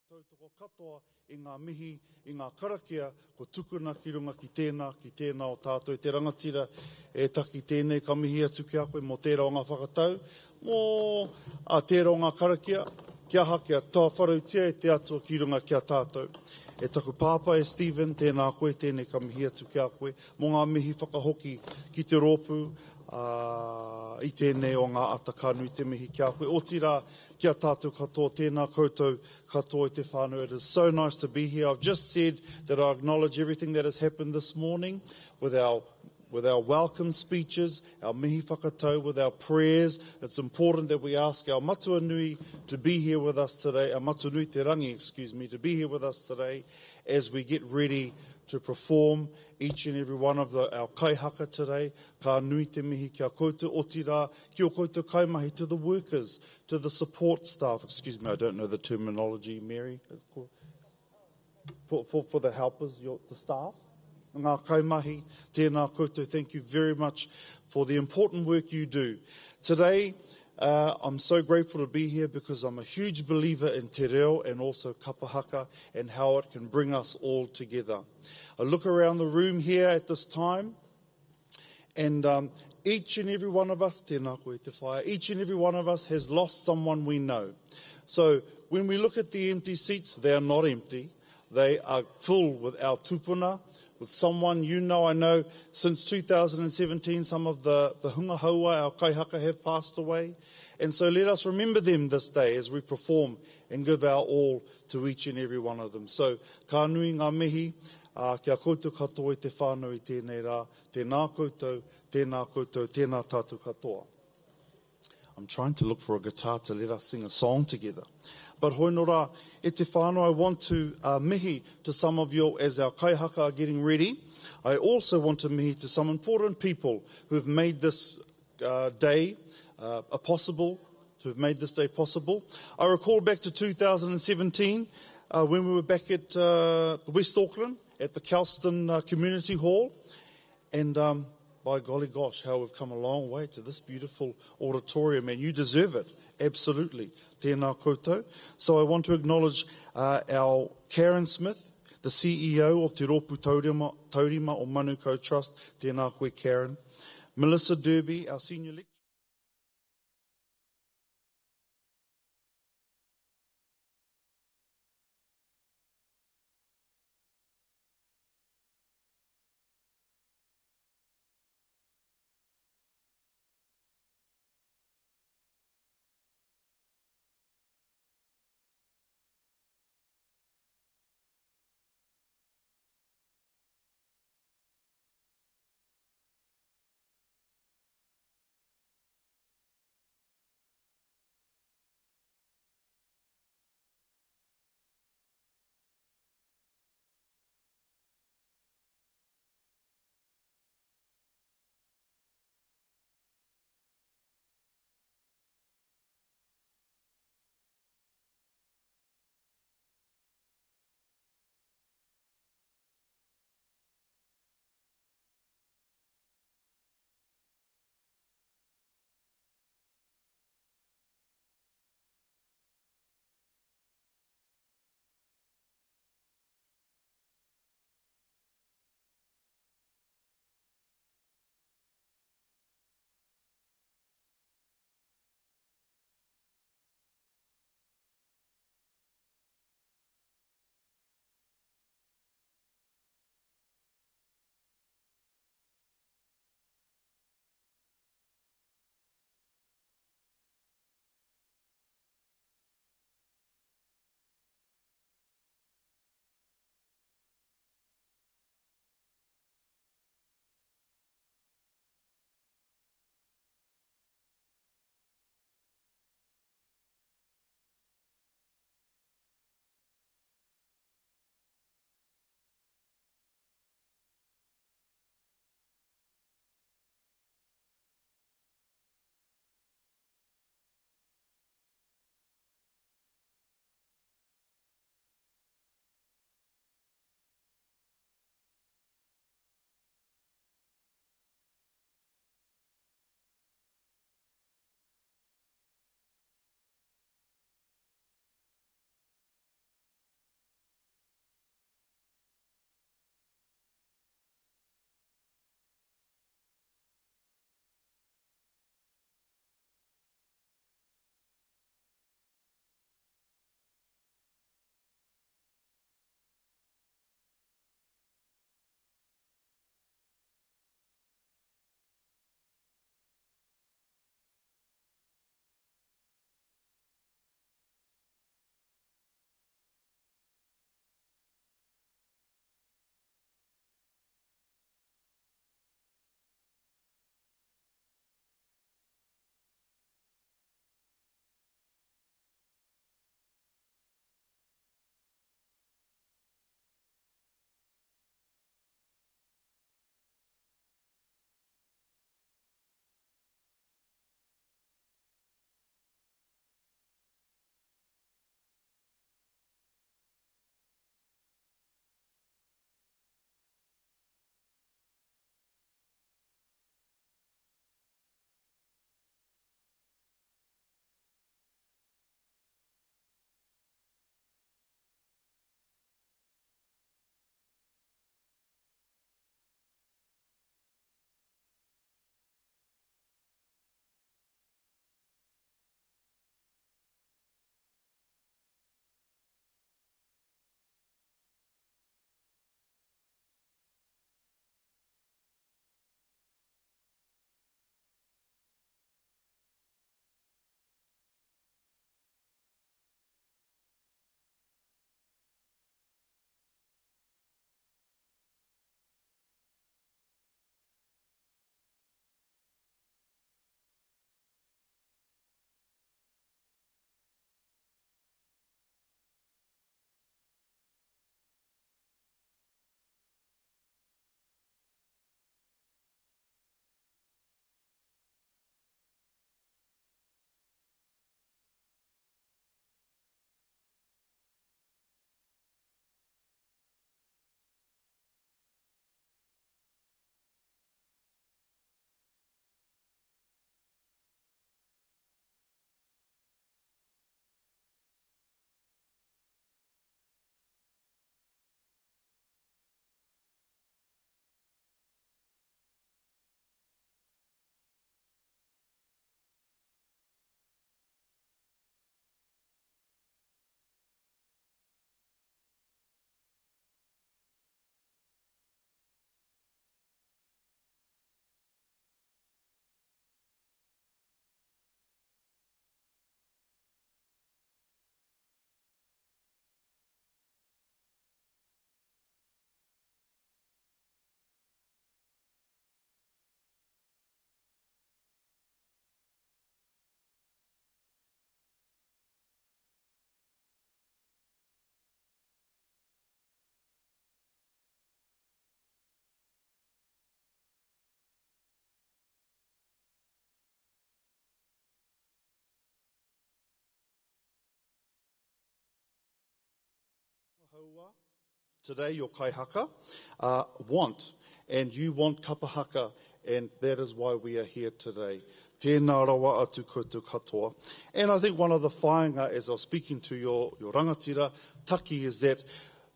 tautoko katoa i ngā mihi, i ngā karakia, ko tukuna ki runga ki tēnā o tātou te rangatira e taki tēnei ka mihi atu ki a koe mō tērā o ngā whakatau, mō a tērā o ngā karakia, kia hake a tā wharautia e te atua ki runga ki a tātou. E taku pāpa e Stephen, tēnā koe, tēnei ka mihi atu ki a koe, mō ngā mihi whakahoki ki te Roopu, i tēnei o ngā atakanu te mihi ki a koe. O tira kia tātou katoa, tēnā koutou katoa i te whānau. It is so nice to be here. I've just said that I acknowledge everything that has happened this morning with our welcome speeches, our mihi whakatau, with our prayers. It's important that we ask our matua nui to be here with us today, our matua nui te rangi, to be here with us today as we get ready to perform each and every one of our kaihaka today. Ka nui te mihi kia koutou otira, kia koutou kaimahi to the workers, to the support staff. Excuse me, I don't know the terminology, Mary. For the helpers, the staff. Ngā kaimahi, tēnā koutou, thank you very much for the important work you do. Today, I'm so grateful to be here because I'm a huge believer in te reo and also kapa haka and how it can bring us all together. I look around the room here at this time and each and every one of us, tēnā koe te whaia, each and every one of us has lost someone we know. So when we look at the empty seats, they are not empty. They are full with our tupuna, with someone you know. I know since 2017 some of the hunga haua, our kaihaka, have passed away. And so let us remember them this day as we perform and give our all to each and every one of them. So ka nui ngā mihi, kia koutou katoa i te whānau i tēnei rā, tēnā koutou, tēnā tātou katoa. I'm trying to look for a guitar to let us sing a song together. But hoinora, e te whānau, I want to mihi to some of you as our kaihaka are getting ready. I also want to mihi to some important people who have made this day possible, I recall back to 2017 when we were back at West Auckland at the Kelston Community Hall. And by golly gosh, how we've come a long way to this beautiful auditorium, and you deserve it, absolutely. Tēnā koutou. So I want to acknowledge our Karen Smith, the CEO of Te Roopu Taurima o Manukau Trust. Tēnā koe, Karen. Melissa Derby, our senior lecturer. Haua, today your kaihaka, want, and you want kapa haka, and that is why we are here today. Tēnā rawa atu koutou katoa. And I think one of the whāinga, as I was speaking to your rangatira, Taki, is that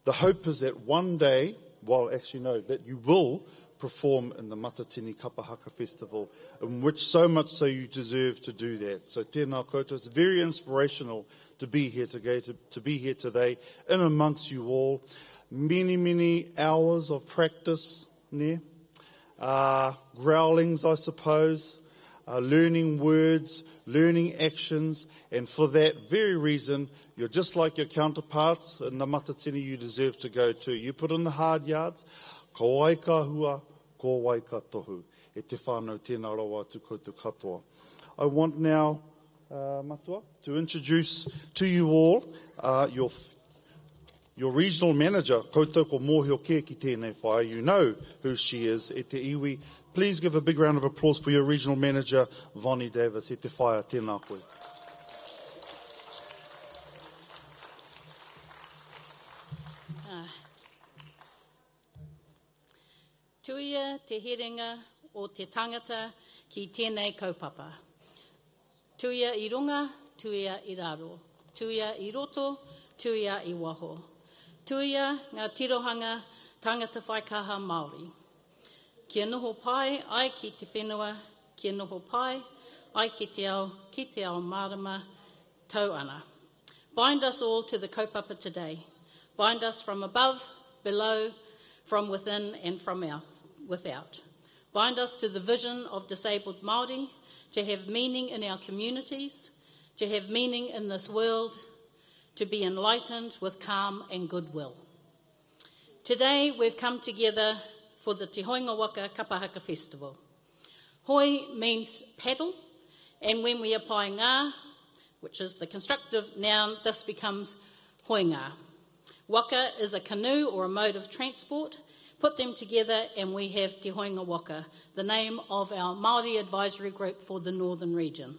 the hope is that one day, well, actually no, that you will perform in the Matatini Kapa Haka Festival, in which so much so you deserve to do that. So tēnā koutou, it's very inspirational to be here today, in amongst you all. Many, many hours of practice, ne? Growlings, I suppose, learning words, learning actions, and for that very reason, you're just like your counterparts in the Matatini you deserve to go to. You put in the hard yards, ko wai ka hua, ko wai ka tohu. E te whānau tēnā rawa atu koutou katoa. I want now, Matua, to introduce to you all your regional manager, koutou ko mōhio kē ki tēnei whai. You know who she is, e te iwi. Please give a big round of applause for your regional manager, Vonnie Davis. E te whaia, tēnā koe. Tuia te herenga o te tangata ki tēnei kaupapa. Tuia I runga, tuia I raro. Tuia I roto, tuia I waho. Tuia ngā tirohanga tangata whaikaha Mauri. Kia noho pai ai ki te whenua, kia noho pai ai ki te ao marama tau ana. Bind us all to the kaupapa today. Bind us from above, below, from within and from without. Bind us to the vision of disabled Māori, to have meaning in our communities, to have meaning in this world, to be enlightened with calm and goodwill. Today we've come together for the Te Hoenga Waka Kapa Haka Festival. Hoi means paddle, and when we apply ngā, which is the constructive noun, this becomes hoenga. Waka is a canoe or a mode of transport. Put them together and we have Te Hoenga Waka, the name of our Māori advisory group for the Northern region.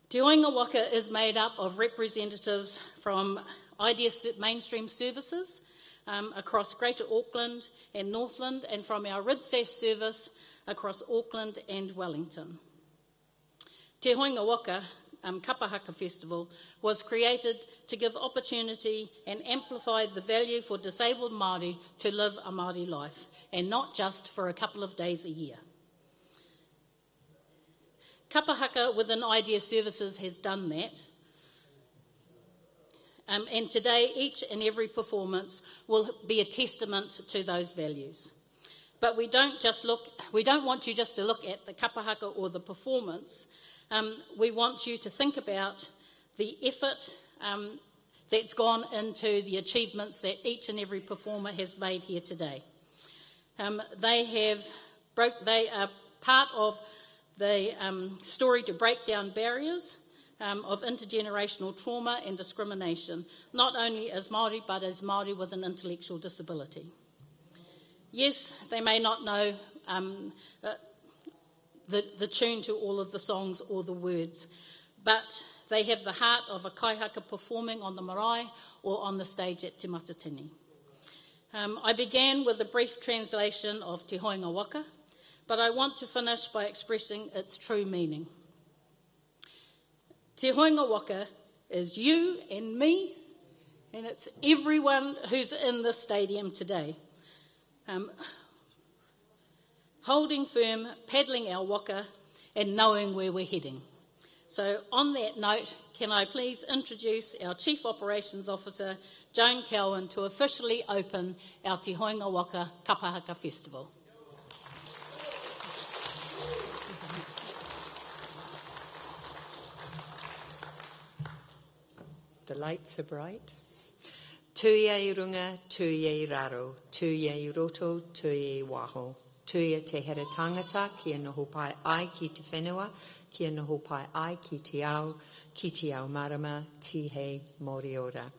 Te Hoenga Waka is made up of representatives from IDS mainstream services across Greater Auckland and Northland, and from our RIDSAS service across Auckland and Wellington. Te Hoenga Waka Kapa Haka Festival was created to give opportunity and amplify the value for disabled Māori to live a Māori life, and not just for a couple of days a year. Kapa Haka within IDS Services has done that, and today each and every performance will be a testament to those values. But we don't want you just to look at the Kapa Haka or the performance. We want you to think about the effort that's gone into the achievements that each and every performer has made here today. They are part of the story to break down barriers of intergenerational trauma and discrimination, not only as Māori, but as Māori with an intellectual disability. Yes, they may not know the tune to all of the songs or the words, but they have the heart of a kaihaka performing on the marae or on the stage at Te Matatini. I began with a brief translation of Te Hoenga Waka, but I want to finish by expressing its true meaning. Te Hoenga Waka is you and me, and it's everyone who's in this stadium today. Holding firm, paddling our waka, and knowing where we're heading. So on that note, can I please introduce our Chief Operations Officer, Joan Cowan, to officially open our Te Hoenga Waka Kapa Haka Festival. The lights are bright. Tuia I runga, tuia I raro, tuia I roto, tuia I waho. Tuia te here tangata, kia noho pai ai ki te whenua, kia noho pai ai ki te ao marama, tihei mori ora.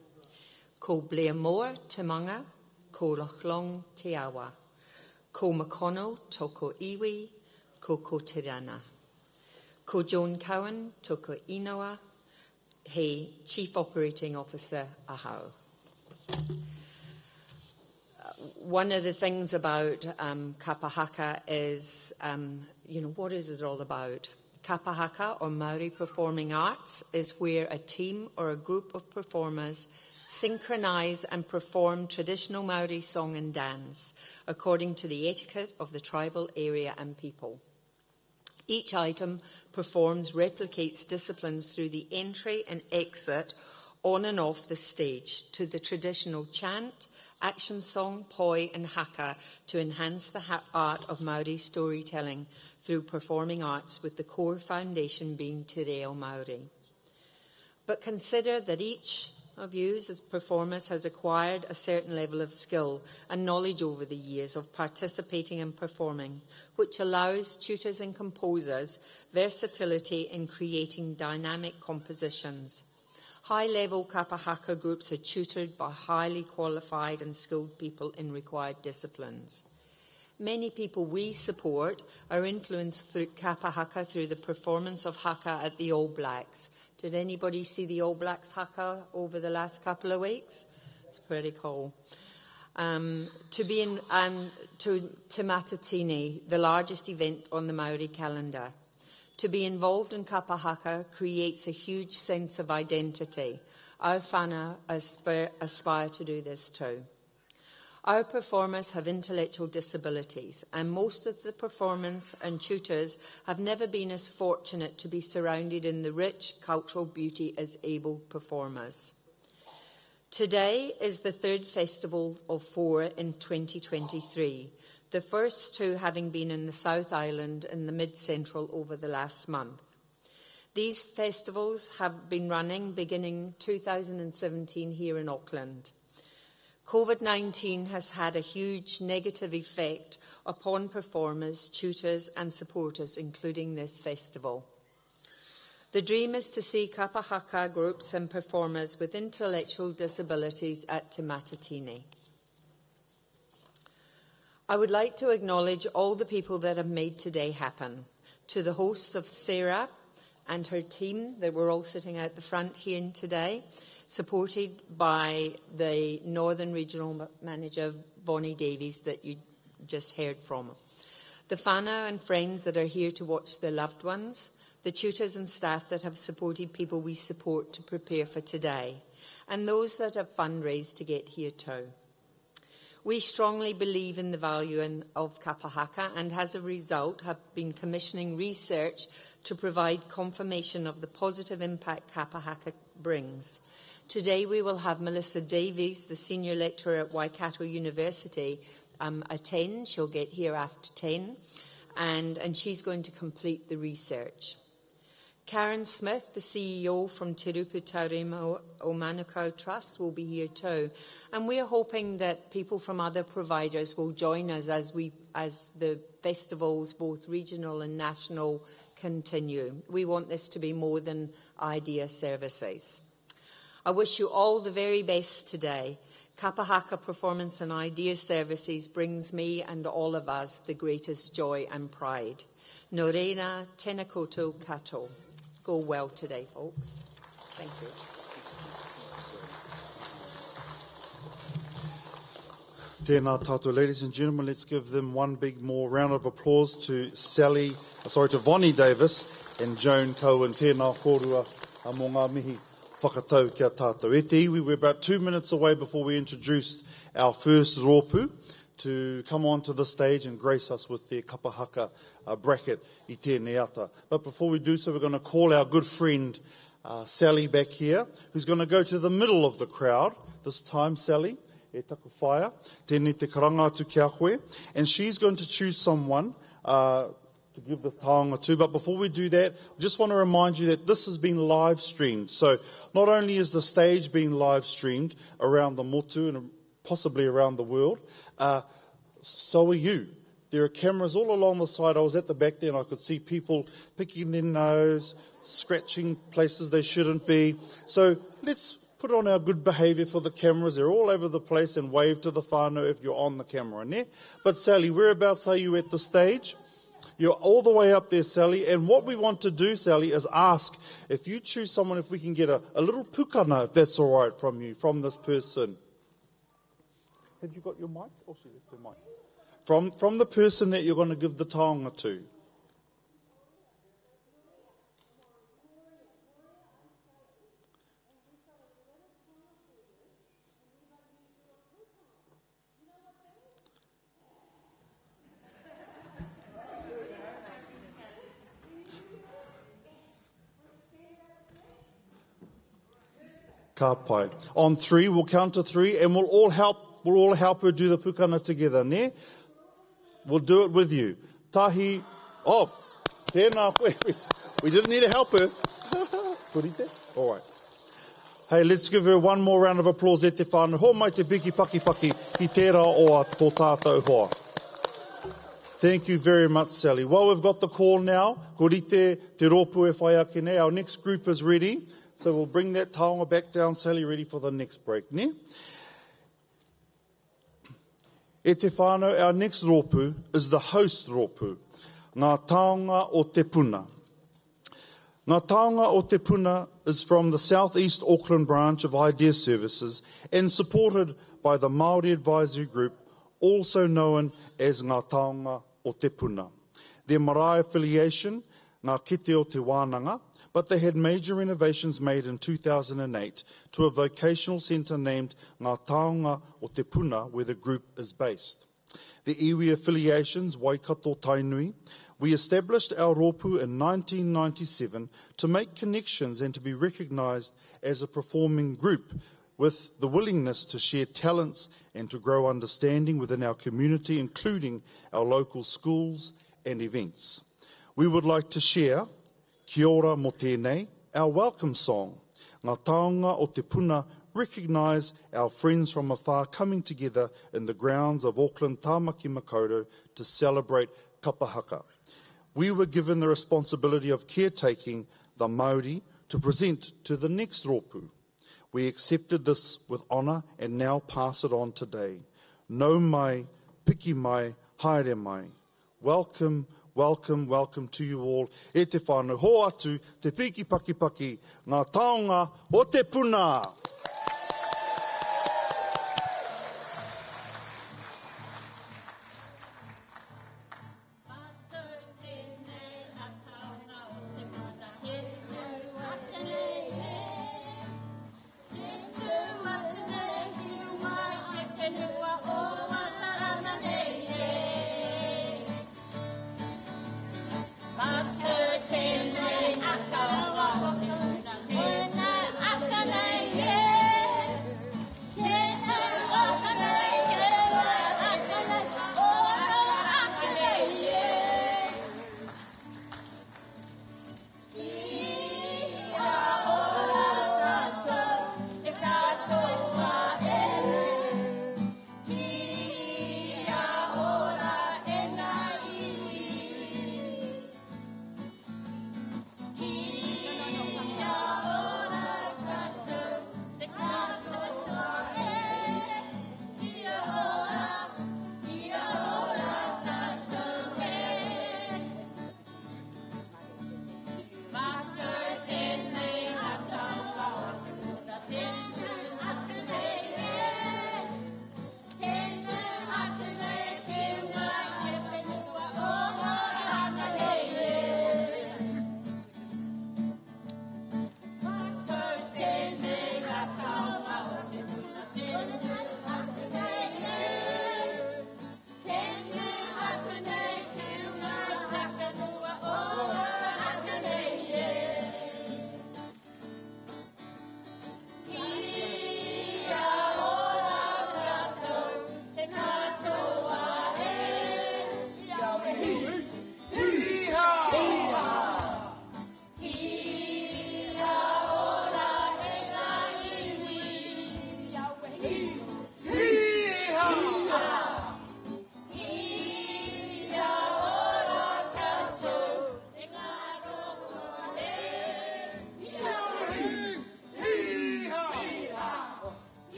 Ko Blair Moore te manga, ko Lochlong te awa. Ko McConnell toko iwi, ko Tirana. Ko John Cowan toko inoa, he Chief Operating Officer ahau. One of the things about Kapa Haka is, what is it all about? Kapa Haka, or Mauri Performing Arts, is where a team or a group of performers synchronise and perform traditional Maori song and dance according to the etiquette of the tribal area and people. Each item performs replicates disciplines through the entry and exit on and off the stage to the traditional chant, action song, poi and haka to enhance the art of Maori storytelling through performing arts, with the core foundation being Te Reo Maori. But consider that each of you as performers has acquired a certain level of skill and knowledge over the years of participating and performing, which allows tutors and composers versatility in creating dynamic compositions. High-level Kapa Haka groups are tutored by highly qualified and skilled people in required disciplines. Many people we support are influenced through Kapa Haka through the performance of haka at the All Blacks. Did anybody see the All Blacks haka over the last couple of weeks? It's pretty cool. To Matatini, the largest event on the Maori calendar. To be involved in Kapa Haka creates a huge sense of identity. Our whānau aspire to do this too. Our performers have intellectual disabilities, and most of the performers and tutors have never been as fortunate to be surrounded in the rich cultural beauty as able performers. Today is the third festival of 4 in 2023, the first two having been in the South Island and the Mid-Central over the last month. These festivals have been running beginning 2017 here in Auckland. COVID-19 has had a huge negative effect upon performers, tutors and supporters, including this festival. The dream is to see Kapa Haka groups and performers with intellectual disabilities at Te Matatini. I would like to acknowledge all the people that have made today happen. To the hosts of Sarah and her team that we're all sitting out the front here today, supported by the Northern Regional Manager, Bonnie Davies, that you just heard from. The whānau and friends that are here to watch their loved ones, the tutors and staff that have supported people we support to prepare for today, and those that have fundraised to get here too. We strongly believe in the value of Kapa Haka, and as a result have been commissioning research to provide confirmation of the positive impact Kapa Haka brings. Today we will have Melissa Davies, the Senior Lecturer at Waikato University, attend. She'll get here after 10, and she's going to complete the research. Karen Smith, the CEO from Te Roopu Taurima o Manukau Trust, will be here too. And we are hoping that people from other providers will join us as the festivals, both regional and national, continue. We want this to be more than idea services. I wish you all the very best today. Kapa Haka Performance and Idea Services brings me and all of us the greatest joy and pride. Nō reira, tēnā koutou katoa. Go well today, folks. Thank you. Tēnā tātou, ladies and gentlemen, let's give them one big more round of applause to to Vonnie Davis and Joan Cohen. Tēnā kōrua mō ngā mihi whakatau kia tātou. E te iwi, we're about 2 minutes away before we introduce our first Roopu to come onto the stage and grace us with their Kapa Haka bracket I tēnei ata. But before we do so, we're going to call our good friend Sally back here, who's going to go to the middle of the crowd. This time, Sally, e taku whaia, tēnei te karanga atu kia koe, and she's going to choose someone to give this taonga to. But before we do that, I just want to remind you that this has been live streamed. So not only is the stage being live streamed around the motu and possibly around the world, so are you. There are cameras all along the side. I was at the back there and I could see people picking their nose, scratching places they shouldn't be. So let's put on our good behaviour for the cameras. They're all over the place, and wave to the whānau if you're on the camera. Ne? But Sally, whereabouts are you at the stage? You're all the way up there, Sally. And what we want to do, Sally, is ask if you choose someone, if we can get a little pukana, if that's all right from you, from this person. Have you got your mic? Oh, she left her mic. From the person that you're going to give the taonga to. Ka pai. On 3, we'll count to 3, and we'll all help her do the pukana together, ne? We'll do it with you. Tahi. Oh, tēnā koe. We didn't need to help her. All right. Hey, let's give her one more round of applause e te whānau. Ho mai te piki paki paki ki tērā o a tō tātou hoa. Thank you very much, Sally. Well, we've got the call now. Ko rite te rōpu e whai ake nei. Our next group is ready. So we'll bring that taonga back down, Sally, ready for the next break, ne? E te whānau, our next rōpu is the host rōpu, ngā taonga o te Puna. Ngā taonga o te Puna is from the Southeast Auckland branch of Idea Services and supported by the Mauri Advisory Group, also known as ngā taonga o te Puna. Their marae affiliation, ngā kete o te wānanga, but they had major renovations made in 2008 to a vocational centre named Ngā Taonga o te Puna, where the group is based. The iwi affiliations, Waikato Tainui, we established our rōpu in 1997 to make connections and to be recognised as a performing group with the willingness to share talents and to grow understanding within our community, including our local schools and events. We would like to share Kia ora mo tēnei, our welcome song. Ngā taonga o te Puna recognise our friends from afar coming together in the grounds of Auckland Tamaki Makaurau to celebrate Kapa Haka. We were given the responsibility of caretaking the Mauri to present to the next rōpu. We accepted this with honour and now pass it on today. Nau mai, piki mai, haere mai. Welcome, welcome, welcome to you all. E te whānau, ho atu, te piki paki paki, ngā taonga o te Puna. Yeah.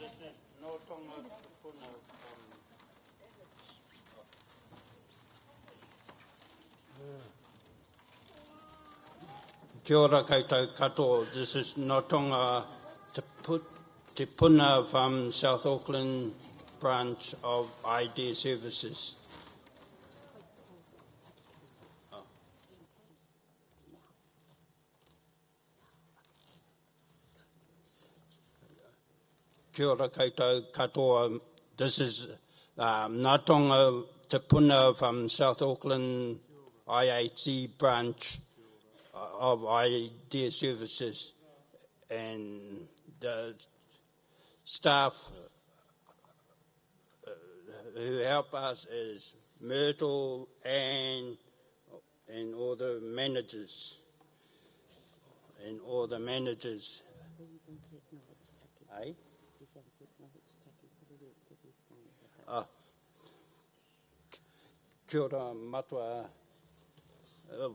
This is no Taonga Puna Kia ora koutou katoa. This is no Taonga Te Puna from South Auckland branch of ID Services. Kia ora koutou katoa. This is Ngā Taonga Te Puna from South Auckland IAT branch of ID Services, and the staff who help us is Myrtle and all the managers Eh? Kia ora matua,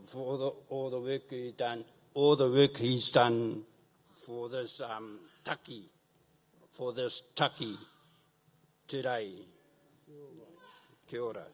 for all the work he's done for this taki today. Kia ora.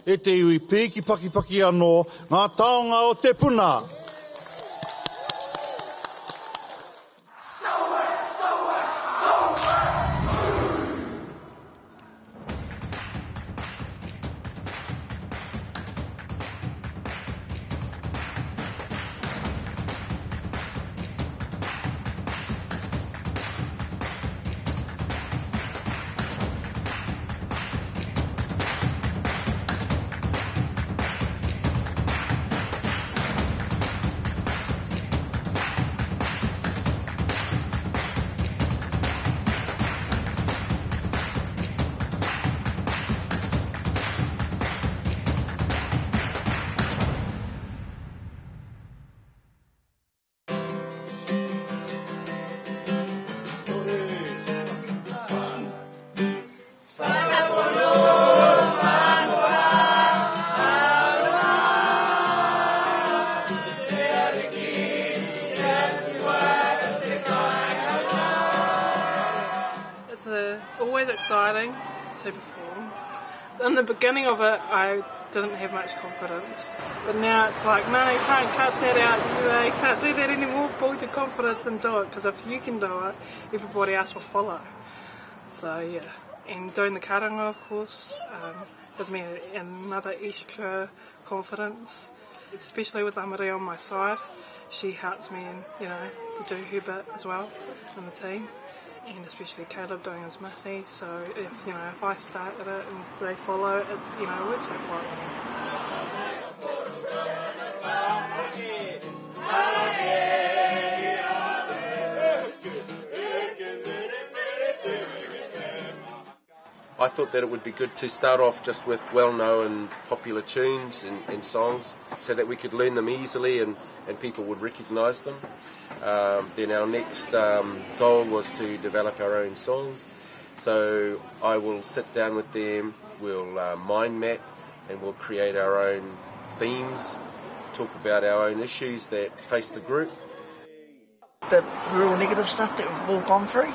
E te iwi pēki paki anō ngā taonga o te puna. It's always exciting to perform. In the beginning of it, I didn't have much confidence. But now it's like, no, you can't cut that out. You can't do that anymore. Build your confidence and do it. Because if you can do it, everybody else will follow. So, yeah. And doing the karanga, of course, gives me another extra confidence. Especially with Amari on my side. She helps me in, to do her bit as well in the team. And especially Caleb doing his missy, so if I started it and they follow, it works out quite well. I thought that it would be good to start off just with well-known popular tunes and songs so that we could learn them easily and people would recognise them. Then our next goal was to develop our own songs. So I will sit down with them, we'll mind map and we'll create our own themes, talk about our own issues that face the group. The real negative stuff that we've all gone through,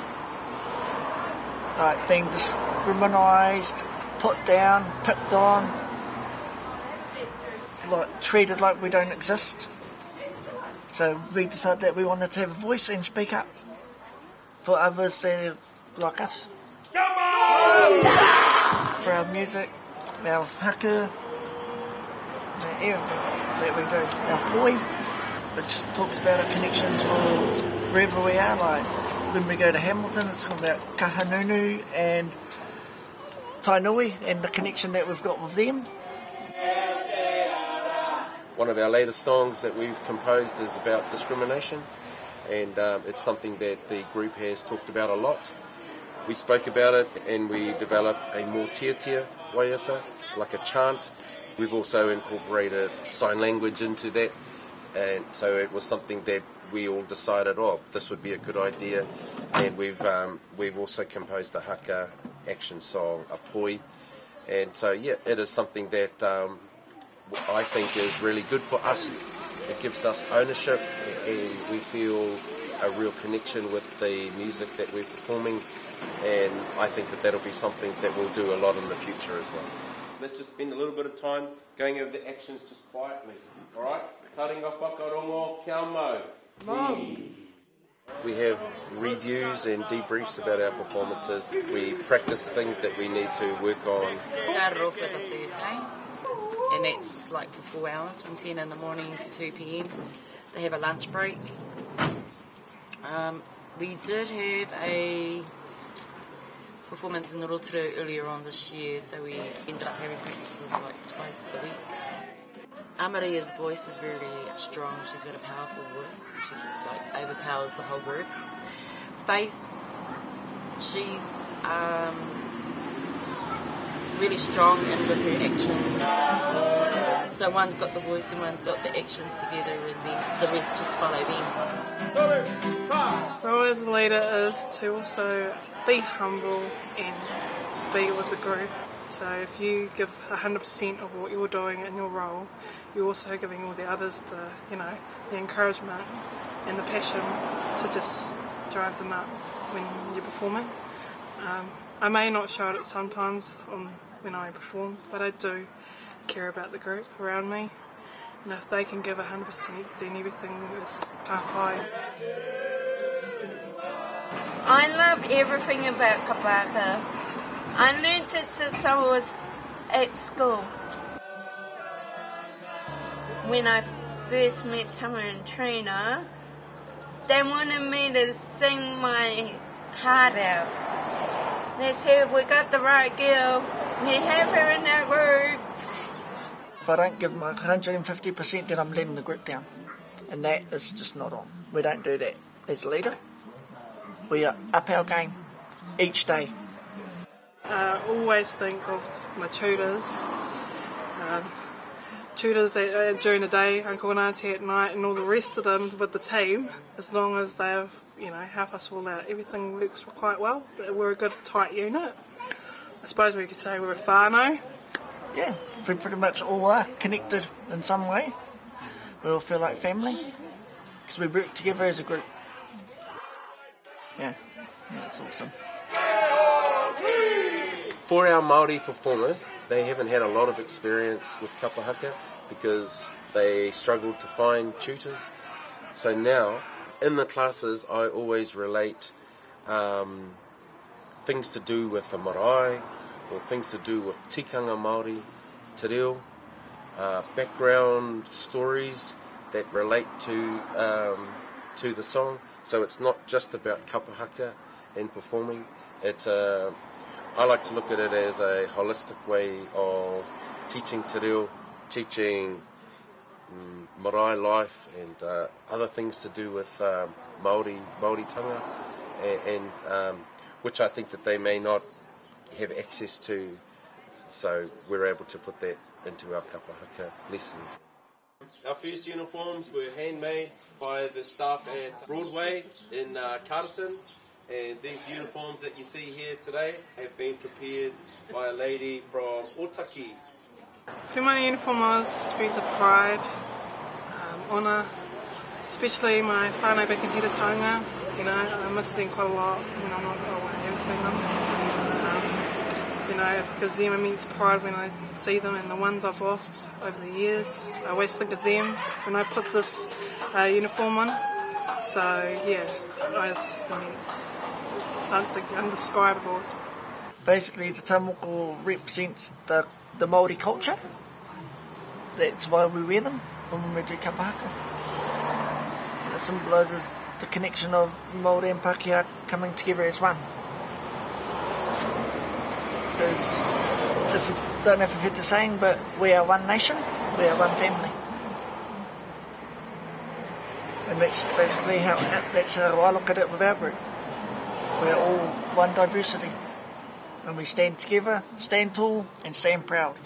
like being discriminated, put down, picked on, like treated like we don't exist. So we decided that we wanted to have a voice and speak up for others that are like us. For our music, our haka, everything that we do. Our poi, which talks about our connections with wherever we are. Like when we go to Hamilton, it's talking about kahanunu and tainui and the connection that we've got with them. One of our latest songs that we've composed is about discrimination, and it's something that the group has talked about a lot. We spoke about it and we developed a more tiatia waiata, like a chant. We've also incorporated sign language into that, and so it was something that we all decided, this would be a good idea. And we've also composed a haka action song, a poi, and so it is something that I think is really good for us. It gives us ownership and we feel a real connection with the music that we're performing, and I think that that'll be something that we'll do a lot in the future as well. Let's just spend a little bit of time going over the actions just quietly, alright? Taringa whakarongo kia mau. Mihi. We have reviews and debriefs about our performances. We practice things that we need to work on. Started off with a Thursday, and that's like for 4 hours from 10 in the morning to 2 p.m. They have a lunch break. We did have a performance in Roopu earlier on this year, so we ended up having practices like twice a week. Amaria's voice is very strong. She's got a powerful voice. She overpowers the whole group. Faith, she's really strong in with her actions. So one's got the voice and one's got the actions together, and then the rest just follow them. The role as a leader is to also be humble and be with the group. So if you give 100% of what you're doing in your role, you're also giving all the others the encouragement and the passion to just drive them up when you're performing. I may not show it sometimes when I perform, but I do care about the group around me. And if they can give 100%, then everything is ka pai. I love everything about Kapa Haka. I learnt it since I was at school. When I first met Tama and Trina, they wanted me to sing my heart out. They said, we got the right girl, we have her in our group. If I don't give my 150%, then I'm letting the group down. And that is just not on. We don't do that. As a leader, we are up our game each day. Always think of my tutors. Tutors during the day, Uncle and Auntie at night, and all the rest of them with the team. As long as they have, help us all out, everything works quite well. We're a good tight unit. I suppose we could say we're a whānau. Yeah, we pretty much all are connected in some way. We all feel like family because we work together as a group. Yeah, that's awesome. For our Maori performers, they haven't had a lot of experience with kapa haka because they struggled to find tutors. So now, in the classes, I always relate things to do with the marae, or things to do with tikanga Māori, te reo, background stories that relate to the song. So it's not just about kapa haka and performing. It's I like to look at it as a holistic way of teaching te reo, teaching marae life and other things to do with Māoritanga, and which I think that they may not have access to, so we're able to put that into our kapa haka lessons. Our first uniforms were handmade by the staff at Broadway in Carterton, and these uniforms that you see here today have been prepared by a lady from Otaki. Through my uniform speaks of pride, honour, especially my whānau back in Taonga. You know, I miss them quite a lot when I'm not away and seeing them. You know, it gives them immense pride when I see them, and the ones I've lost over the years, I always think of them when I put this uniform on. So yeah, it's just immense. It's something indescribable. Basically, the tamoko represents the Māori culture. That's why we wear them when we do kapa haka. And it symbolises the connection of Māori and Pākehā coming together as one. Because I don't know if you've heard the saying, but we are one nation, we are one family. And that's basically how I look at it with our group. We're all one diversity. And we stand together, stand tall, and stand proud.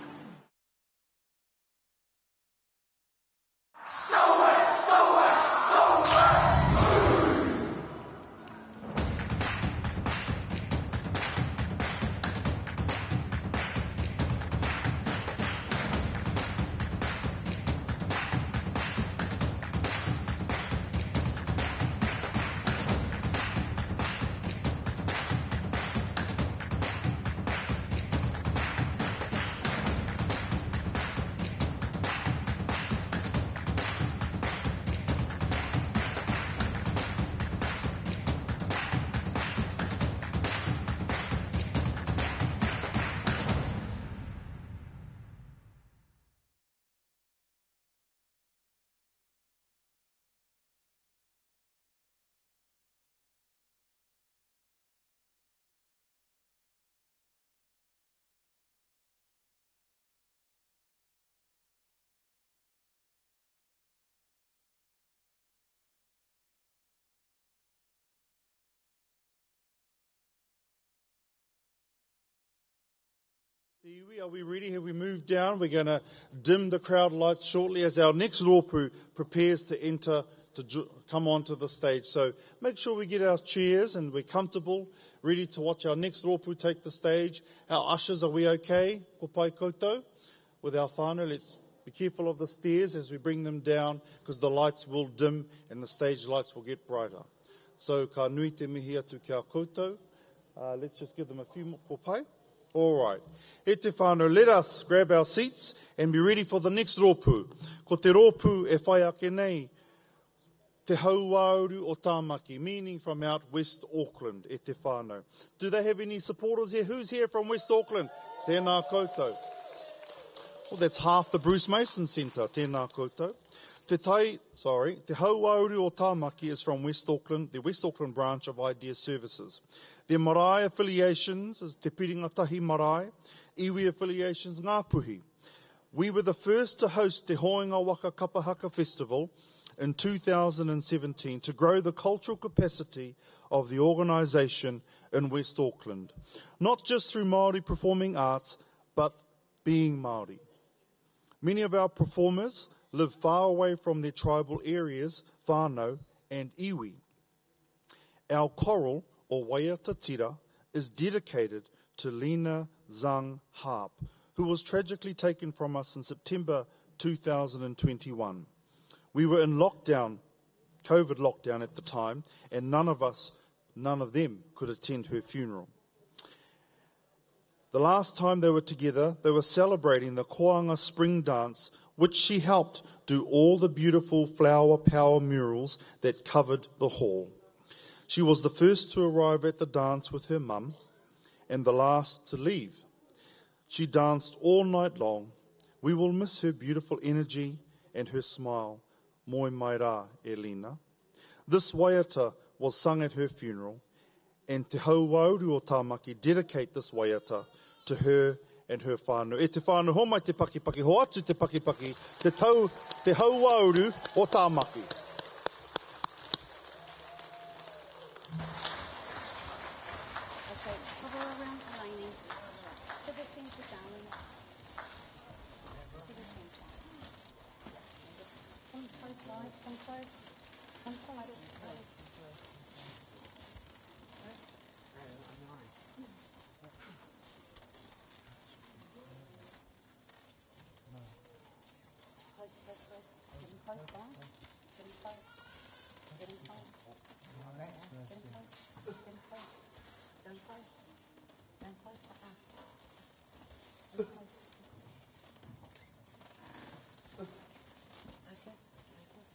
Are we ready? Have we moved down? We're going to dim the crowd lights shortly as our next Roopu prepares to enter, to come onto the stage. So make sure we get our chairs and we're comfortable, ready to watch our next Roopu take the stage. Our ushers, are we okay? Ko pai koutou? With our whānau, let's be careful of the stairs as we bring them down, because the lights will dim and the stage lights will get brighter. So ka nui te mihi atu kia koutou. Let's just give them a few more ko pai. All right. E te whānau, let us grab our seats and be ready for the next Roopu. Ko te Roopu e whai ake nei, te Hauāuru o Tamaki, meaning from out West Auckland, e te whānau. Do they have any supporters here? Who's here from West Auckland? Tēnā koutou. Well, that's half the Bruce Mason Centre. Tēnā koutou. Te Hauāuru o Tamaki is from West Auckland, the West Auckland branch of Idea Services. Their marae affiliations is Te Piringatahi Marae, iwi affiliations Ngāpuhi. We were the first to host the Hoenga Waka Kapa Haka Festival in 2017 to grow the cultural capacity of the organisation in West Auckland, not just through Māori performing arts, but being Māori. Many of our performers live far away from their tribal areas, whānau and iwi. Our choral, or Waiata tira, is dedicated to Lena Zhang Harp, who was tragically taken from us in September 2021. We were in lockdown, COVID lockdown at the time, and none of them could attend her funeral. The last time they were together, they were celebrating the Koanga Spring Dance, which she helped do all the beautiful flower power murals that covered the hall. She was the first to arrive at the dance with her mum and the last to leave. She danced all night long. We will miss her beautiful energy and her smile. Moi mai rā, Elena. This waiata was sung at her funeral, and te Hauāuru o Tamaki dedicate this waiata to her and her whānau. E te whānau homai te pakipaki, ho atu te pakipaki, te Hauāuru o Tamaki. Okay, cover around the lining. To the centre, darling. To the centre. Come close, guys. Come close. Come close. Close, close, close. Getting close, guys. Getting close. Getting close. Getting close. Getting close. Getting close. Getting close. Getting close. Focus. Focus.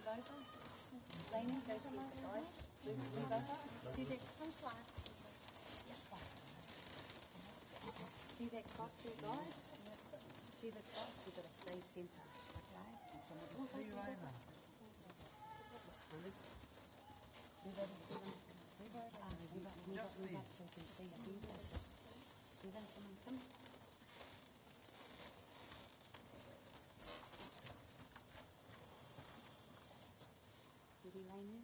move over. Lainey, go see the guys. Move over. See that sunflower? See that cross there, guys? See the cross? We've got to stay centre, okay? Move over. Move over, Stephen. Move up so you can see this. Stephen, come. Ready, Lainey?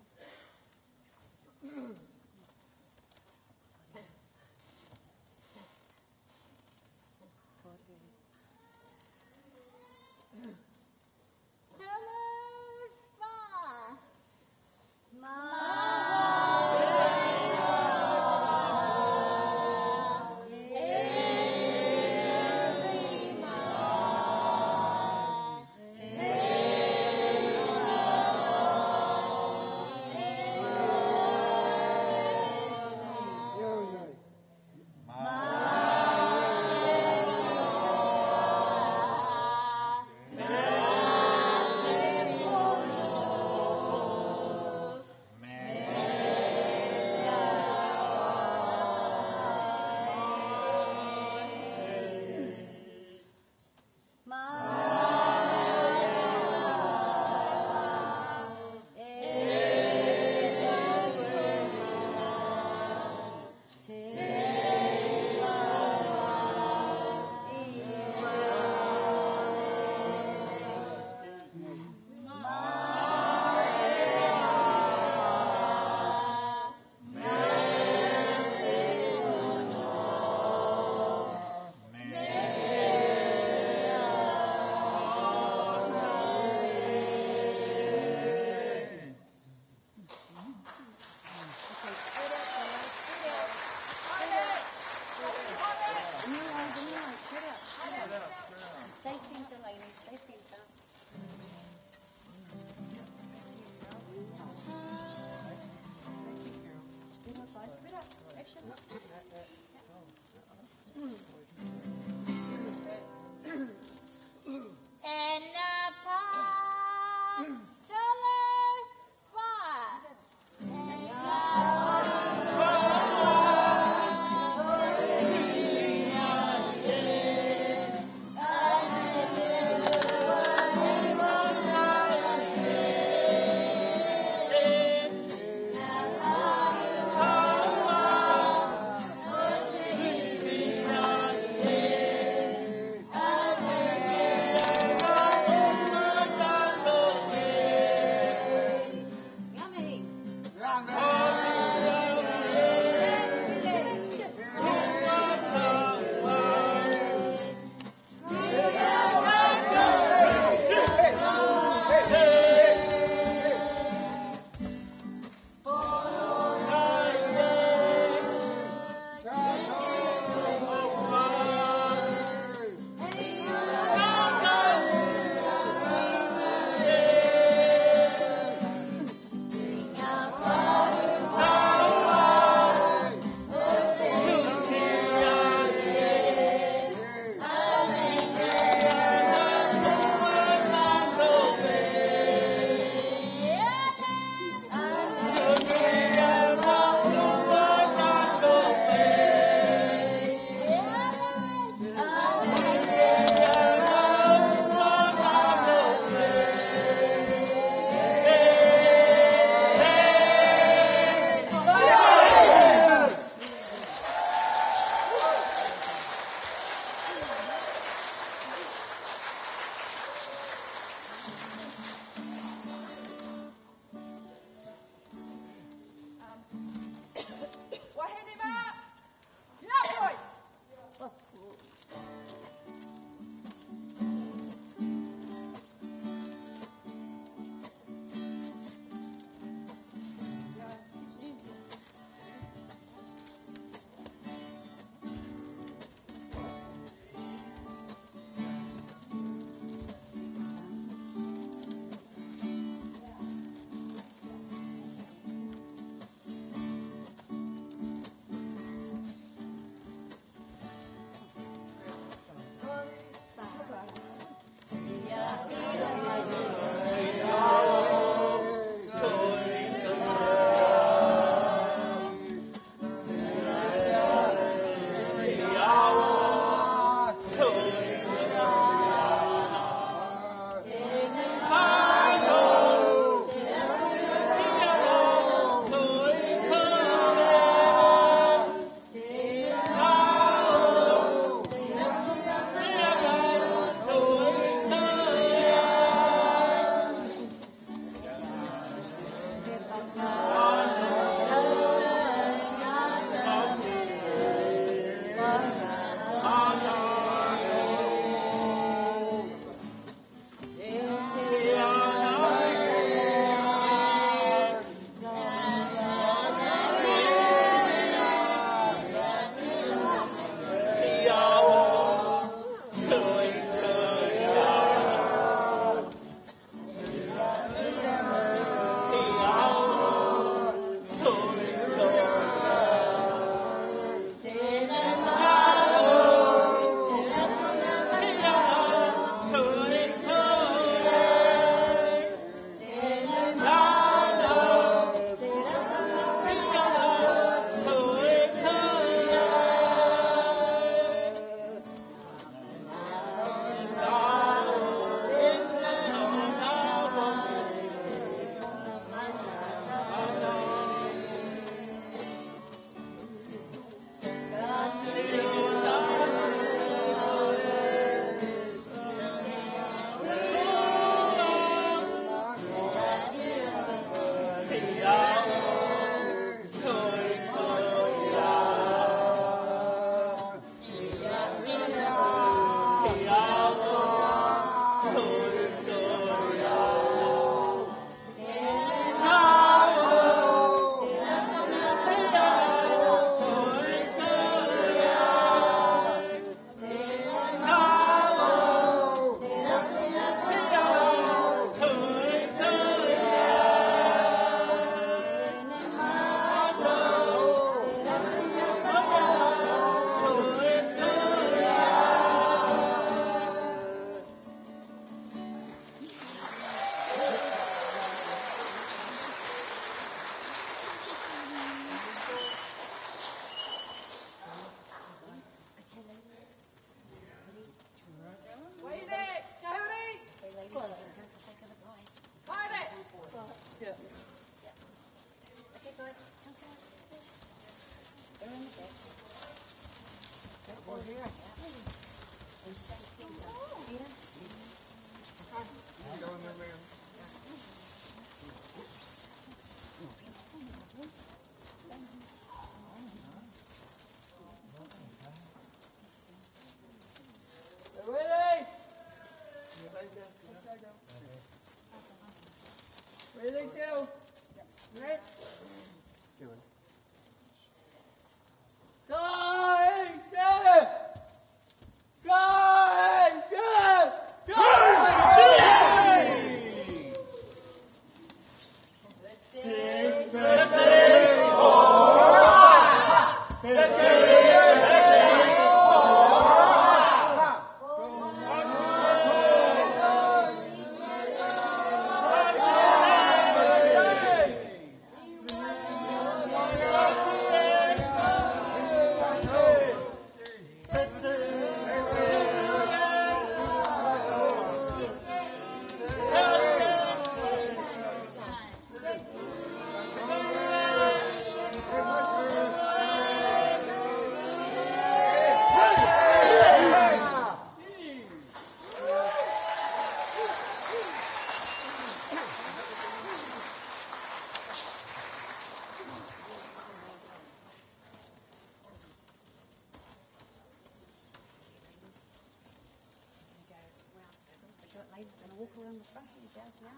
Ladies going to walk around the front of you guys now.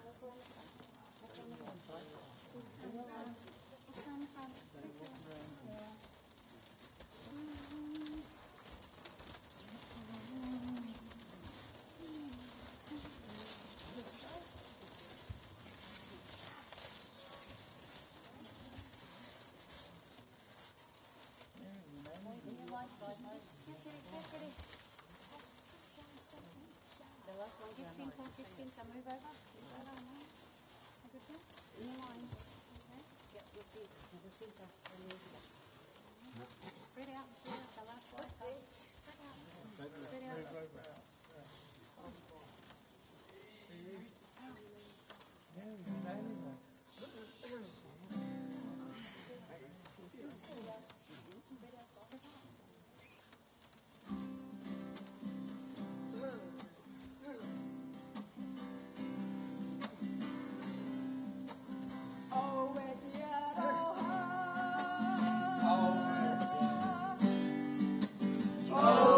Walk around the front. Walk around the front, guys. Walk around the front. Get centre, move over. Good thing. In the lines. Okay. Get your centre. The centre. Spread out, so last one. Spread out. Oh,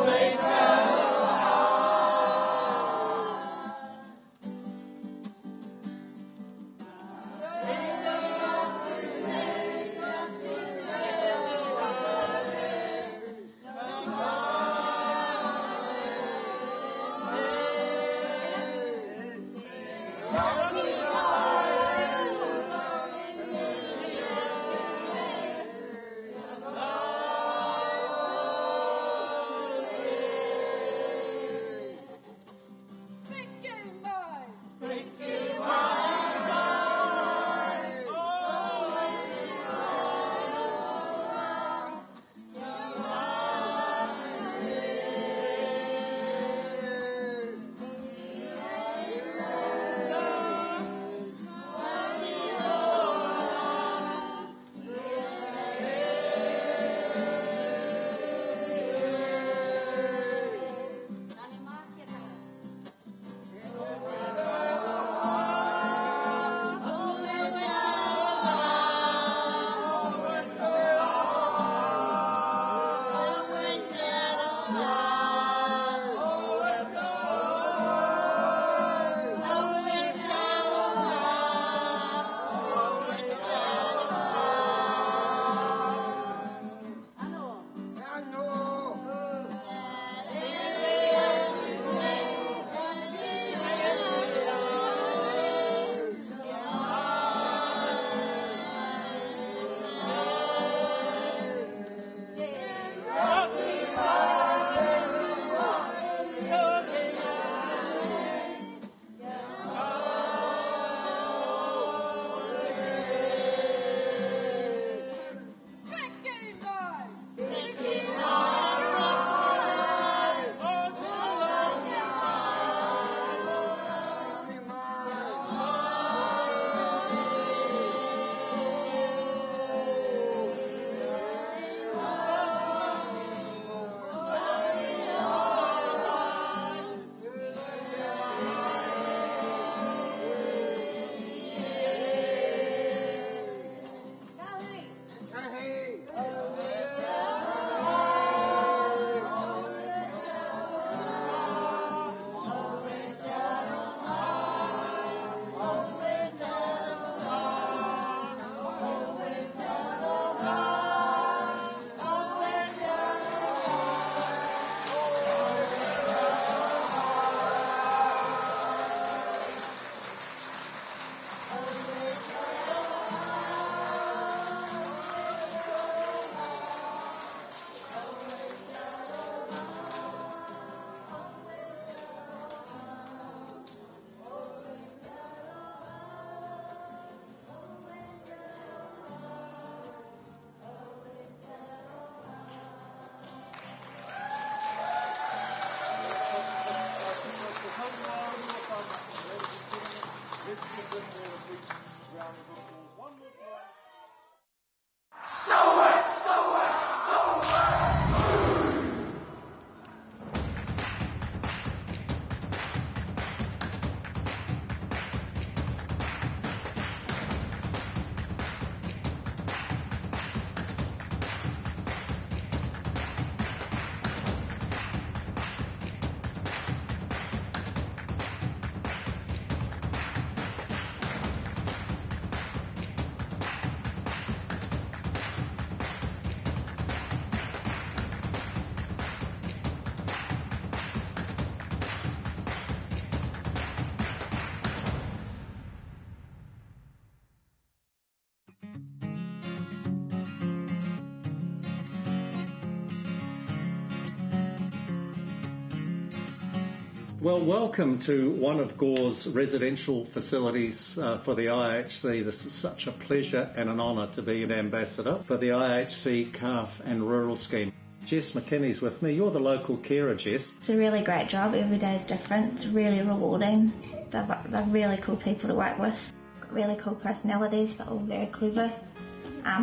Well, welcome to one of Gore's residential facilities for the IHC. This is such a pleasure and an honour to be an ambassador for the IHC Calf and Rural Scheme. Jess McKinney's with me. You're the local carer, Jess. It's a really great job. Every day is different. It's really rewarding. They're really cool people to work with. Got really cool personalities. They're all very clever.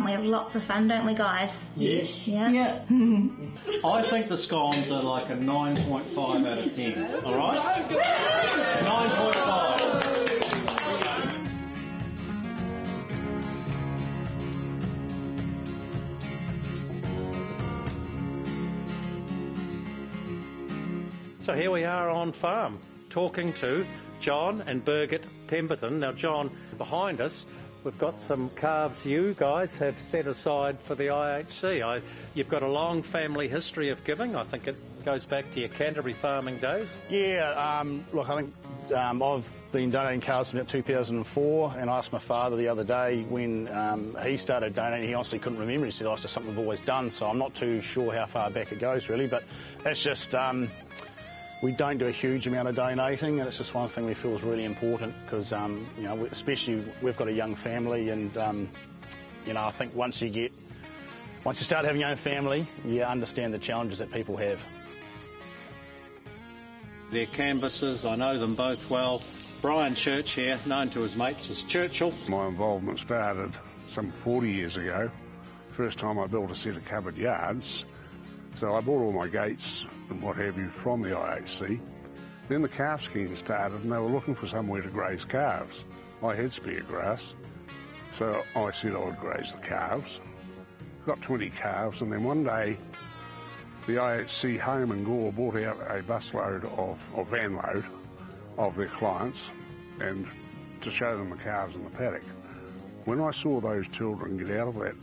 We have lots of fun, don't we, guys? Yes. Yeah. I think the scones are like a 9.5 out of 10. All right? 9.5. So here we are on farm, talking to John and Birgit Pemberton. Now, John, behind us, we've got some calves you guys have set aside for the IHC. You've got a long family history of giving. I think it goes back to your Canterbury farming days. Yeah, look, I think I've been donating calves since about 2004, and I asked my father the other day when he started donating. He honestly couldn't remember. He said, oh, it's just something we've always done, so I'm not too sure how far back it goes, really, but it's just... we don't do a huge amount of donating, and it's just one thing we feel is really important because, you know, especially we've got a young family, and you know, I think once you start having your own family, you understand the challenges that people have. They're canvassers. I know them both well. Brian Church here, known to his mates as Churchill. My involvement started some 40 years ago. First time I built a set of covered yards. So I bought all my gates and what have you from the IHC. Then the calf scheme started and they were looking for somewhere to graze calves. I had spare grass, so I said I would graze the calves. Got 20 calves, and then one day the IHC home in Gore brought out a busload or van load of their clients and to show them the calves in the paddock. When I saw those children get out of that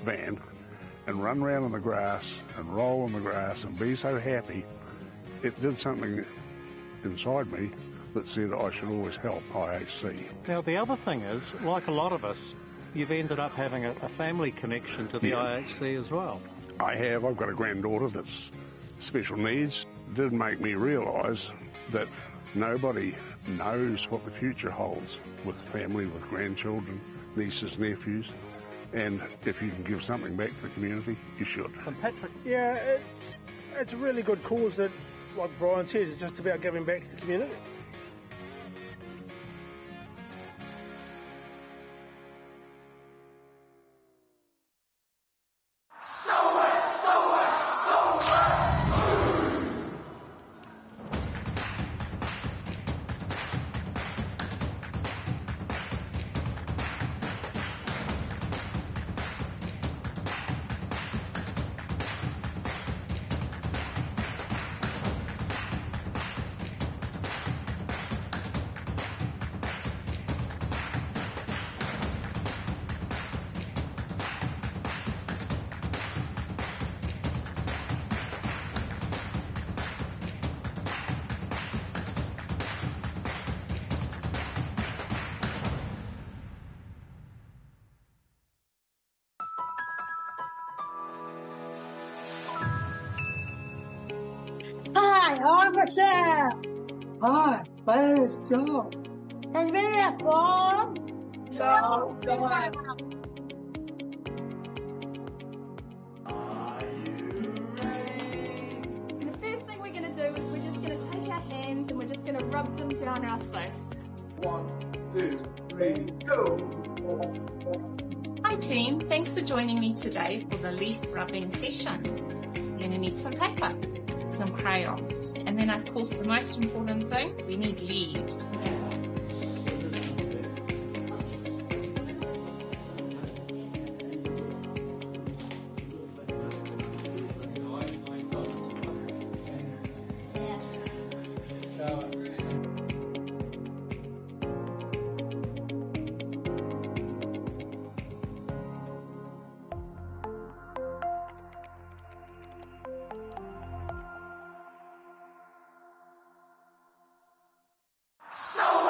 van and run around in the grass and roll in the grass and be so happy, it did something inside me that said I should always help IHC. Now, the other thing is, like a lot of us, you've ended up having a family connection to the IHC as well. I have. I've got a granddaughter that's special needs. It did make me realise that nobody knows what the future holds with family, with grandchildren, nieces, nephews. And if you can give something back to the community, you should. And Patrick? Yeah, it's a really good cause that, like Brian said, it's just about giving back to the community. Hi, I'm Michelle. Hi, my name is Joe. And we are from Joe. And the first thing we're going to do is we're just going to take our hands and we're just going to rub them down our face. 1, 2, 3, go. Hi team, thanks for joining me today for the leaf rubbing session. You're going to need some paper, some crayons, and then of course the most important thing, we need leaves. So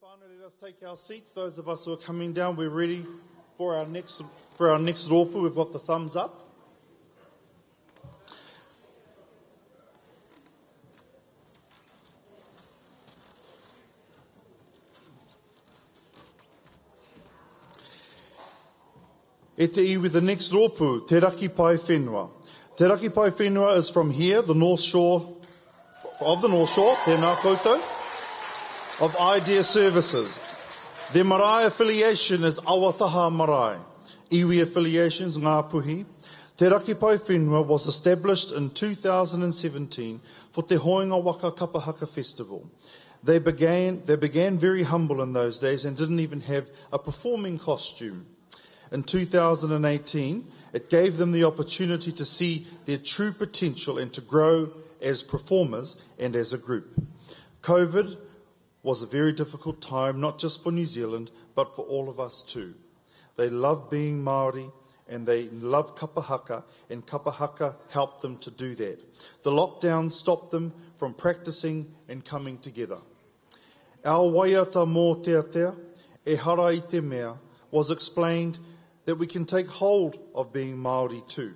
Finally, let us take our seats. Those of us who are coming down, we're ready for our next Roopu. We've got the thumbs up. E te iwi, the next Roopu, Te Raki Pae-whenua. Te Raki Pae-whenua is from here, the North Shore, tēnā koutou, of Idea Services. Their marae affiliation is Awataha Marae. Iwi affiliations, Ngā Puhi. Te Raki Pae-whenua was established in 2017 for Te Hoenga Waka Kapa Haka festival. They began very humble in those days and didn't even have a performing costume. In 2018, it gave them the opportunity to see their true potential and to grow as performers and as a group. COVID was a very difficult time, not just for New Zealand, but for all of us too. They love being Maori and they love Kapa Haka, and Kapa Haka helped them to do that. The lockdown stopped them from practicing and coming together. Our Waiata mō teatea, e hara I te mea, was explained that we can take hold of being Māori too.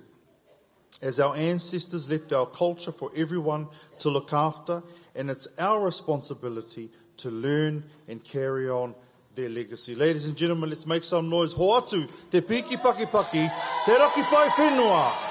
As our ancestors left our culture for everyone to look after, and it's our responsibility to learn and carry on their legacy. Ladies and gentlemen, let's make some noise. Hoatu, te piki paki paki, te Raki Pae-whenua.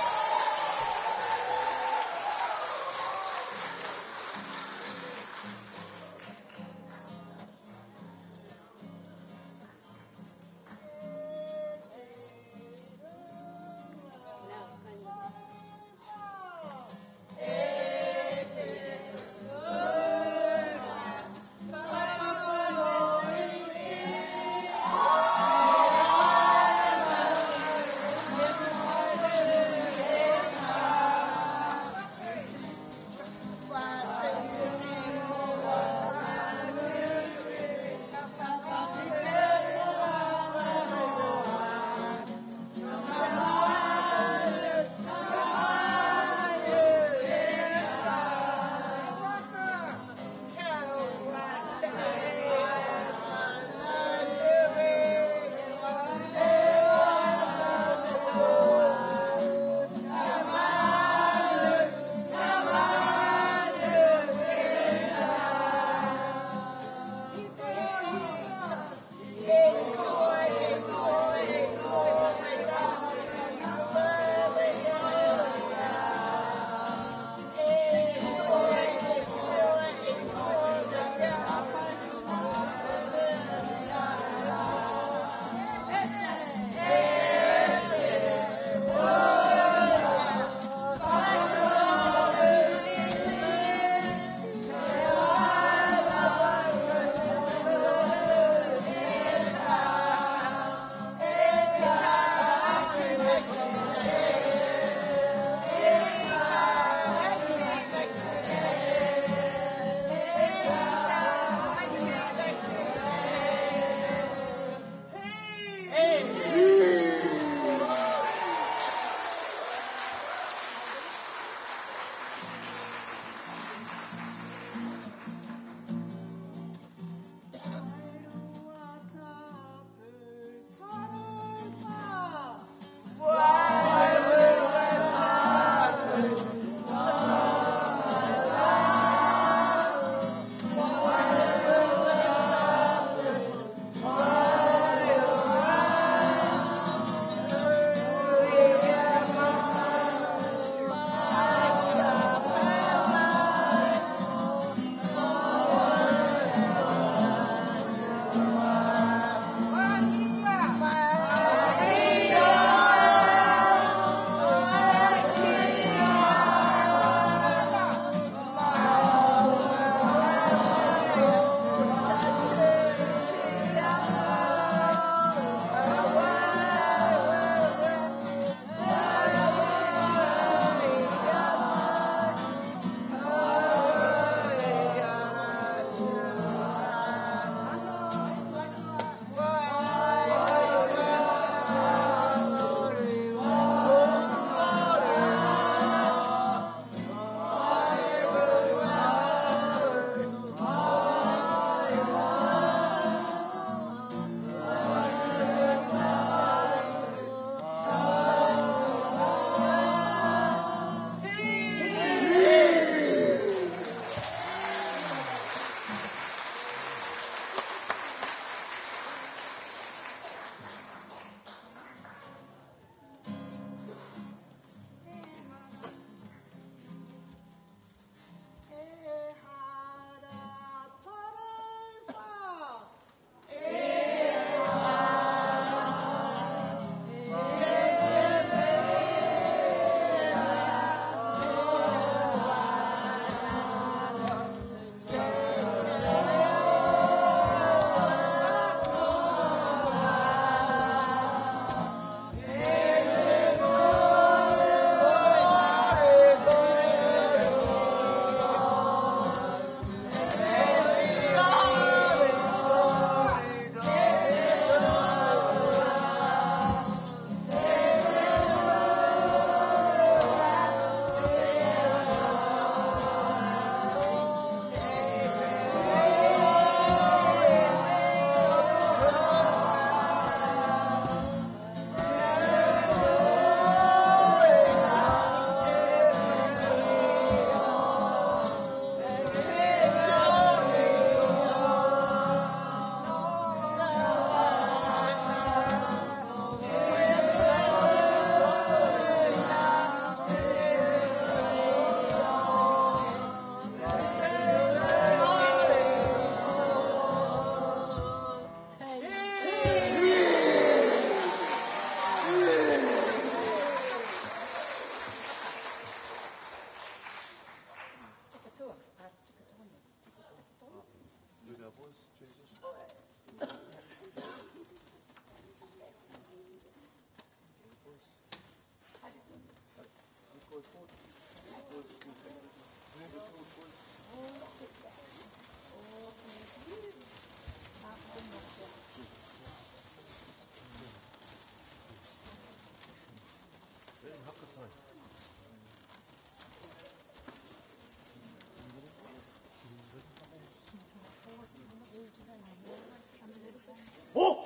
Go!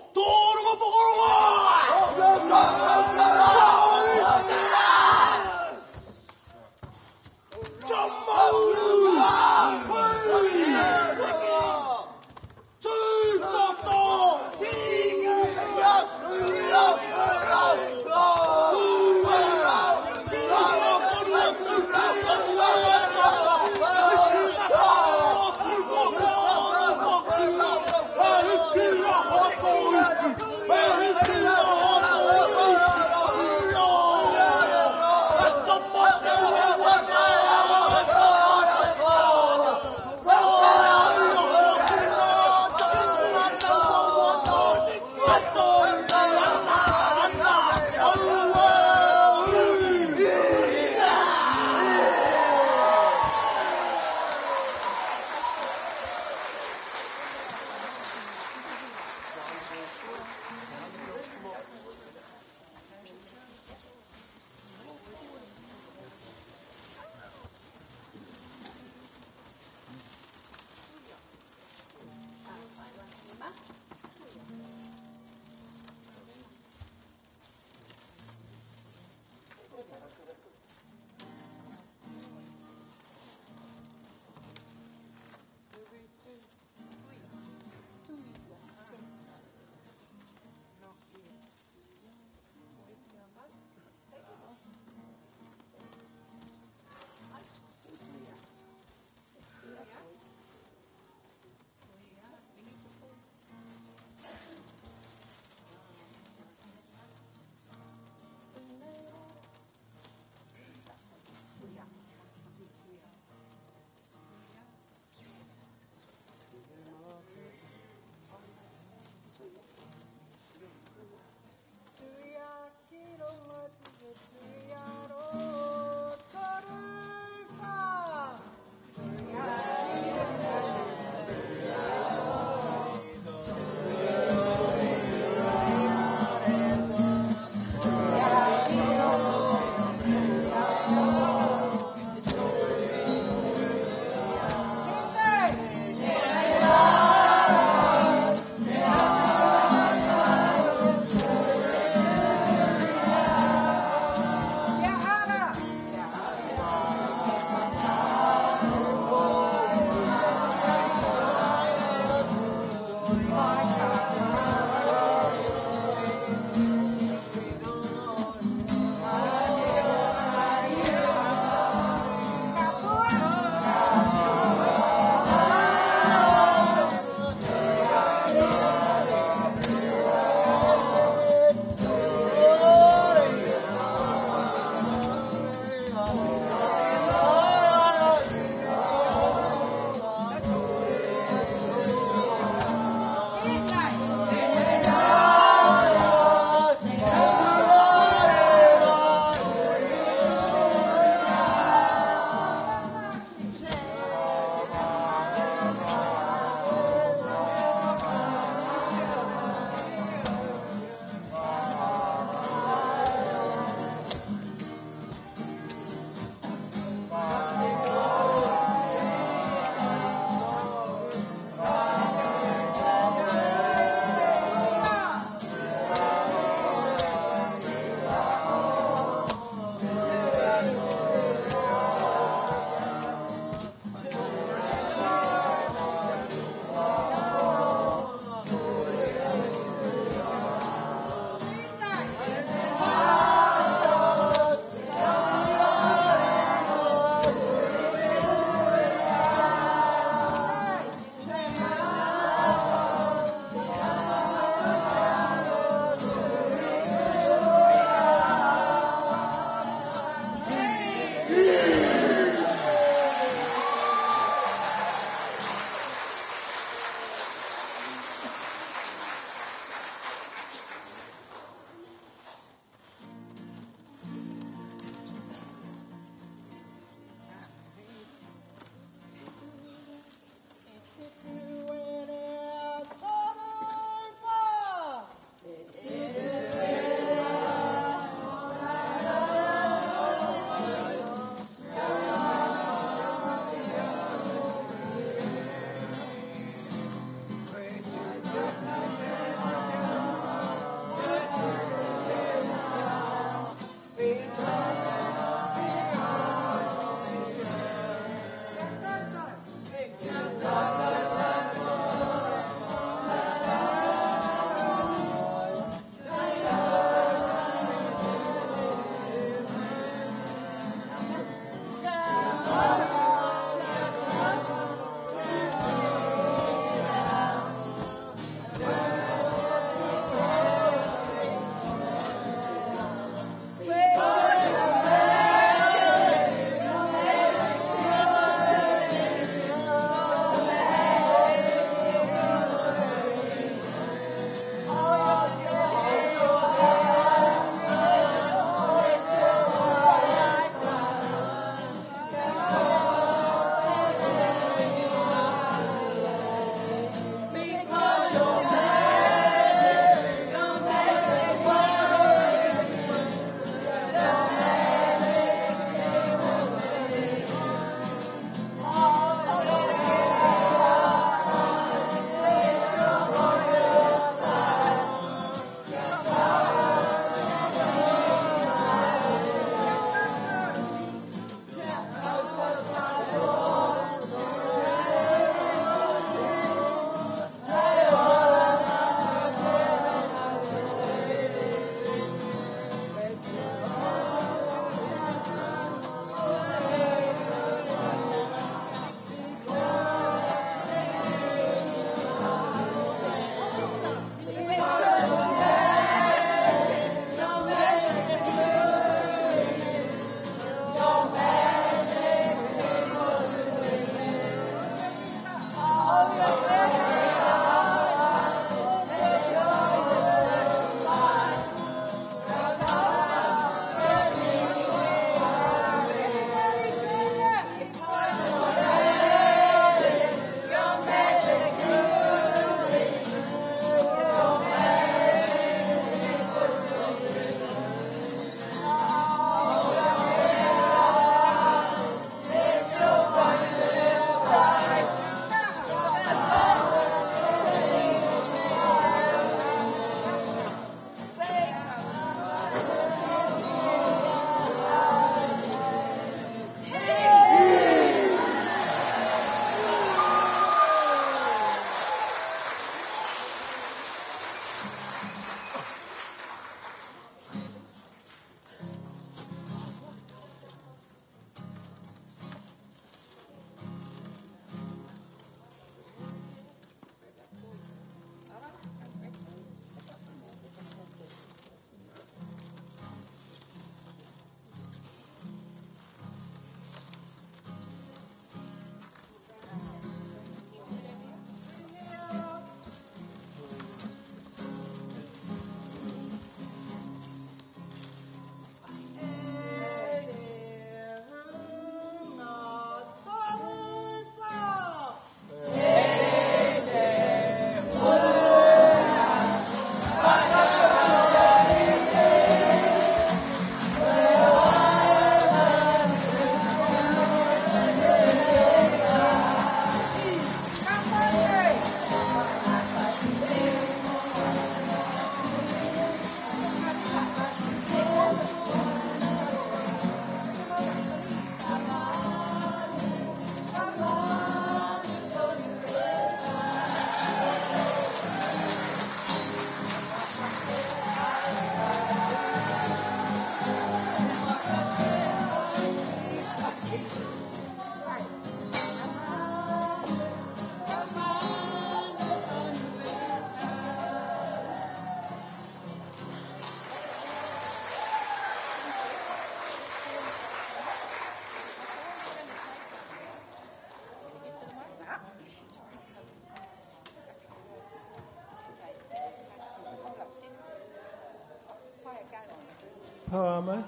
Kahama,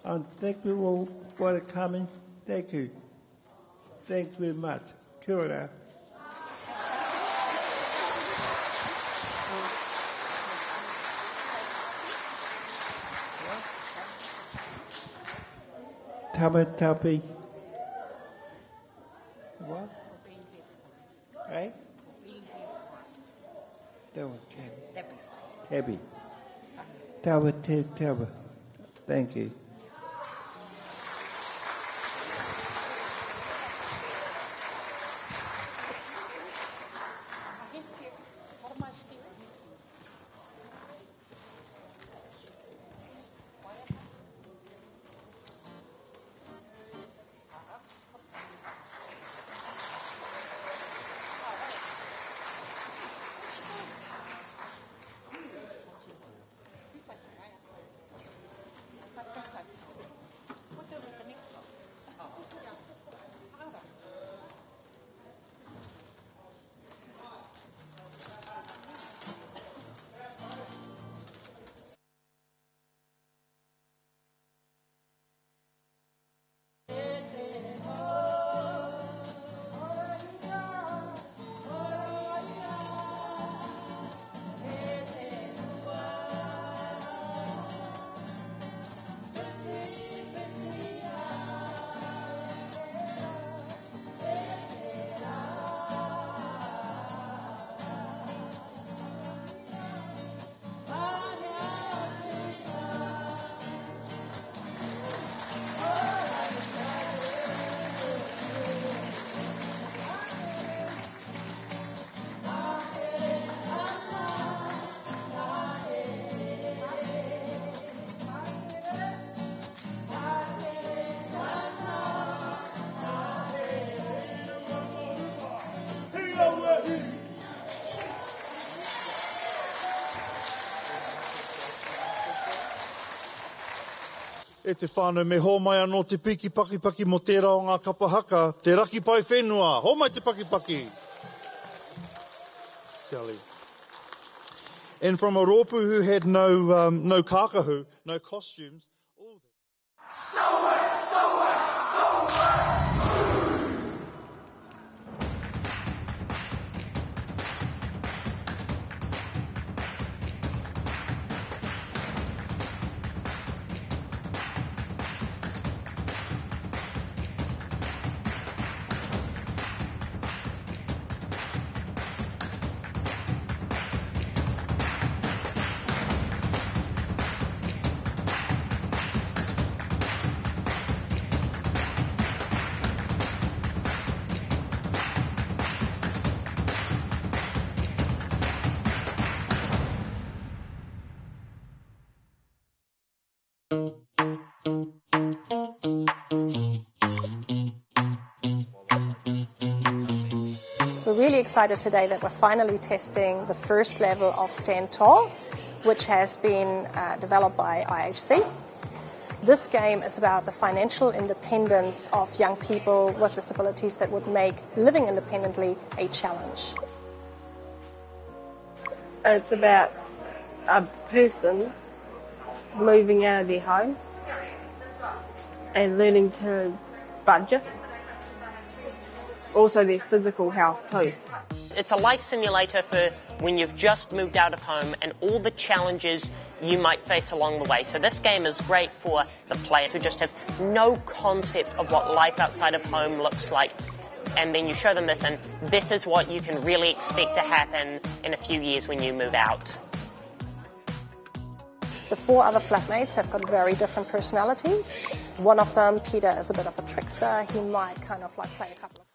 and thank you all for coming. Thank you. Thank you very much. Kia ora. Tabi. What? Right? Tabby. Tabi. Thank you. E te whānau me hō mai anō te piki paki mo tērā o ngā kapa haka, te Raki Pae-whenua. Hō mai te paki. Sally. And from a Roopu who had no kākahu, no costumes. We're really excited today that we're finally testing the first level of Stand Tall, which has been developed by IHC. This game is about the financial independence of young people with disabilities that would make living independently a challenge. It's about a person moving out of their home and learning to budget. Also their physical health too. It's a life simulator for when you've just moved out of home and all the challenges you might face along the way. So this game is great for the players who just have no concept of what life outside of home looks like. And then you show them this, and this is what you can really expect to happen in a few years when you move out. The four other flatmates have got very different personalities. One of them, Peter, is a bit of a trickster. He might kind of like play a couple of...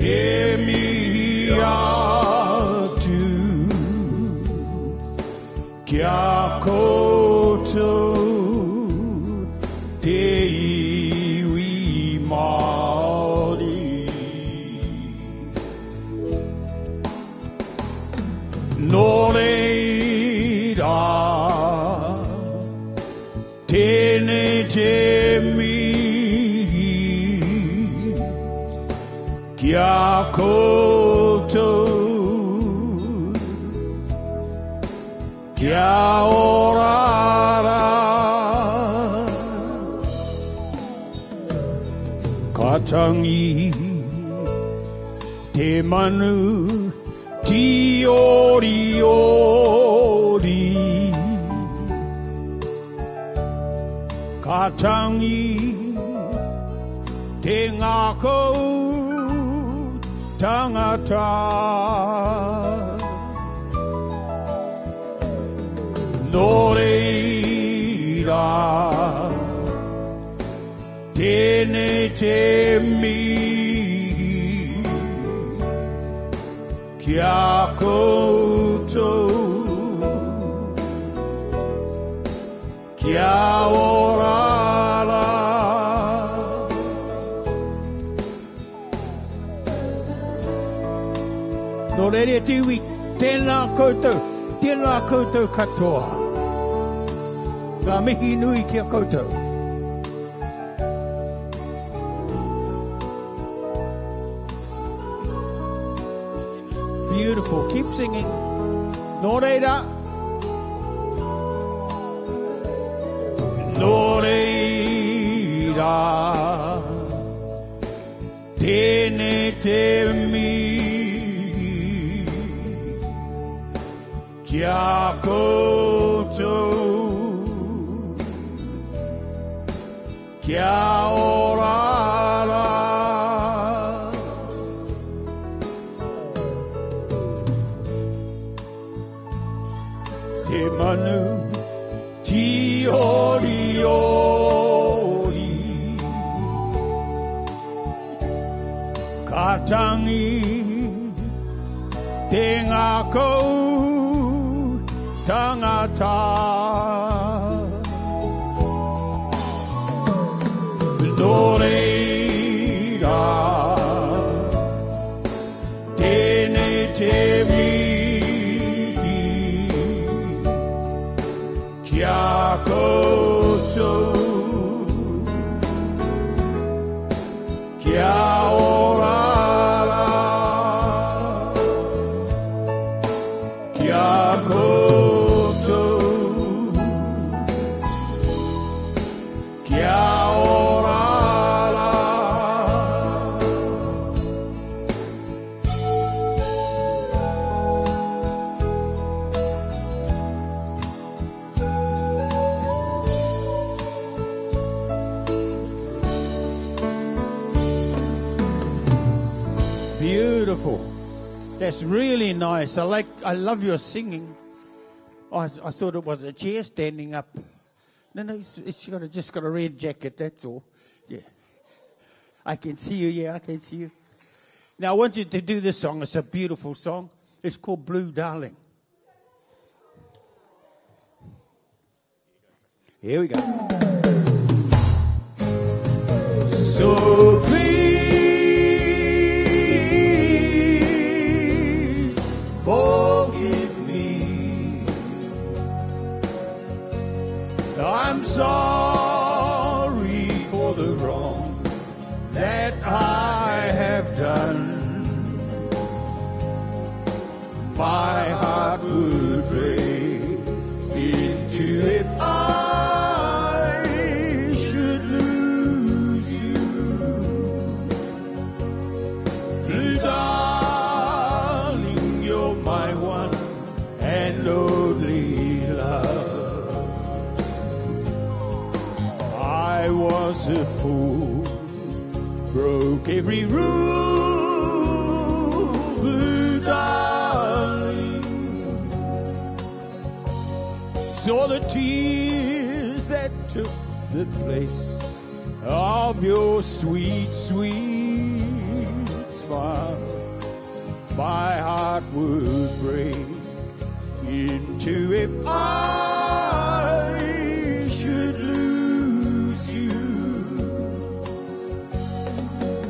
E mihi atu kia koutou te iwi Mauri. Nō reira, tēnei te mihi, kia koutou, kia orara, ka tangi te manu ti ori ori, ka tangi te ngākou tangata. Nō reira, tēnei te mihi, kia koutou, kia orara. Nō reira te iwi, tēnā koutou katoa. Ngā mihi nui kia koutou. Beautiful. Keep singing. Nō reira. Nō reira. Tēnei te mihi. Kia koutou. Kia orara. Te manu ti ori ori, ka tangi te ngākou tangata. Nō reira, tēnei te mihi, kia koutou, kia orara, kia koutou, kia beautiful. That's really nice. I love your singing. I thought it was a chair standing up. No, it's just got a red jacket, that's all. Yeah. I can see you, yeah, I can see you. Now I want you to do this song. It's a beautiful song. It's called Blue Darling. Here we go. So please forgive me. I'm sorry for the wrong that I have done. My heart would break into if I should lose you. Blue darling, you're my one and only love. I was a fool, broke every rule, blue darling. Saw the tears that took the place of your sweet, sweet smile. My heart would break into into if I should lose you.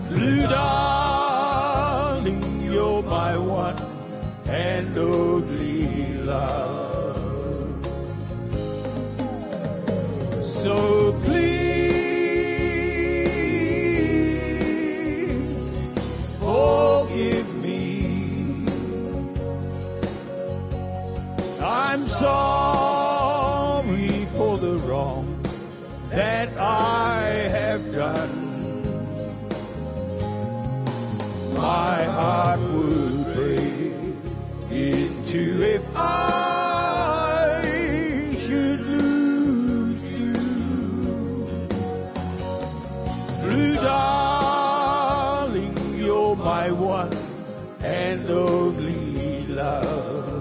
Blue darling, you're my one and only love. So please forgive me. I'm sorry for the wrong that I have done. My heart would break into if I should lose you. Blue darling, you're my one and only love.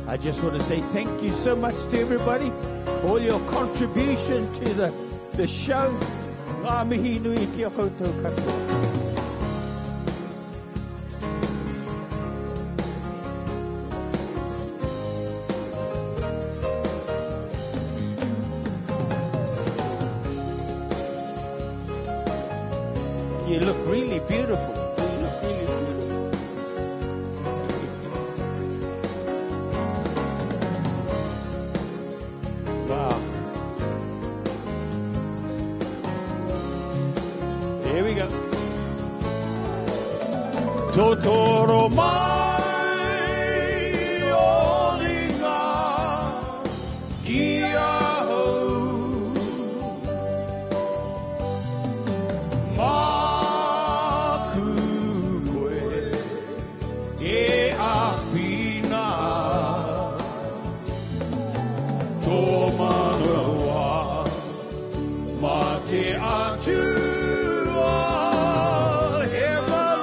I just want to say thank you so much to everybody for all your contribution to the show. Ngā mihi nui kia koutou katoa. You look really beautiful. You look really beautiful. Wow. Here we go. Totoro mai o ringa kia hou. Maku koe e awhina. Tō manawa ma te atua he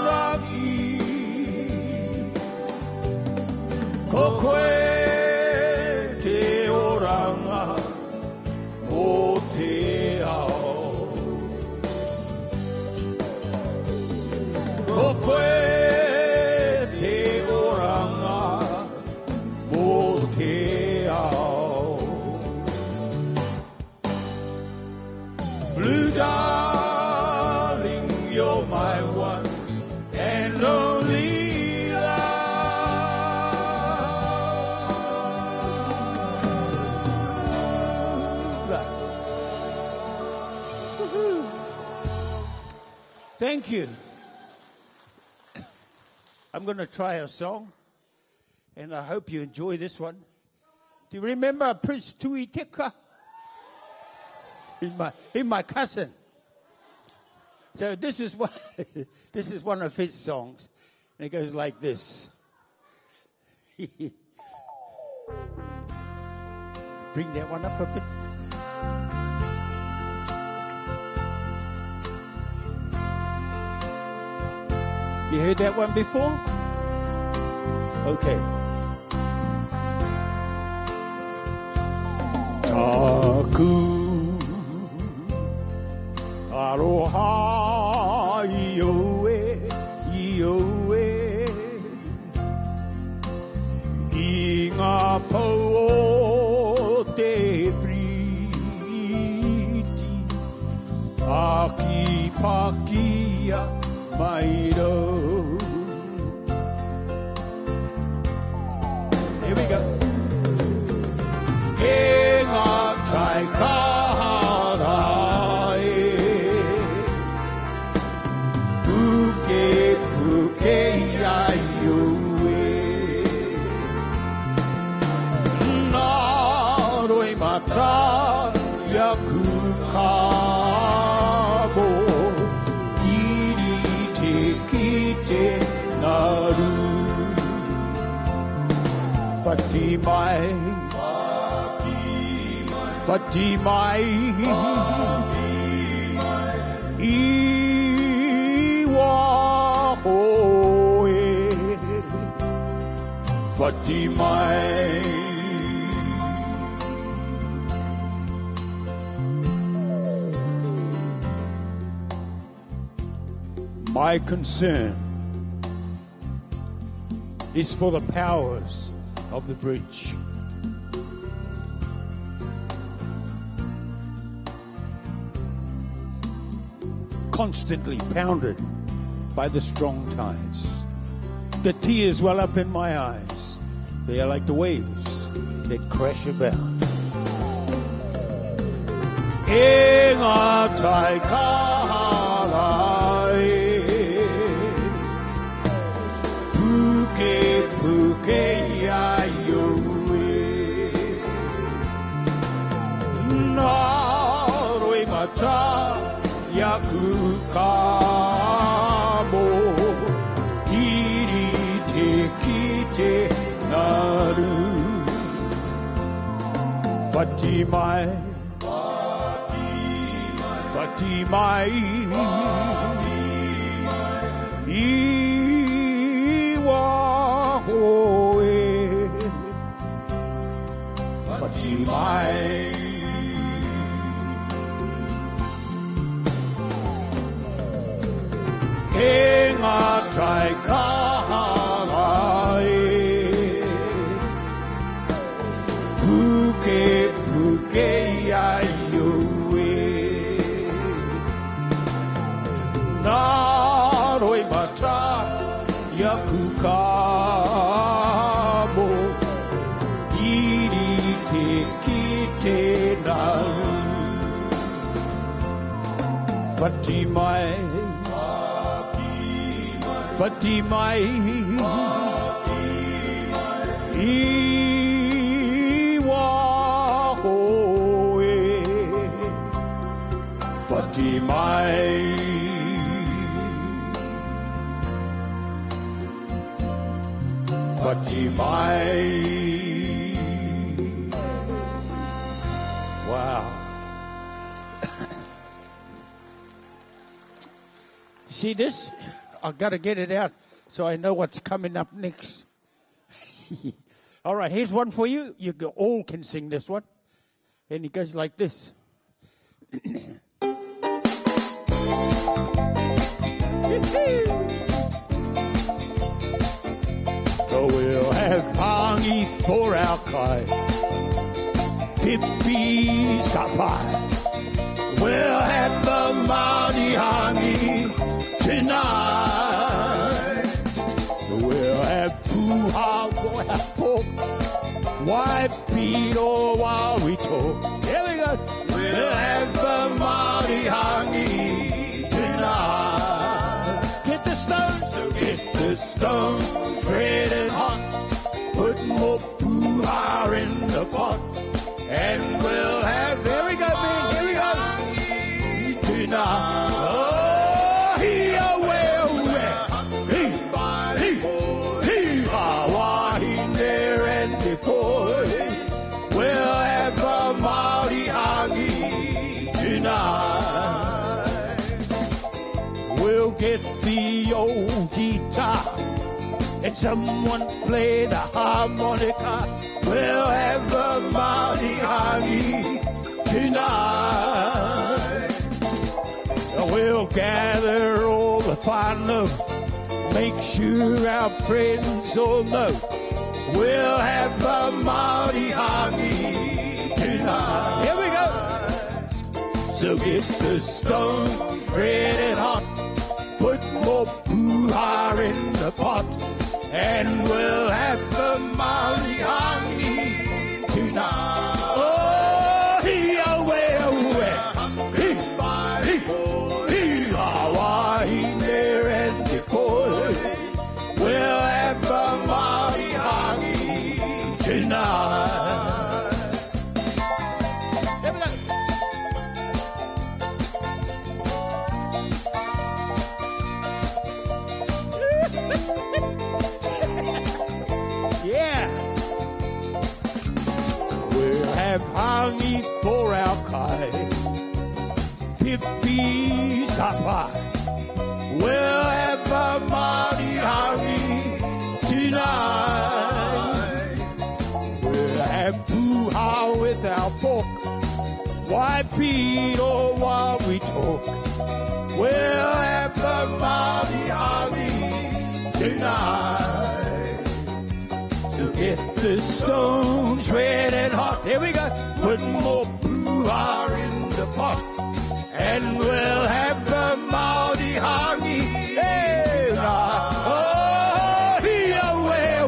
Raki. Ko koe te oranga o te ao. Ko koe te oranga o te ao. Blue darling, you're my one and only love. Woohoo. Thank you. I'm going to try a song, and I hope you enjoy this one. Do you remember Prince Tui Teka? He's my cousin. So this is one of his songs, and it goes like this. Bring that one up a bit. You heard that one before? Okay. Taku aroha ioe, ioe, i ngā pau o te priti, a ki pakia mai rau. Here we go. He ngā tai kaharai, puke puke ai ue, nā roi mata yaku kamo, iri te kite naru. Whati mai, whati mai, I wahoe, whati mai. My concern is for the powers of the bridge. Constantly pounded by the strong tides. The tears well up in my eyes. They are like the waves that crash about. E ngā tai karai, puke puke ai oe, nā roi mata yaku kamo, iri te kite naru, whati mai, whati mai, iwa hoe, whati mai. E ngā tai karai, puke puke ai oe, nā roi mata yaku kamo, iri te kite naru, whati mai, whati mai, iwa hoe, whati mai, whati mai. Wow. See this? I've got to get it out so I know what's coming up next. All right, here's one for you. You all can sing this one. And it goes like this. So we'll have hangi for our kai, Pippi's kapa. We'll have the Māori hangi tonight. We'll have puha, we'll have pork, waipi or while we talk. Here we go. We'll have the Māori hangi tonight. Get the stones, so get the stones red and hot. Put more puha in the pot, and we'll have. Here we go, man. Here we go. Tonight. We'll get the old guitar and someone play the harmonica. We'll have a Māori hangi tonight. We'll gather all the whānau, make sure our friends all know. We'll have a Māori hangi tonight. Here we go. So get the stones red and hot, put more puha in the pot, and we'll have the Māori hangi tonight. Oh, hi-a-way, hi-a-way, there and the boys. We'll have the Māori hangi tonight. Here we go. Yeah. We'll have hangi for our kai, Pippi's kapa. We'll have a Māori hangi tonight. We'll have puha with our pork, waipi or while we talk. We'll have a Māori hangi tonight. get the stones red and hot. There we go. Put more puha in the pot, and we'll have the Mauri hangi. Hey, nah. Oh, he, Hawaii,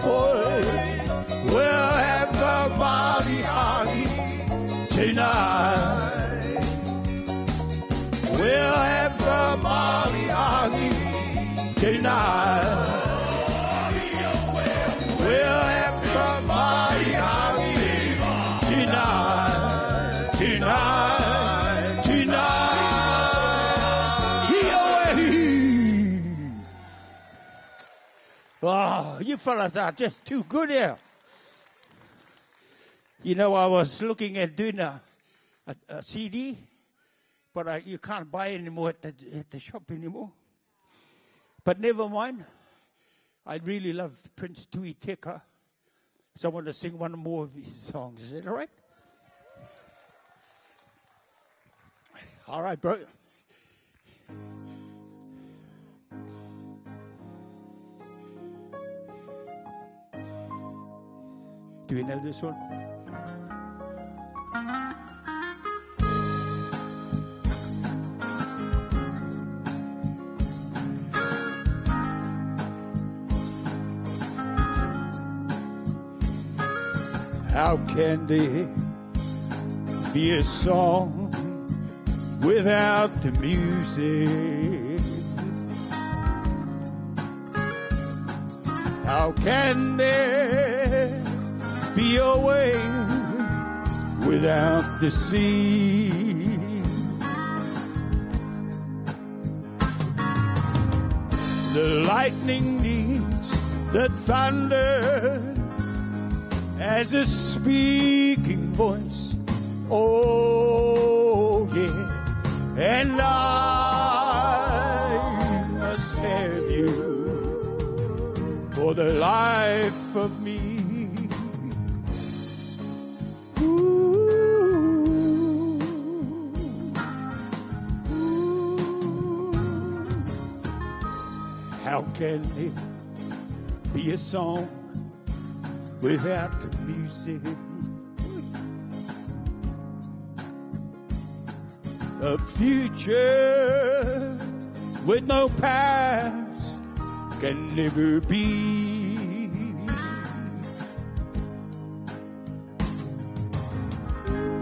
boys. We'll have the Mauri hangi tonight. We'll have the Mauri hangi tonight. We'll have the Mauri hangi tonight, tonight, tonight. Oh, you fellas are just too good here. You know, I was looking at doing a CD, but you can't buy anymore at the shop anymore. But never mind. I really love Prince Tui Teka, so I want to sing one more of his songs. Is that all right? All right, bro. Do you know this one? How can there be a song without the music? How can there be a way without the sea? The lightning needs the thunder as a speaking voice. Oh, yeah. And I must have you for the life of me. How can it be a song without the music? A future with no past can never be.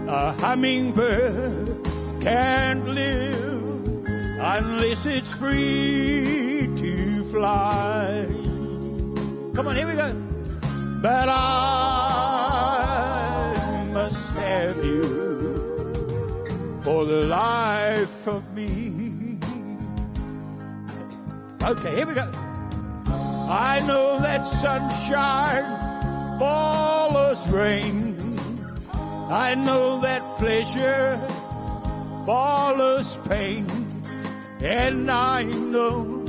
A hummingbird can't live unless it's free to fly. Come on, here we go. But I must have you for the life of me. Okay, here we go. I know that sunshine follows rain. I know that pleasure follows pain. And I know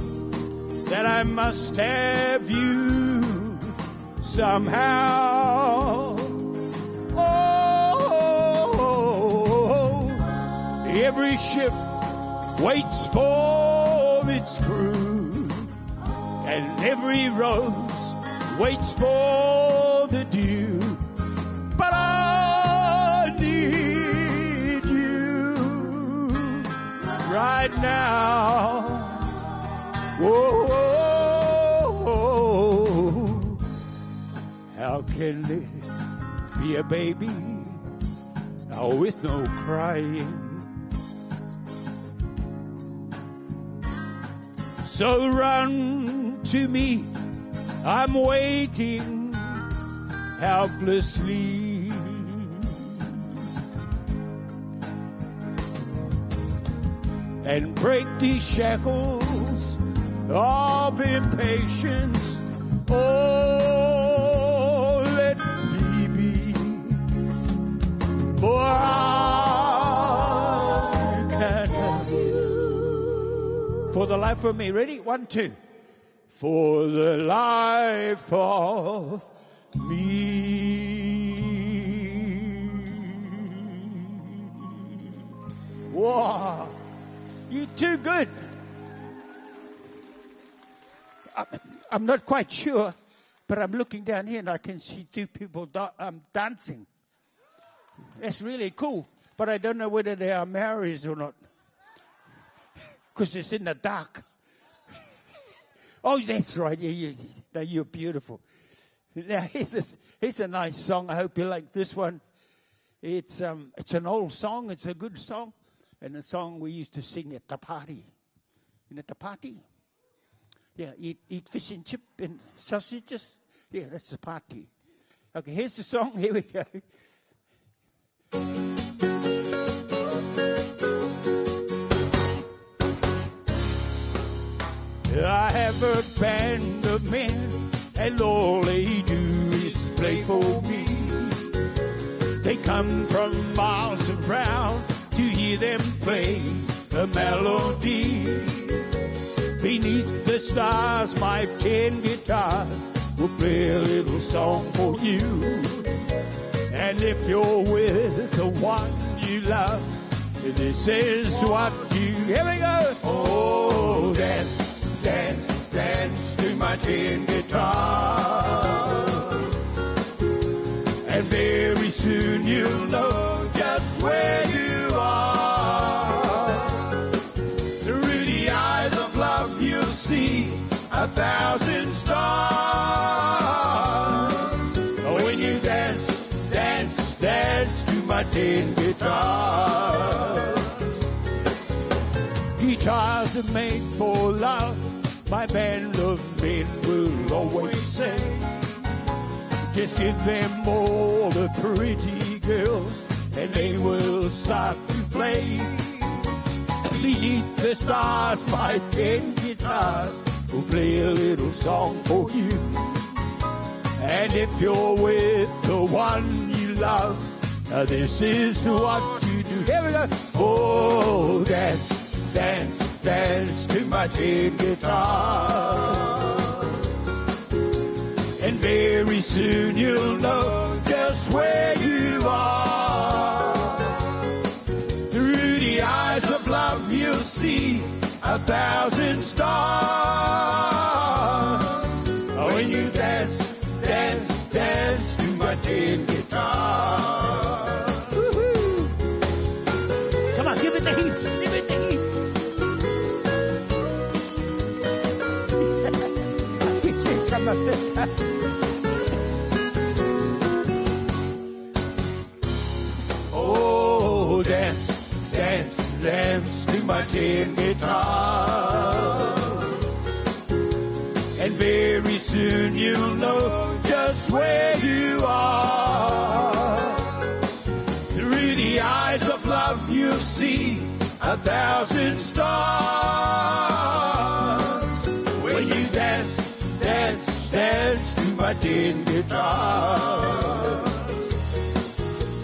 that I must have you somehow. Oh, every ship waits for its crew, and every rose waits for the dew. But I need you right now. Whoa. How can there be a baby with no crying? So run to me, I'm waiting helplessly. And break these shackles of impatience. Oh, let me be, for I can't have you for the life of me. Ready? 1, 2. For the life of me. Wow, you're too good. I'm not quite sure, but I'm looking down here and I can see two people dancing. That's really cool, but I don't know whether they are Maoris or not, because it's in the dark. Oh, that's right. Yeah, you're beautiful. Now, here's a nice song. I hope you like this one. It's an old song. It's a good song, and a song we used to sing at the party. At the party? Yeah, eat fish and chip and sausages. Yeah, that's the party. Okay, here's the song. Here we go. I have a band of men, and all they do is play for me. They come from miles around to hear them play a melody. Beneath the stars, my 10 guitars will play a little song for you. And if you're with the one you love, this is what you... Here we go! Oh, dance. Dance, dance to my tin guitar. And very soon you'll know just where you are. Through the eyes of love you'll see 1,000 stars. When you dance, dance, dance to my tin guitar. Guitars are made for love, my band of men will always say. Just give them all the pretty girls and they will start to play. Beneath the stars, my 10 guitars will play a little song for you. And if you're with the one you love, this is what you do. Here we go. Oh, dance. Dance, dance to my tin guitar. And very soon you'll know just where you are. Through the eyes of love you'll see 1,000 stars. When you dance, dance, dance to my tin guitar. Woo-hoo. Come on, give it the heat, give it the heat. Oh, dance, dance, dance to my tin guitar. And very soon you'll know just where you are. Through the eyes of love you'll see 1,000 stars. When you dance, dance, dance to my tin guitar.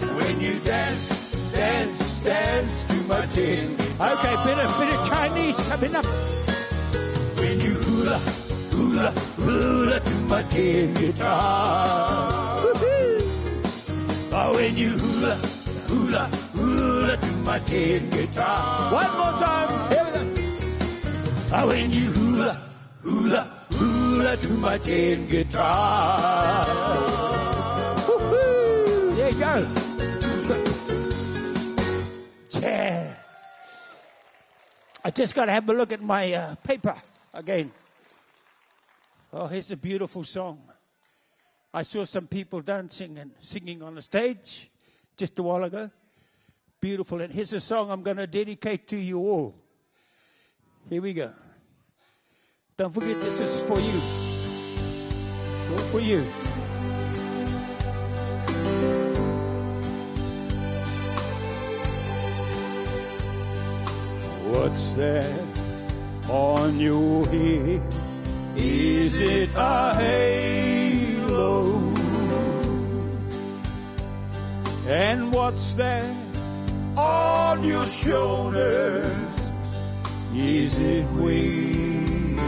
When you dance, dance, dance to my tin guitar. Okay, bit of Chinese coming up. When you hula, hula, hula to my tin guitar. Oh, when you hula, hula, hula to my tin guitar. One more time, here we go. Oh, when you hula, hula, hula to my tin guitar. Woo-hoo. There you go. Yeah. I just got to have a look at my paper again. Oh, here's a beautiful song. I saw some people dancing and singing on the stage just a while ago. Beautiful. And here's a song I'm going to dedicate to you all. Here we go. Don't forget, this is for you. It's all for you. What's that on your head? Is it a halo? And what's that on your shoulders? Is it wings?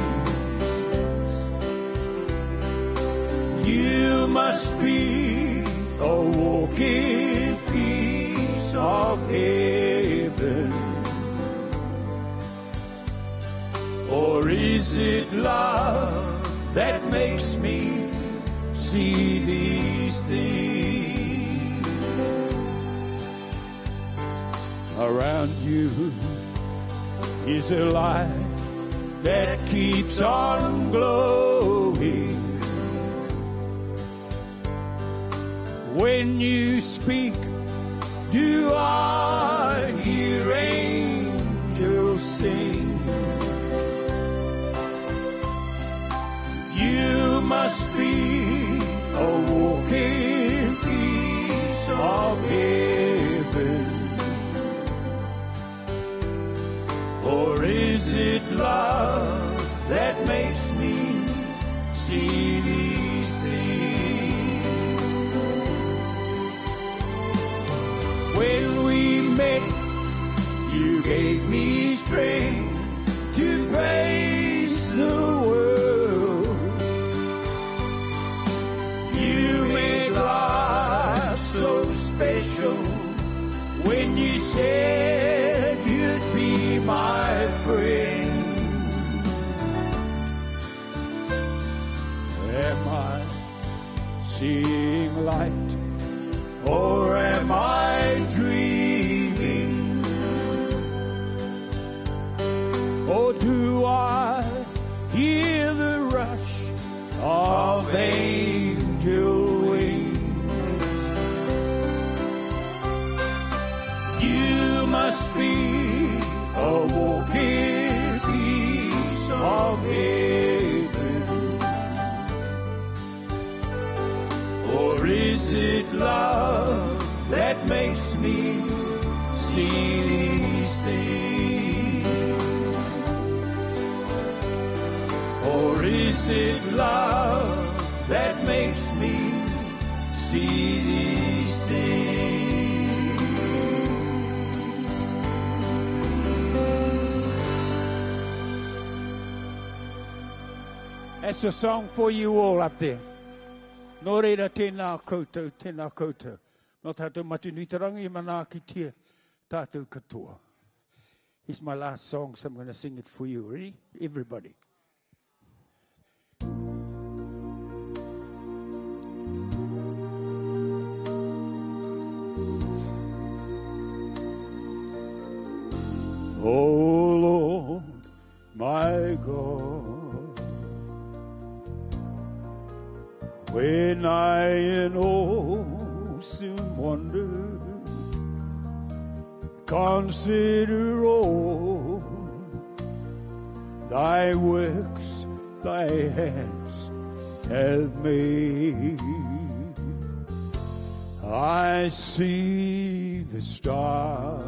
You must be a walking piece of heaven. Or is is it love that makes me see these things around you? Is a light that keeps on glowing when you speak? Do I hear angels sing? You must be a walking piece of heaven. Or is it love that makes me see these things? When we met, you gave me strength to face the world. You made life so special when you said you'd be my friend. Am I seeing light, or am I dreaming? Or do I hear the rush of angel wings? You must be a walking piece of heaven. Or is it love that makes me see these things? Or is it love that makes me see these things? That's a song for you all up there. Nō reira tēnā koutou, tēnā koutou. Nō tātou matunitarangi mana ki tia tātou katoa. Here's my last song, so I'm going to sing it for you. Ready? Everybody. Oh Lord, my God, when I in awesome wonder consider all thy works thy hands have made, I see the stars,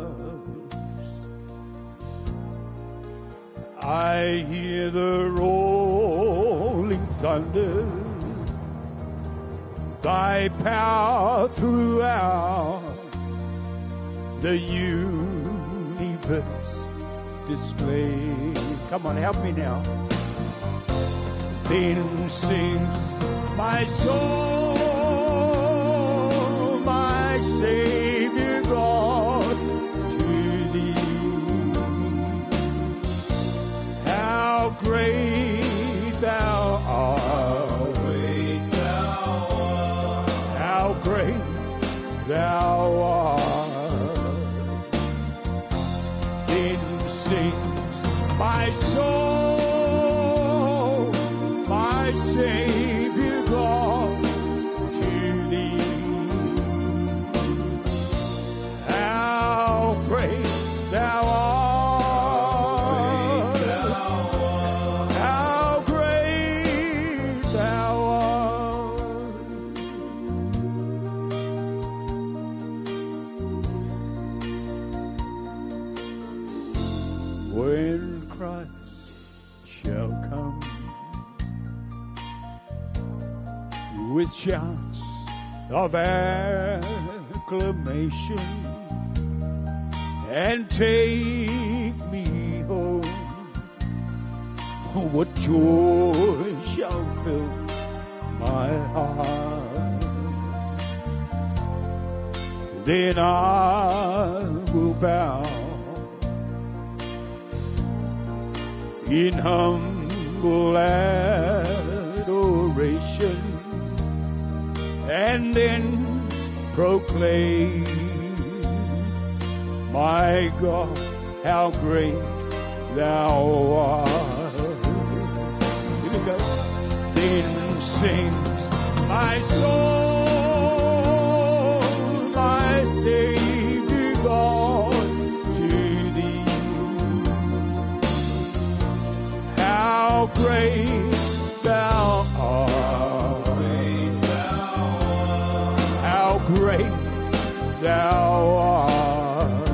I hear the rolling thunder, thy power throughout the universe display. Come on, help me now. Then sings my soul, my Savior God, to thee. How great thou art, how great thou art. Then sings my soul, my Savior God, to thee. How great thou art. With shouts of acclamation, and take me home, what joy shall fill my heart. Then I will bow in humble humble adoration, and then proclaim, my God, how great thou art. Here we go. Then sings my soul, my Savior God, to thee. How great thou art. How great thou art.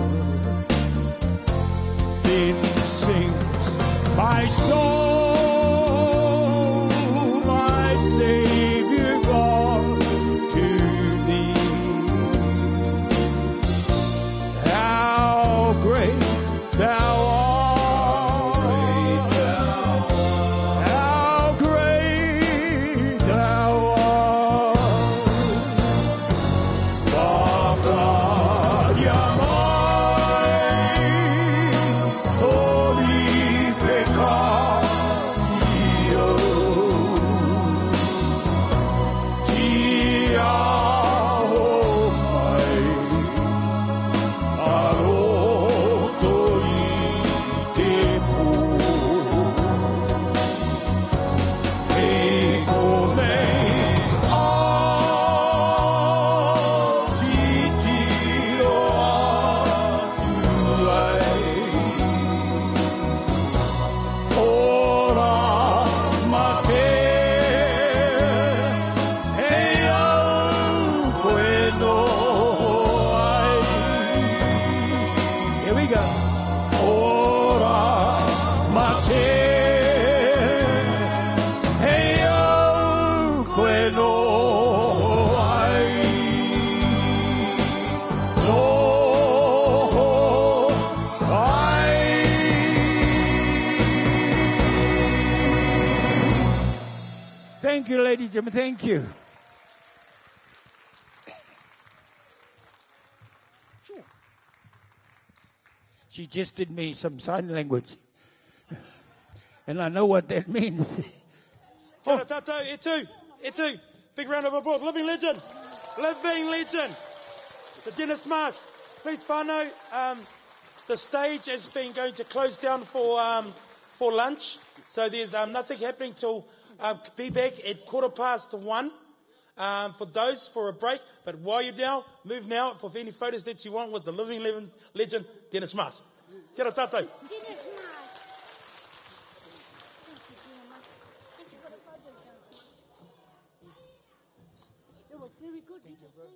Then sings my soul, my Savior God, to thee. How great thou art. How great thou art. Baba Yamai, Tori Pekaio, Tia Homai, Aroto I Te Pū, Hei Konei Titio atu ai, ora mate, hei au koe no ai. Here we go. Ora mate, hei au koe no ai. No ai. Thank you, ladies and gentlemen. Thank you. She just did me some sign language. And I know what that means. Tēnā tātou, e tū. Big round of applause. Living legend. Living legend. The Dennis Marsh. Please, whānau, the stage has been going to close down for lunch. So there's nothing happening till be back at 1:15 for those for a break. But while you're down, move now for any photos that you want with the living legend, Dennis Marsh. Tēnā tātou. It was very good. Did you sing?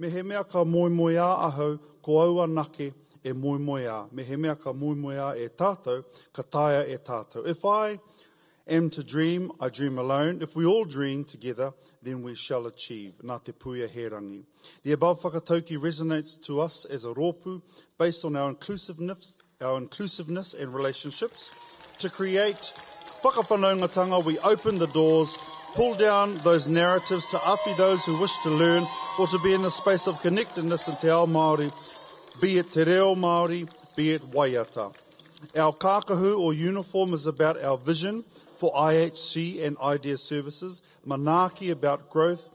Me he mea ka moemoea ahau, ko aua nake e moemoea. Me he mea ka moemoea e tātou, ka taia e tātou. If I am to dream, I dream alone. If we all dream together, then we shall achieve. Nā te puia he rangi. The above whakatauki resonates to us as a rōpū based on our inclusiveness and relationships. To create whakawhanaungatanga, we open the doors, pull down those narratives to api those who wish to learn or to be in the space of connectedness in te ao Māori, be it te reo Māori, be it Waiata. Our kākahu or uniform is about our vision for IHC and idea services. Manaaki about growth.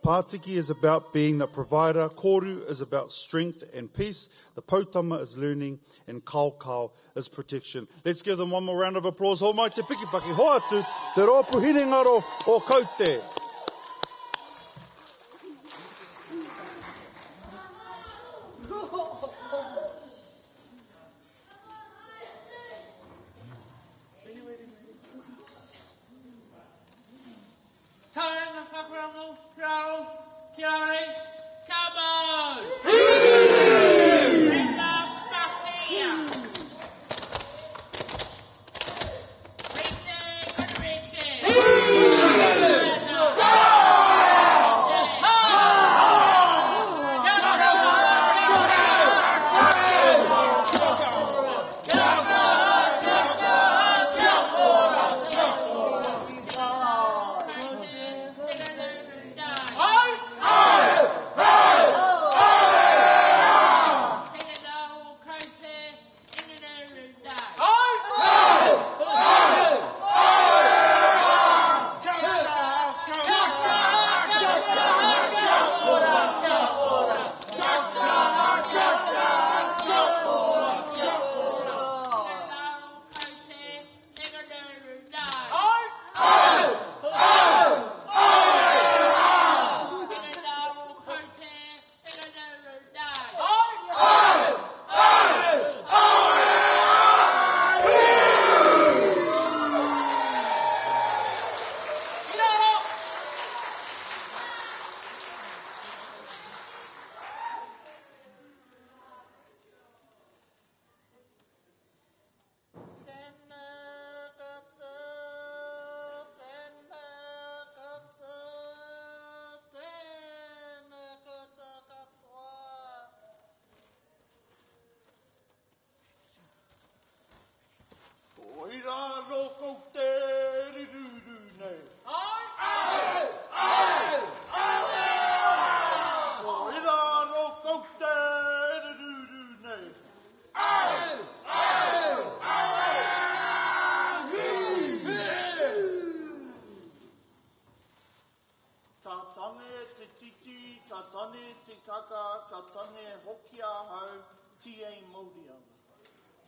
Pātiki is about being the provider. Koru is about strength and peace. The Pautama is learning, and Kaukau is protection. Let's give them one more round of applause. Ho mai te pikipaki, ho atu, te Roopu Hinengaro o Kaute. Taonga whakarango, rau, kia ore, kabo! Renda whakea! Rete, rete!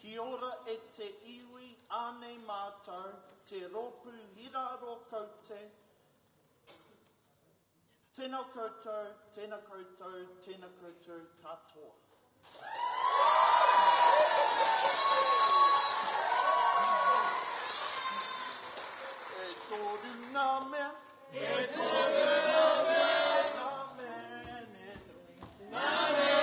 Kia ora e te iwi ānei mātou, te rōpū hiraro Kaute. Tēnā koutou, tēnā koutou, tēnā koutou katoa. E tōru ngā mea. E tōru ngā mea. Ngā mea ne. Ngā mea.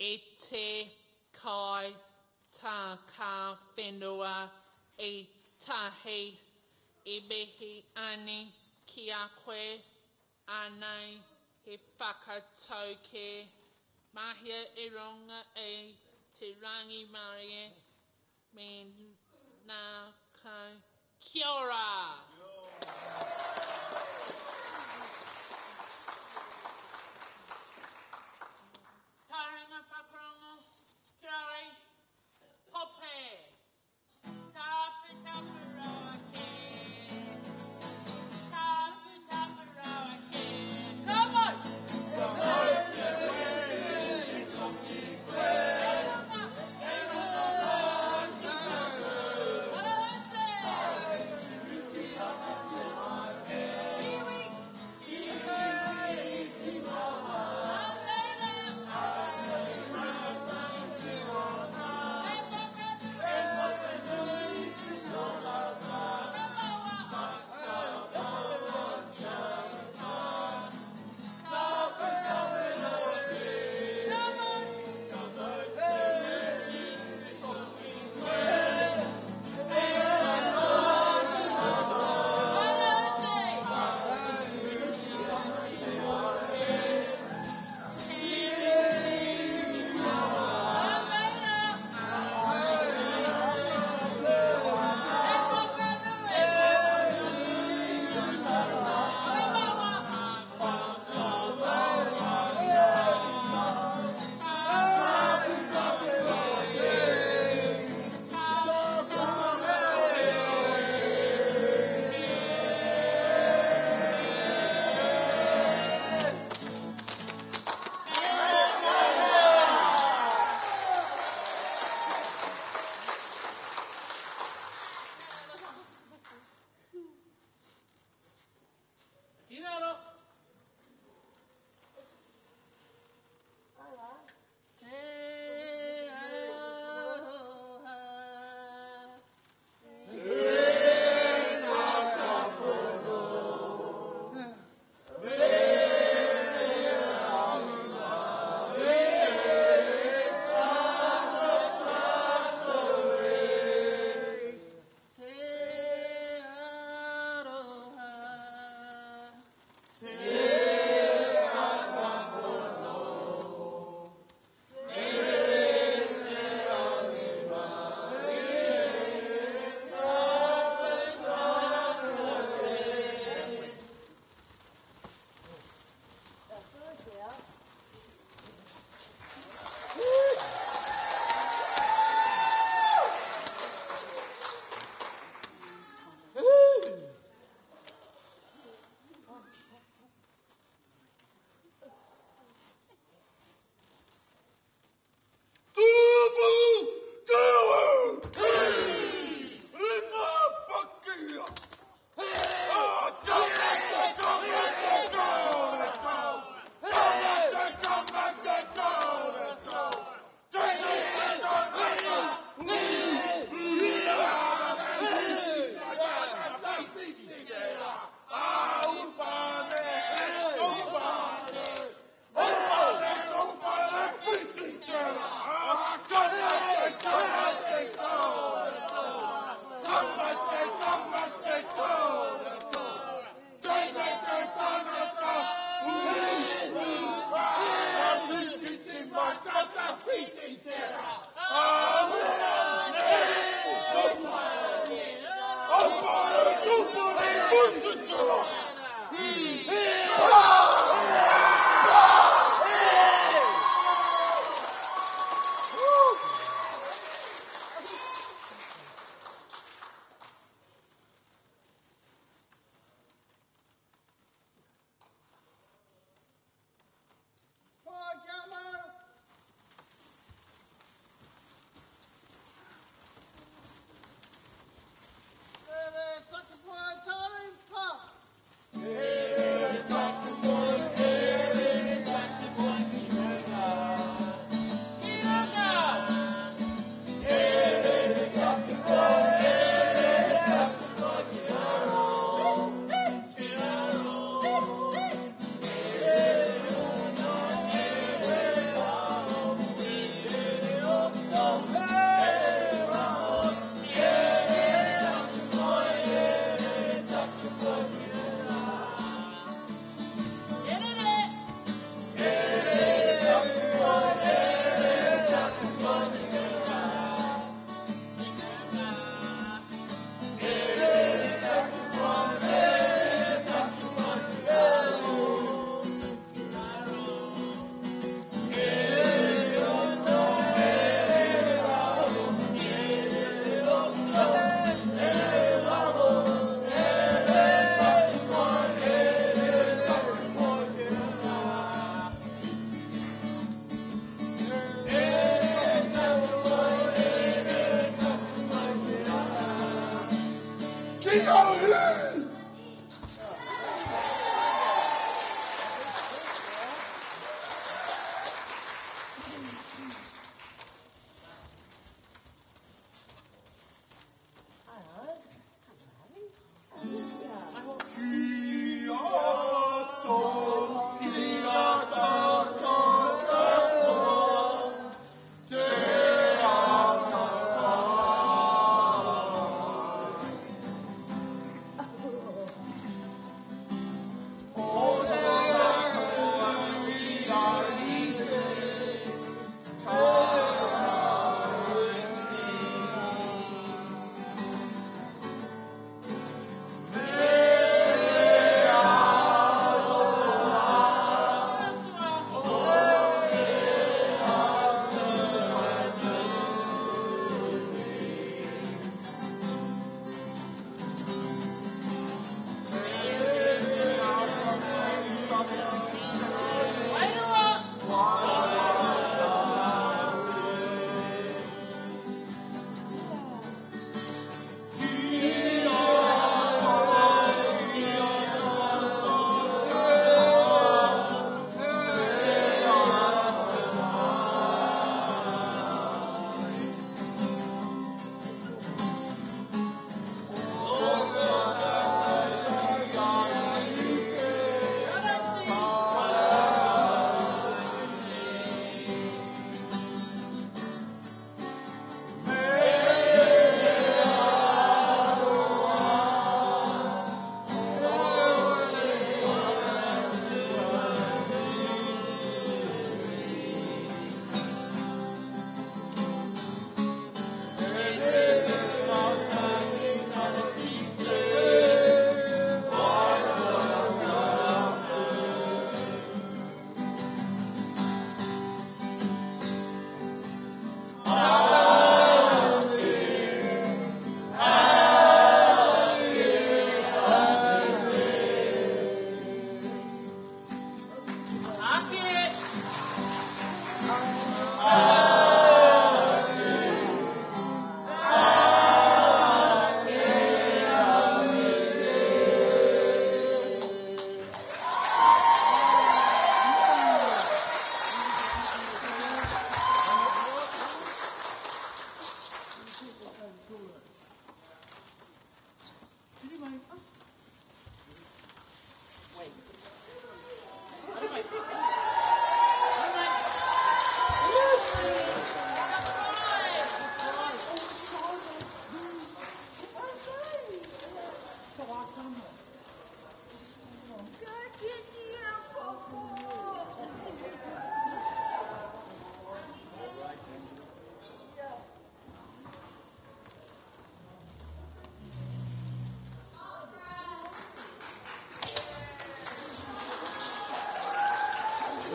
e te kai tā ka whenua e tahi e mihi ani ki a koe anei he whakatau ke mahia e ronga e te rangi marie me nā kai kia ora. Taringa whakarongo, kia ora, hope. Tapu tapu roa ke. Tapu tapu roa ke. Come on!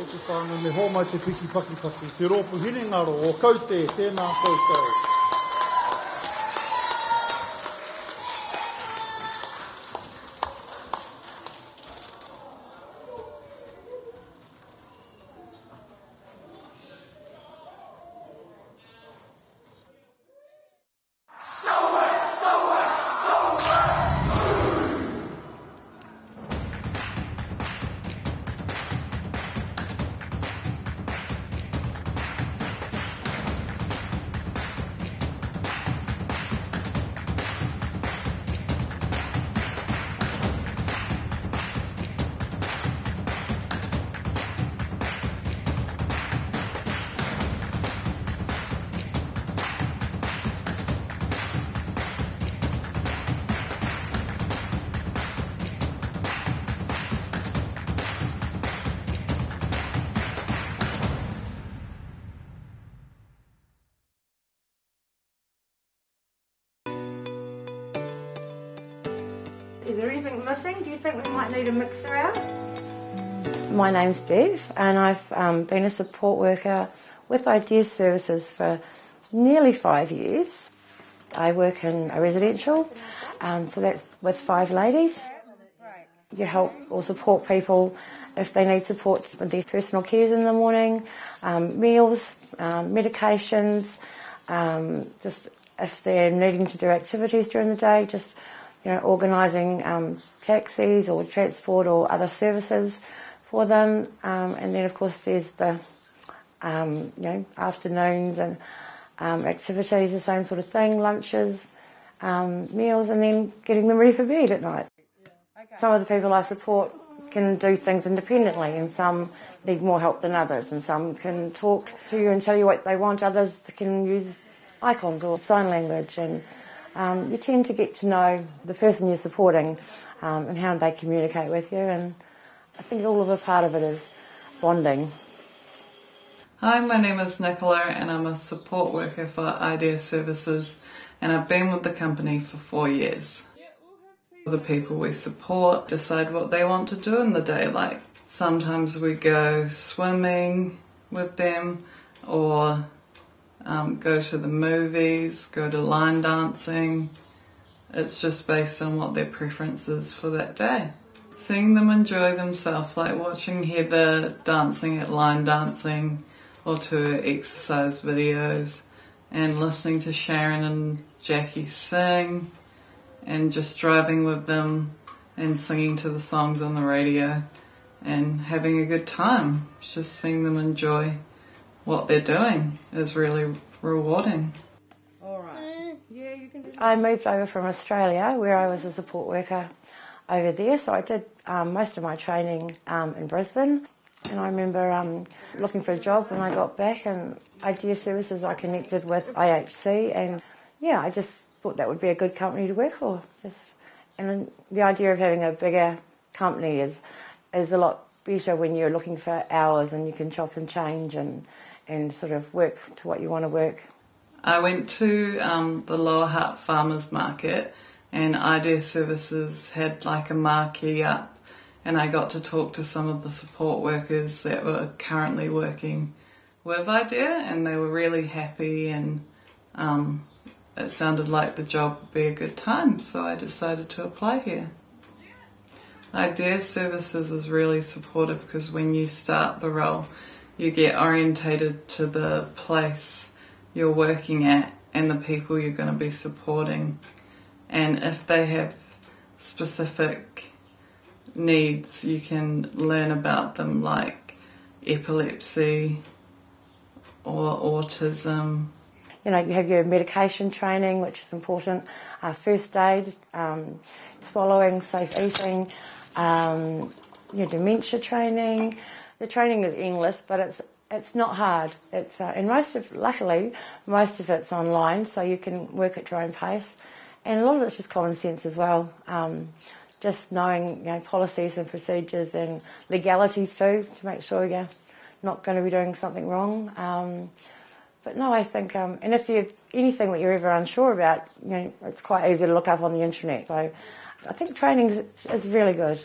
O te whānau me hō mai te piki paki paki, te Roopu Hinengaro o Kaute, tēnā koutou. Is there anything missing? Do you think we might need a mixer out? My name's Bev and I've been a support worker with Ideas Services for nearly 5 years. I work in a residential, so that's with 5 ladies. You help or support people if they need support with their personal cares in the morning, meals, medications, just if they're needing to do activities during the day, just organising taxis or transport or other services for them. And then, of course, there's the afternoons and activities, the same sort of thing, lunches, meals, and then getting them ready for bed at night. Some of the people I support can do things independently, and some need more help than others, and some can talk to you and tell you what they want. Others can use icons or sign language, and you tend to get to know the person you're supporting and how they communicate with you, and I think all of a part of it is bonding. Hi, my name is Nicola and I'm a support worker for IDEA Services, and I've been with the company for 4 years. The people we support decide what they want to do in the day. Like sometimes we go swimming with them, or go to the movies, go to line dancing. It's just based on what their preference is for that day. Seeing them enjoy themselves, like watching Heather dancing at line dancing or to her exercise videos, and listening to Sharon and Jackie sing, and just driving with them and singing to the songs on the radio and having a good time. Just seeing them enjoy what they're doing is really rewarding. I moved over from Australia, where I was a support worker over there, so I did most of my training in Brisbane. And I remember looking for a job when I got back, and IDEA Services I connected with IHC, and I just thought that would be a good company to work for. And the idea of having a bigger company is a lot better when you're looking for hours and you can chop and change and sort of work to what you want to work. I went to the Lower Hutt Farmers Market, and IDEA Services had like a marquee up, and I got to talk to some of the support workers that were currently working with IDEA, and they were really happy, and it sounded like the job would be a good time, so I decided to apply here. IDEA Services is really supportive because when you start the role, you get orientated to the place you're working at and the people you're going to be supporting. And if they have specific needs, you can learn about them, like epilepsy or autism. You have your medication training, which is important, first aid, swallowing, safe eating, your dementia training. The training is endless, but it's not hard. And luckily, most of it's online, so you can work at your own pace. And a lot of it's just common sense as well. Just knowing policies and procedures and legalities too, to make sure you're not going to be doing something wrong. But no, I think, and if you have anything that you're ever unsure about, it's quite easy to look up on the internet. So I think training is really good.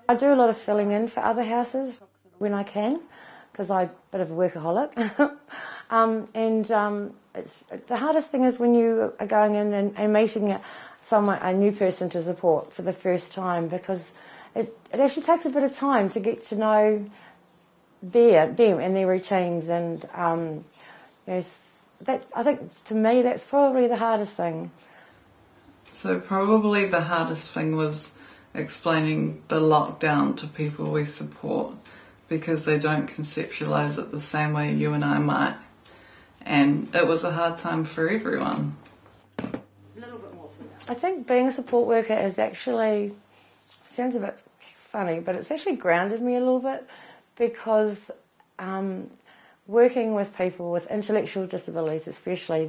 I do a lot of filling in for other houses when I can, because I'm a bit of a workaholic. It's the hardest thing is when you are going in and meeting a new person to support for the first time, because it actually takes a bit of time to get to know them and their routines, and that, I think, to me, that's probably the hardest thing. So probably the hardest thing was explaining the lockdown to people we support, because they don't conceptualise it the same way you and I might, and it was a hard time for everyone. I think being a support worker is actually, sounds a bit funny, but it's actually grounded me a little bit, because working with people with intellectual disabilities especially,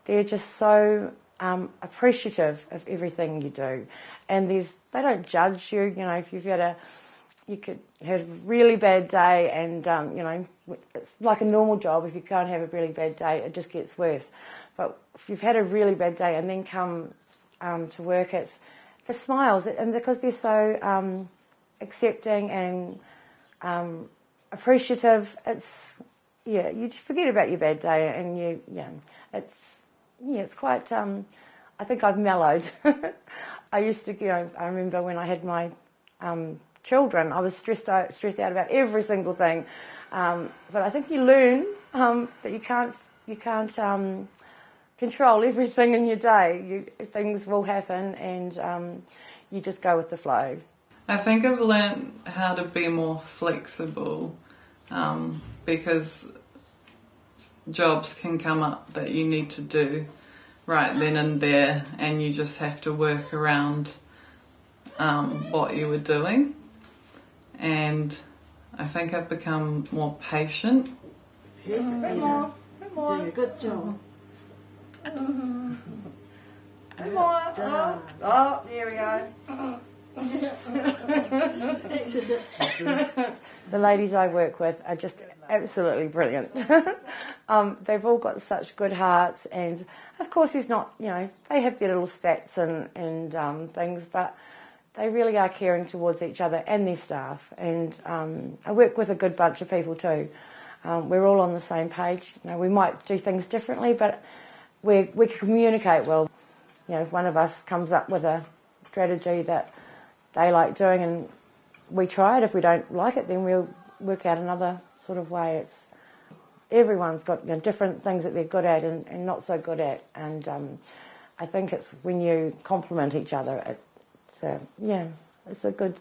they're just so appreciative of everything you do, and they don't judge you. If you could have a really bad day, and it's like a normal job. If you can't have a really bad day, it just gets worse. But if you've had a really bad day and then come to work, it's the smiles, and because they're so accepting and appreciative, you forget about your bad day, and it's quite. I think I've mellowed. I used to, I remember when I had my children, I was stressed out about every single thing. But I think you learn that you can't control everything in your day. Things will happen, and you just go with the flow. I think I've learned how to be more flexible because jobs can come up that you need to do right then and there, and you just have to work around what you were doing. And I think I've become more patient. Doing a good job. Oh, there we go. The ladies I work with are just absolutely brilliant. They've all got such good hearts, and of course there's not, they have their little spats and things, but they really are caring towards each other and their staff. And I work with a good bunch of people too. We're all on the same page. We might do things differently, but we communicate well. If one of us comes up with a strategy that they like doing and we try it, if we don't like it, then we'll work out another sort of way. Everyone's got different things that they're good at and not so good at, and I think it's when you complement each other, it's a good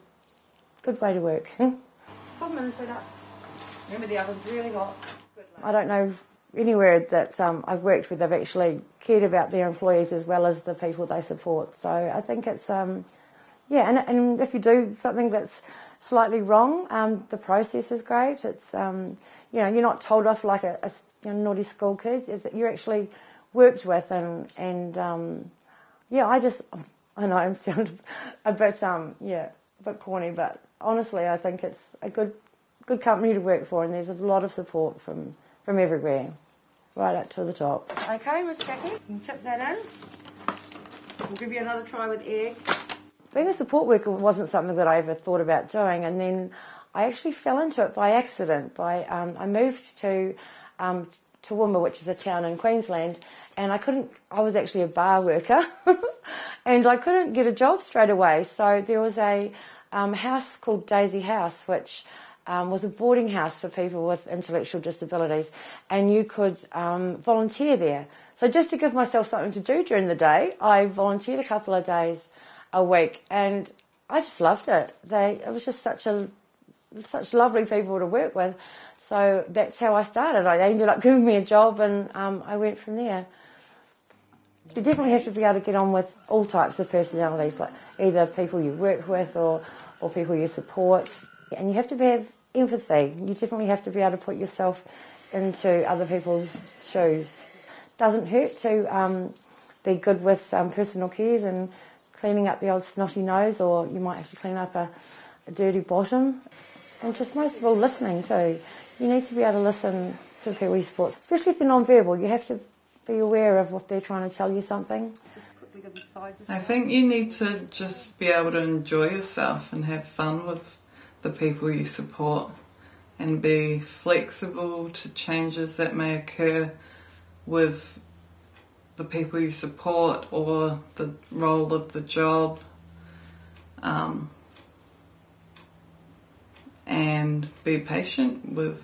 way to work. 5 minutes right up. Remember the oven's really hot. I don't know anywhere that I've worked with they've actually cared about their employees as well as the people they support. So I think it's, and if you do something that's slightly wrong, the process is great. It's, you're not told off like a naughty school kid. You're actually worked with and I know I sound a bit corny, but honestly I think it's a good company to work for, and there's a lot of support from everywhere, right up to the top. Okay, Miss Jackie, you can tip that in. We'll give you another try with egg. Being a support worker wasn't something that I ever thought about doing, and then I actually fell into it by accident. I moved to Toowoomba, which is a town in Queensland, and I was actually a bar worker, and I couldn't get a job straight away. So there was a house called Daisy House, which was a boarding house for people with intellectual disabilities, and you could volunteer there. So just to give myself something to do during the day, I volunteered a couple of days a week, and I just loved it. It was just such lovely people to work with. So that's how I started. They ended up giving me a job, and I went from there. You definitely have to be able to get on with all types of personalities, like either people you work with or people you support. And you have to have empathy. You definitely have to be able to put yourself into other people's shoes. Doesn't hurt to be good with personal cares and cleaning up the old snotty nose, or you might have to clean up a dirty bottom. And just most of all, listening too. You need to be able to listen to people you support, especially if they're non-verbal. You have to be aware of if they're trying to tell you something. I think you need to just be able to enjoy yourself and have fun with the people you support, and be flexible to changes that may occur with the people you support or the role of the job, and be patient with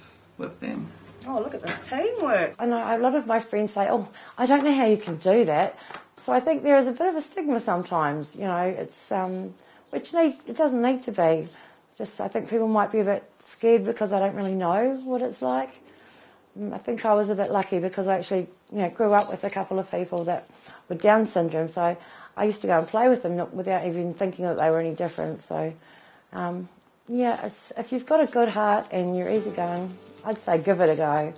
them. Oh, look at this teamwork. I know a lot of my friends say, "Oh, I don't know how you can do that." So I think there is a bit of a stigma sometimes. It's it doesn't need to be. Just I think people might be a bit scared because I don't really know what it's like. I think I was a bit lucky because I actually grew up with a couple of people that were Down syndrome, so I used to go and play with them without even thinking that they were any different. So if you've got a good heart and you're easygoing, I'd say give it a go.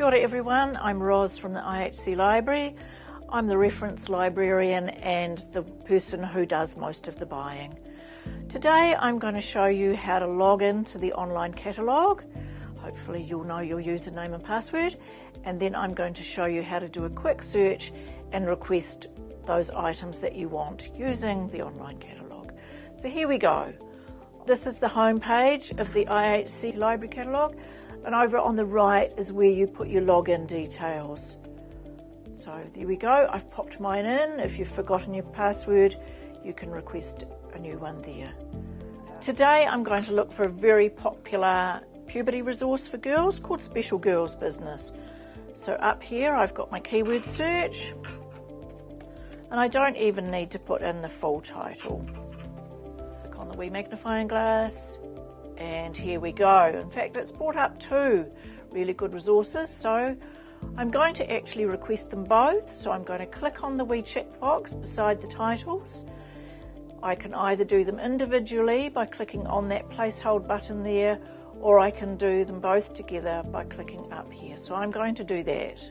Kia ora everyone, I'm Ros from the IHC Library. I'm the reference librarian and the person who does most of the buying. Today I'm going to show you how to log into the online catalogue. Hopefully you'll know your username and password, and then I'm going to show you how to do a quick search and request those items that you want using the online catalogue. So here we go. This is the home page of the IHC Library catalogue, and over on the right is where you put your login details. So there we go, I've popped mine in. If you've forgotten your password, you can request a new one there. Today I'm going to look for a very popular puberty resource for girls called Special Girls Business. So up here I've got my keyword search, and I don't even need to put in the full title. Click on the wee magnifying glass, and here we go. In fact, it's brought up two really good resources, so I'm going to actually request them both. So I'm going to click on the wee checkbox beside the titles. I can either do them individually by clicking on that placehold button there, or I can do them both together by clicking up here. So I'm going to do that.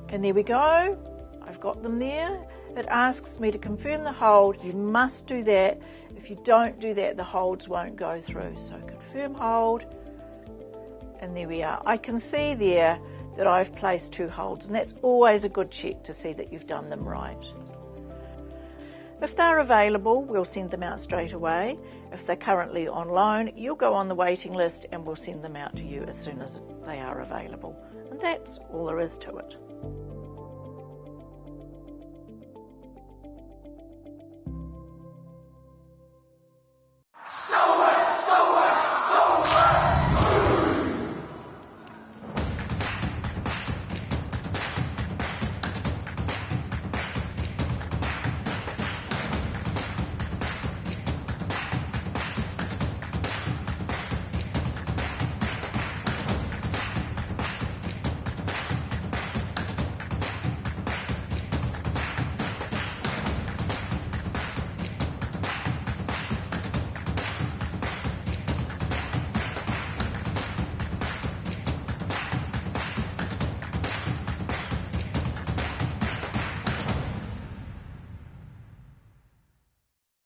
And there we go. I've got them there. It asks me to confirm the hold. You must do that. If you don't do that, the holds won't go through. So confirm hold. And there we are. I can see there that I've placed two holds, and that's always a good check to see that you've done them right. If they're available, we'll send them out straight away. If they're currently on loan, you'll go on the waiting list and we'll send them out to you as soon as they are available. And that's all there is to it.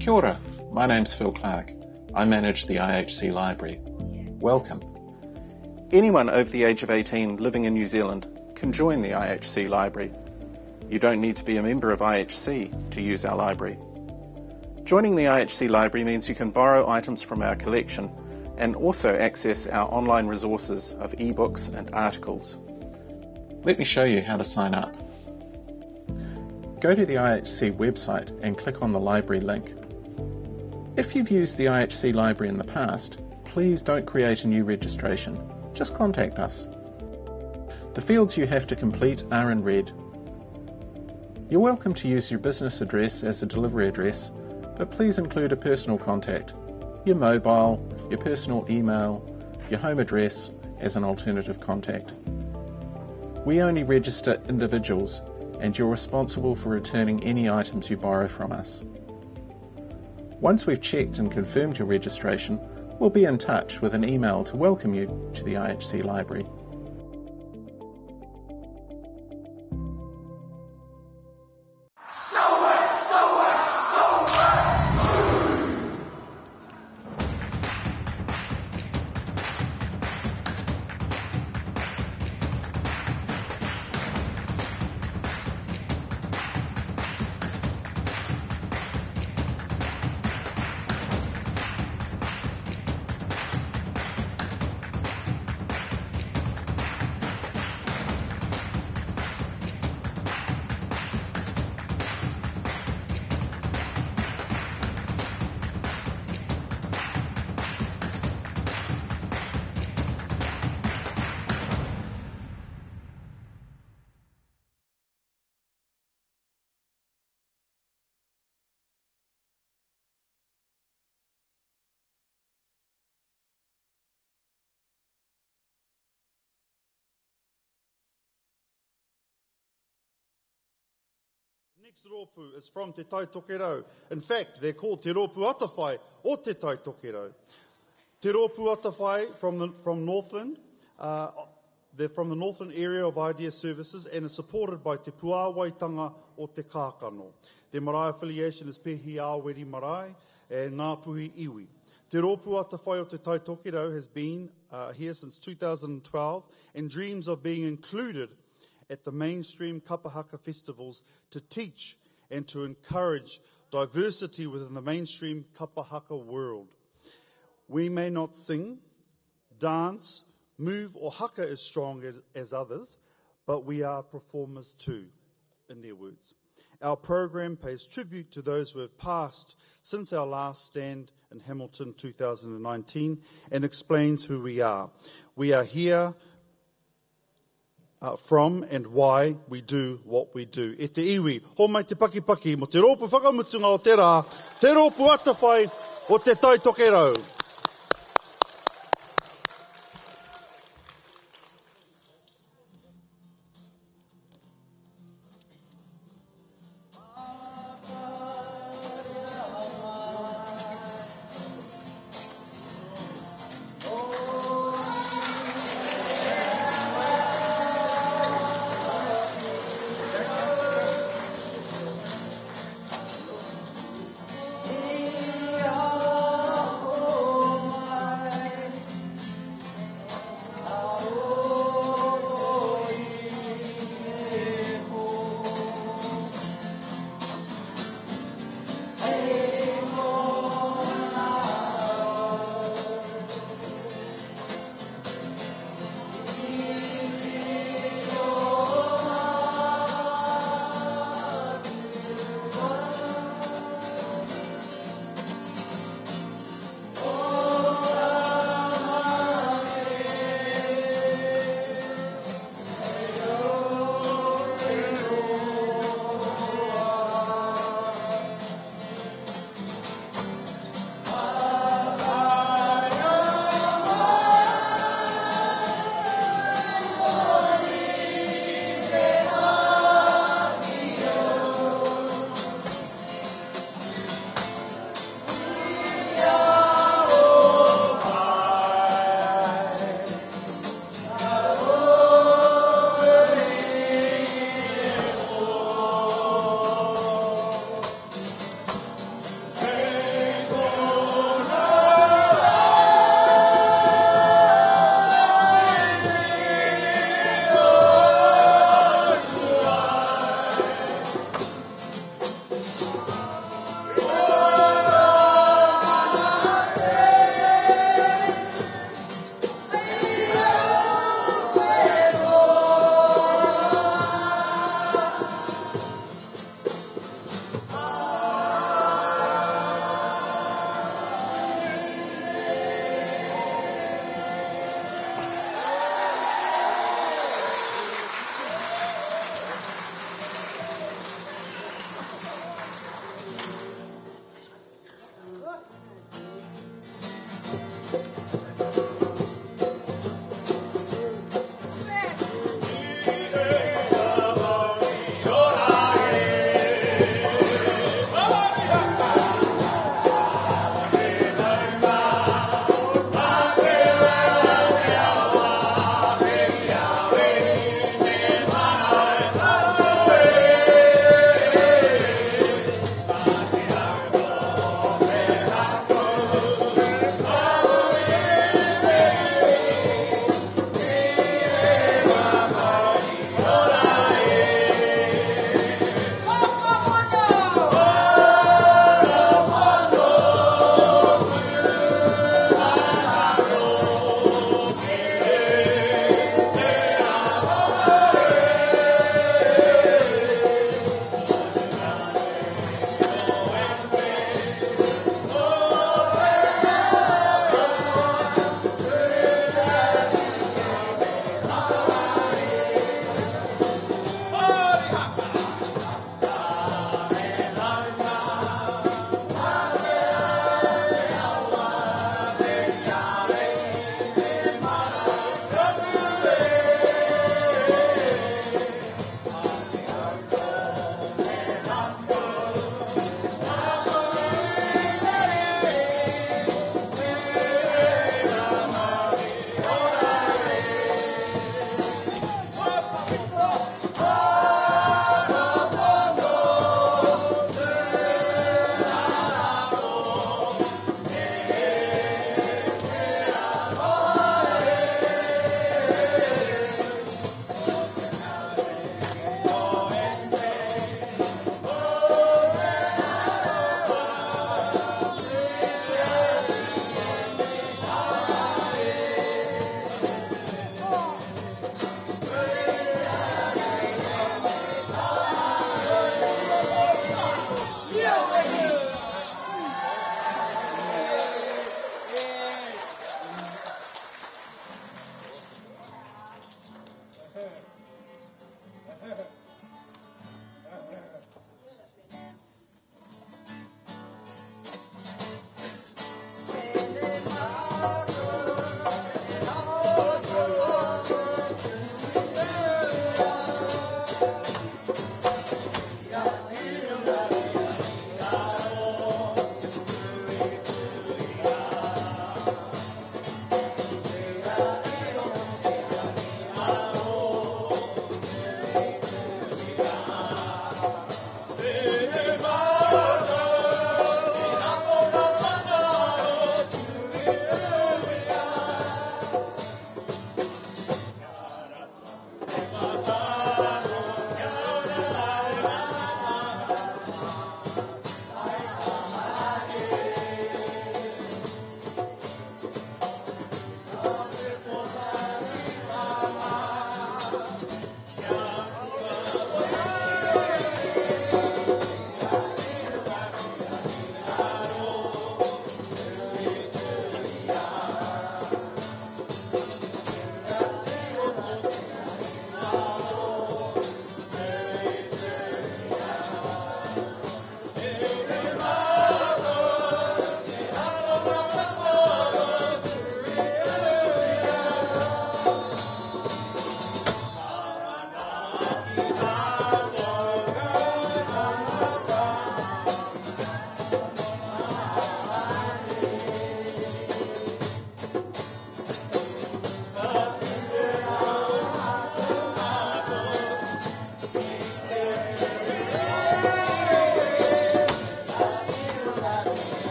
Kia ora, my name's Phil Clark. I manage the IHC Library. Welcome. Anyone over the age of 18 living in New Zealand can join the IHC Library. You don't need to be a member of IHC to use our library. Joining the IHC Library means you can borrow items from our collection and also access our online resources of ebooks and articles. Let me show you how to sign up. Go to the IHC website and click on the library link. If you've used the IHC Library in the past, please don't create a new registration. Just contact us. The fields you have to complete are in red. You're welcome to use your business address as a delivery address, but please include a personal contact, your mobile, your personal email, your home address as an alternative contact. We only register individuals, and you're responsible for returning any items you borrow from us. Once we've checked and confirmed your registration, we'll be in touch with an email to welcome you to the IHC Library. Next Roopu is from te Tai-tokerau. In fact, they're called te Roopu Atawhai o te Tai-tokerau. Te Roopu Atawhai from Northland. They're from the Northland area of Idea Services and is supported by Te Puāwaitanga o Te Kākano. Their marae affiliation is Pehi Āweri Marae and Ngāpuhi Iwi. Te Roopu Atawhai o te Tai-tokerau has been here since 2012 and dreams of being included at the mainstream Kapa Haka festivals to teach and to encourage diversity within the mainstream Kapa Haka world. We may not sing, dance, move or haka as strong as others, but we are performers too, in their words. Our program pays tribute to those who have passed since our last stand in Hamilton 2019 and explains who we are. We are here from and why we do what we do. E te iwi, ho mai te paki mo te rōpu whakamutunga o te rā, te rōpu atawhai o te Tai-tokerau. Oh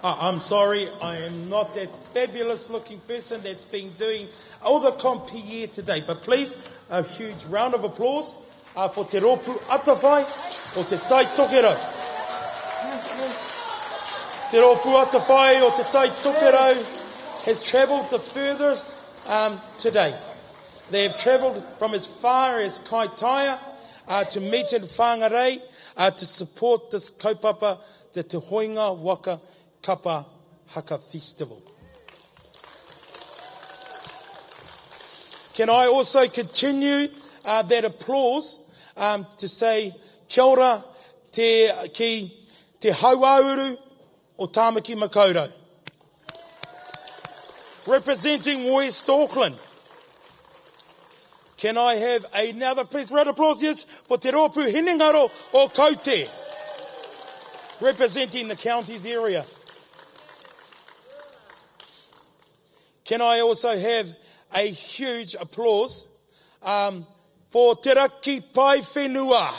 I'm sorry, I am not that fabulous looking person that's been doing all the comp here today. But please, a huge round of applause for te Roopu Atawhai o te Tai-tokerau. Te Roopu Atawhai o te Tai-tokerau has travelled the furthest today. They have travelled from as far as Kaute to meet in whangarei to support this kaupapa, the Hoenga Waka Kapa Haka Festival. Can I also continue that applause to say kia ora te Hauāuru o Tamaki Makaurau. Representing West Auckland. Can I have another please round of applause yes, for te Roopu Hinengaro o Kaute. Representing the counties area. Can I also have a huge applause for te Raki Pae-whenua.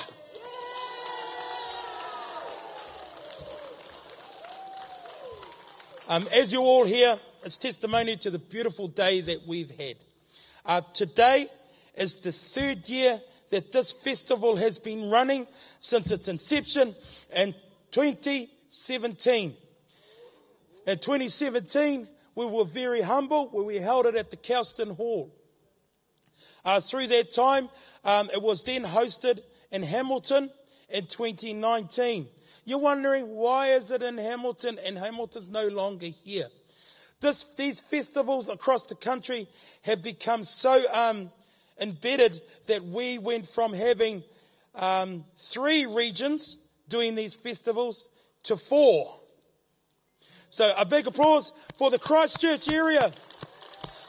As you all hear, it's testimony to the beautiful day that we've had. Today is the third year that this festival has been running since its inception in 2017. In 2017, we were very humble when we held it at the Kelston Hall. Through that time, it was then hosted in Hamilton in 2019. You're wondering, why is it in Hamilton and Hamilton's no longer here? These festivals across the country have become so embedded that we went from having 3 regions doing these festivals to 4. So a big applause for the Christchurch area.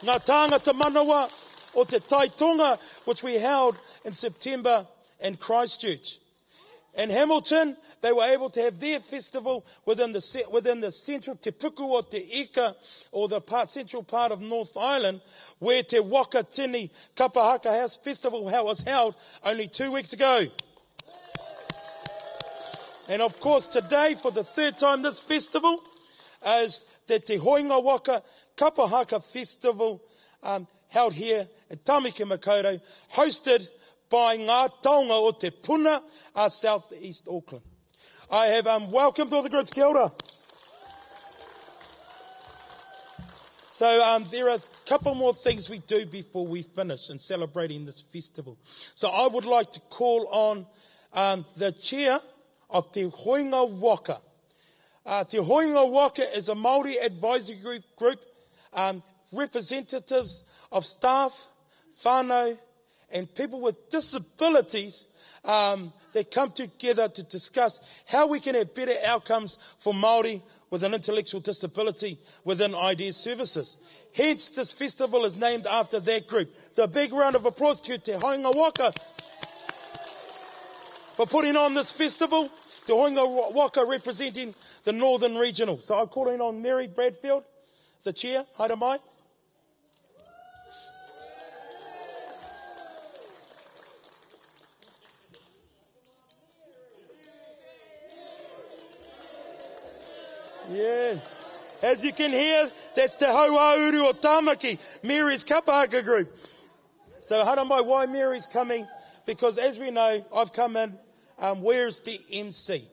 Ngā tāngata manawa o te Tai-tokerau, which we held in September in Christchurch. In Hamilton, they were able to have their festival within the central te puku o te ika, or the central part of North Island, where te Waka Kapa Haka House Festival was held only 2 weeks ago. And of course today, for the third time, this festival is the Te Hoenga Waka Kapa Haka Festival held here at Tamaki Makaurau, hosted by ngā Taonga o te Puna, South East Auckland. I have welcomed all the groups. Kia ora. So there are a couple more things we do before we finish in celebrating this festival. So I would like to call on the chair of Te Hoenga Waka. Te Hoenga Waka is a Mauri advisory group, representatives of staff, whānau, and people with disabilities that come together to discuss how we can have better outcomes for Māori with an intellectual disability within Ideas Services. Hence, this festival is named after that group. So a big round of applause to Te Hoenga Waka for putting on this festival. Te Hoenga Waka representing the Northern Regional. So I'm calling on Mary Bradfield, the chair. Haere mai. Yeah. As you can hear, that's the Hauāuru o Tamaki, Mary's Kapa Haka group. So haere mai, why Mary's coming? Because as we know, I've come in, where's the MC?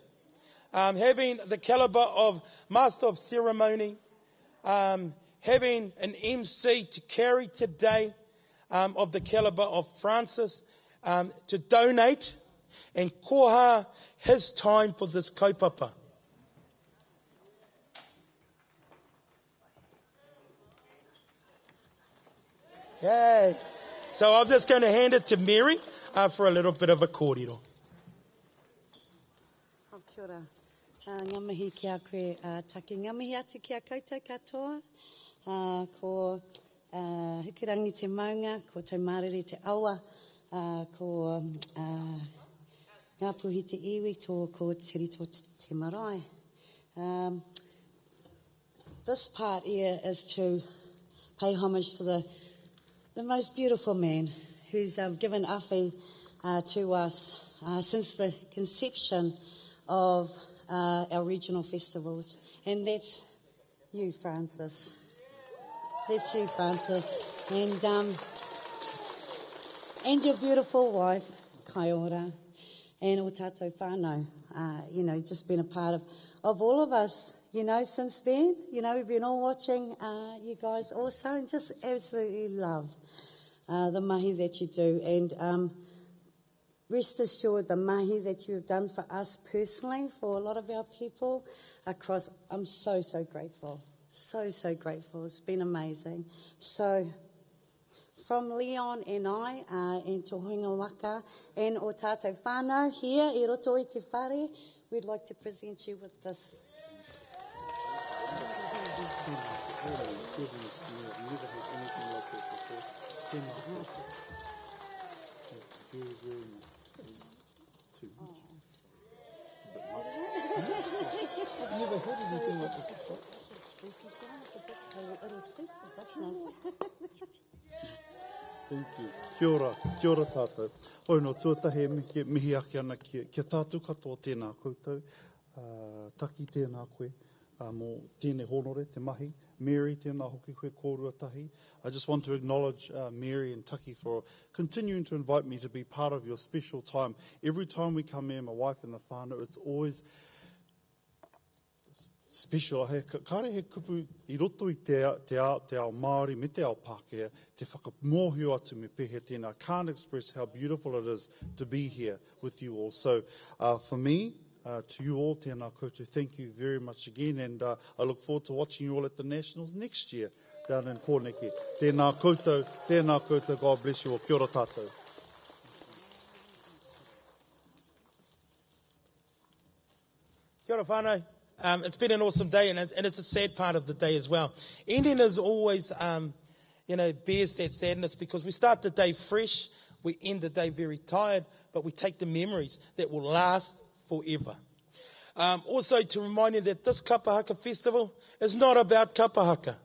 Having the calibre of Master of Ceremony, having an MC to carry today of the calibre of Francis, to donate and koha his time for this kaupapa. Yay. So I'm just going to hand it to Mary for a little bit of a kōrero. Kia ora. Ngā mihi ki a koe take ngā mihi atu ki a koutou katoa. Ko hukirangi te maunga, ko tau marere te aua, ko ngā puhi te iwi, ko tirito te marae. This part here is to pay homage to the most beautiful man who's given awhi to us since the conception of our regional festivals. And that's you, Francis. That's you, Francis. And your beautiful wife, Kai ora, and o tātou whānau. Just been a part of all of us, since then. We've been all watching you guys also, and just absolutely love the mahi that you do. And rest assured, the mahi that you've done for us personally, for a lot of our people across, I'm so, so grateful. So, so grateful. It's been amazing. So, from Leon and I, and to Hoenga Waka, and o tātou whānau here, I roto i te whare, we'd like to present you with this. Never heard anything like this before. Thank you. Kia ora tātou. Oi no tuatahi mihi ake ana kia tātou katoa tēnā koutou. Taki tēnā koe. Mō tēnei honore, te mahi. Mary, tēnā hoki koe kōruatahi. I just want to acknowledge Mary and Taki for continuing to invite me to be part of your special time. Every time we come here, my wife and the whānau, it's always special. Kāre he kupu I roto I te ao Mauri me te ao Pākehā, te whakamohio atu me pehe tēnā. I can't express how beautiful it is to be here with you all. So for me, to you all, tēnā koutou, thank you very much again, and I look forward to watching you all at the Nationals next year down in Pōneke. Tēnā koutou, God bless you all. Kia ora tātou. Kia ora whānau. It's been an awesome day, and it's a sad part of the day as well. Ending is always, bears that sadness, because we start the day fresh, we end the day very tired, but we take the memories that will last forever. Also to remind you that this Kapa Haka festival is not about Kapa Haka.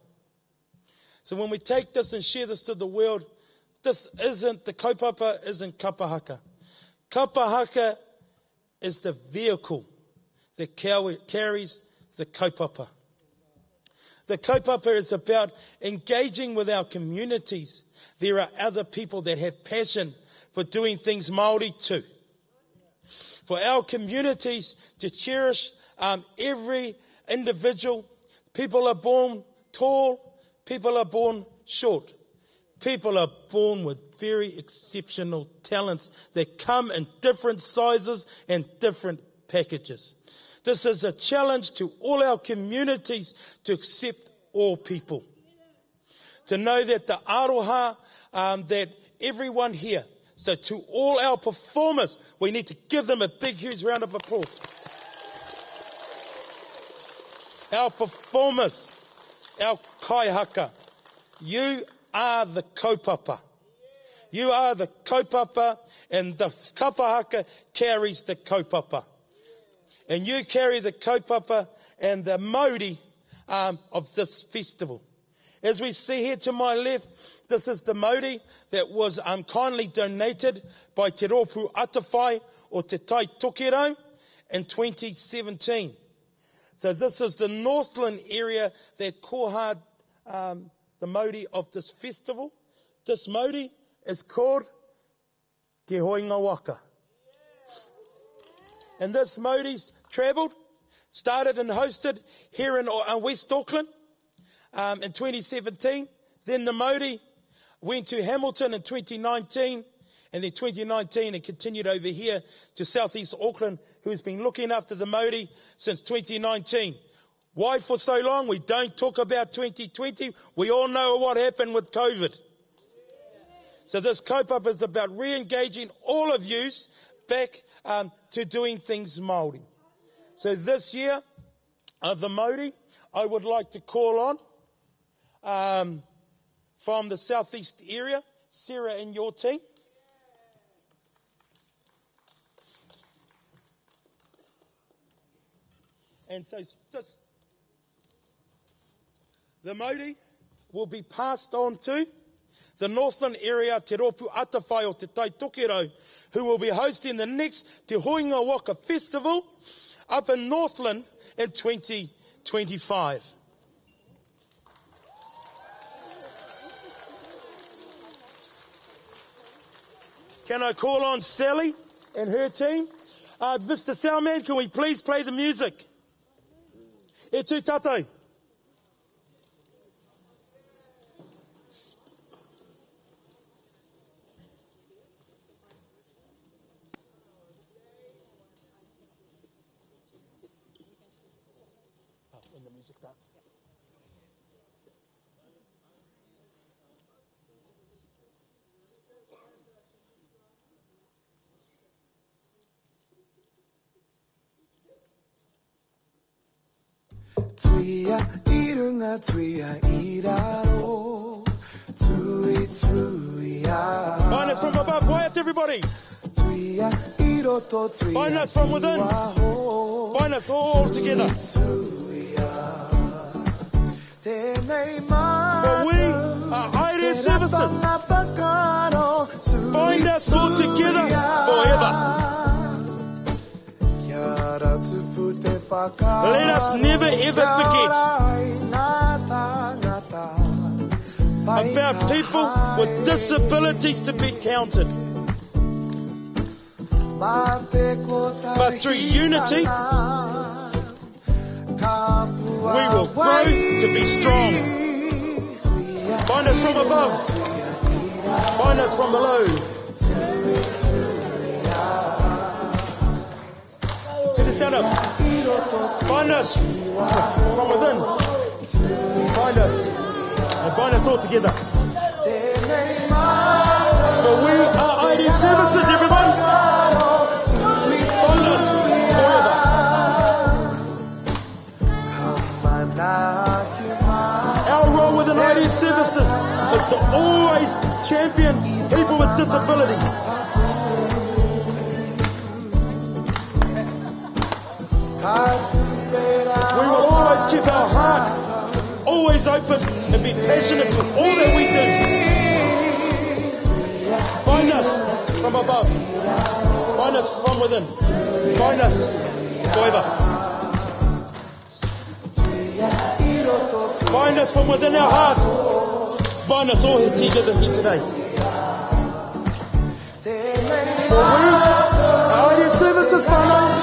So when we take this and share this to the world, the kaupapa isn't Kapa Haka. Kapa Haka is the vehicle that carries the kaupapa. The kaupapa is about engaging with our communities. There are other people that have passion for doing things Māori too. For our communities to cherish every individual. People are born tall, people are born short. People are born with very exceptional talents that come in different sizes and different packages. This is a challenge to all our communities to accept all people. To know that the aroha, that everyone here, so to all our performers, we need to give them a big, huge round of applause. Our performers, our kaihaka, you are the kaupapa. You are the kaupapa, and the kapa haka carries the kaupapa. And you carry the kaupapa and the Mauri of this festival. As we see here to my left, this is the Mauri that was kindly donated by te Roopu Atawhai or te Tai-tokerau in 2017. So this is the Northland area that kohad the Mauri of this festival. This Mauri is called Te Hoenga Waka. And this Mauri's travelled, started and hosted here in West Auckland in 2017. Then the Mauri went to Hamilton in 2019, and then 2019 and continued over here to Southeast Auckland, who has been looking after the Mauri since 2019. Why for so long? We don't talk about 2020. We all know what happened with COVID. So this kaupapa is about re-engaging all of you back to doing things Māori. So this year, the Mauri, I would like to call on from the southeast area, Sarah and your team. And so the Mauri will be passed on to the Northland area, te Roopu Atawhai or te Tai-tokerau, who will be hosting the next Te Hoenga Waka Festival up in Northland in 2025. Can I call on Sally and her team? Mr. Soundman, can we please play the music? E tū tātou. When the music starts. Tuia I runga, tuia I raro, tui tuia. Finest from above, Waiata everybody. Tuia I roto, tuia Finest from within. Finest all together. For we are Aire Services. Find us all together forever. Let us never ever forget about people with disabilities to be counted. But through unity, we will grow to be strong. Find us from above. Find us from below. To the sound up. Find us from within. Find us. And bind us all together. For we are Aire Services, everyone. Find us forever. Our role within Aire Services is to always champion people with disabilities. We will always keep our heart always open and be passionate with all that we do. Find us from above. Find us from within. Find us forever. Find us from within our hearts. Find us all together here today. For we are Aire Services, whānau.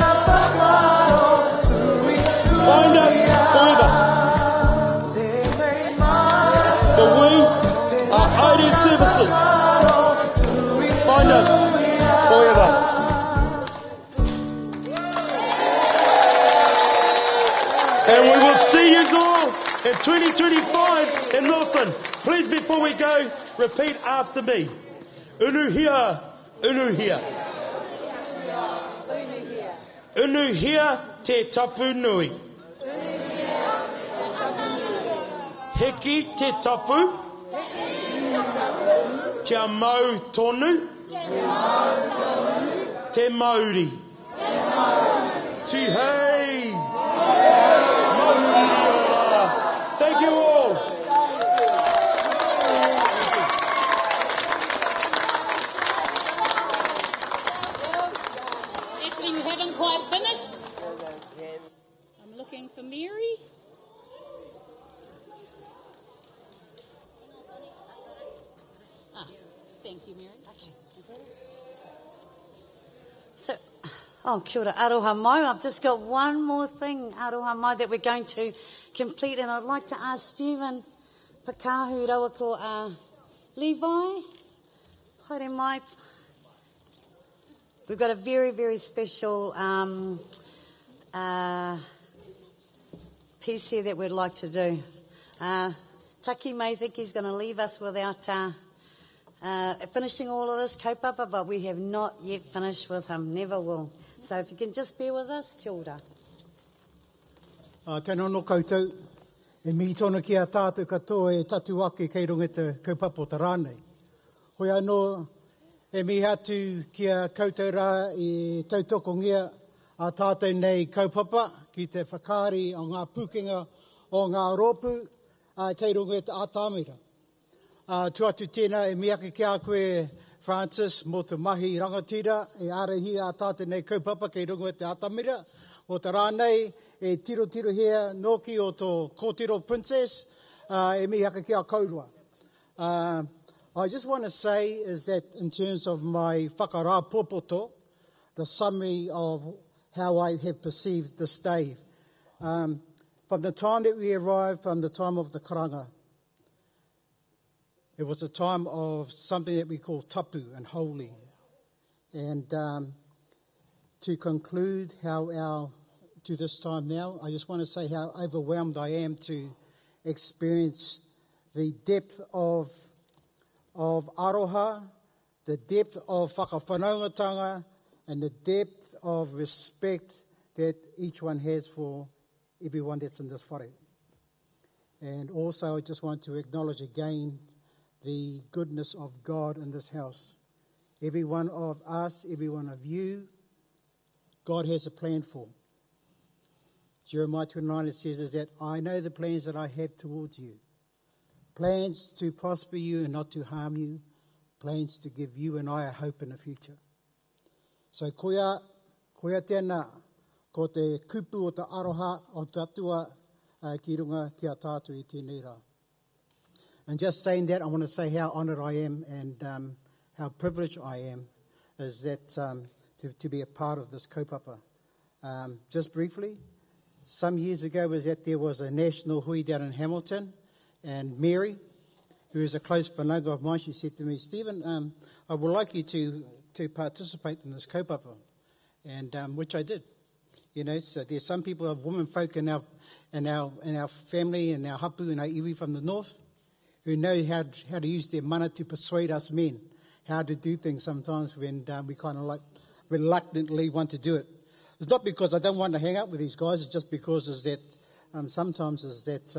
Find us forever. For we are Aire Services. Find us forever. And we will see you all in 2025 in Northland. Please, before we go, repeat after me. Unuhia, unuhia. Unuhia te tapu nui. Heki te tapu. Kia mau tonu. Te Mauri. Tihei. Mauri. Thank you all. Actually, we haven't quite finished. I'm looking for Mary. Thank you, Mary. Okay. So, kia ora, aroha mai. I've just got one more thing, aroha mai, that we're going to complete, and I'd like to ask Stephen Pakahu rawa ko Levi. Haere mai. We've got a very, very special piece here that we'd like to do. Taki may think he's going to leave us without finishing all of this kaupapa, but we have not yet finished with him, never will. So if you can just bear with us, kia ora. Tēnā no koutou, e mihi tonu ki a tātou katoa e tatu ake kei runga te kaupapa o te rānei. Hoi anō e mihi atu ki a koutou rā i tautokongia a tātou nei kaupapa ki te whakaari o ngā pukenga o ngā Roopu kei runga te Atamira. Tuatu tēnā e miake ki a koe Francis mō te mahi rangatira e arehi a tātou nei kaupapa kei runga te Atamira. O te rānei e tiro hea noki o tō kōtiro princess e miake ki a kaurua. I just want to say is that in terms of my whakarā pōpoto, the summary of how I have perceived this day. From the time that we arrived, from the time of the karanga, it was a time of something that we call tapu and holy. And to conclude to this time now, I just want to say how overwhelmed I am to experience the depth of aroha, the depth of whakawhanaungatanga, and the depth of respect that each one has for everyone that's in this whare. And also I just want to acknowledge again the goodness of God in this house. Every one of us, every one of you, God has a plan for. Jeremiah 29 says is that I know the plans that I have towards you. Plans to prosper you and not to harm you. Plans to give you and I a hope in the future. So koia tēnā, ko te kupu o te aroha o tatua ki runga ki a tātou I tēnei rā. And just saying that, I want to say how honoured I am and how privileged I am is that to be a part of this kaupapa. Just briefly, some years ago was that there was a national hui down in Hamilton, and Mary, who is a close whanaunga of mine, she said to me, Stephen, I would like you to participate in this kaupapa, and which I did. You know, so there's some people, women folk in our family, and our hapu and our iwi from the north, who know how to use their mana to persuade us men how to do things sometimes when we kind of like reluctantly want to do it. It's not because I don't want to hang out with these guys, it's just because is that sometimes is that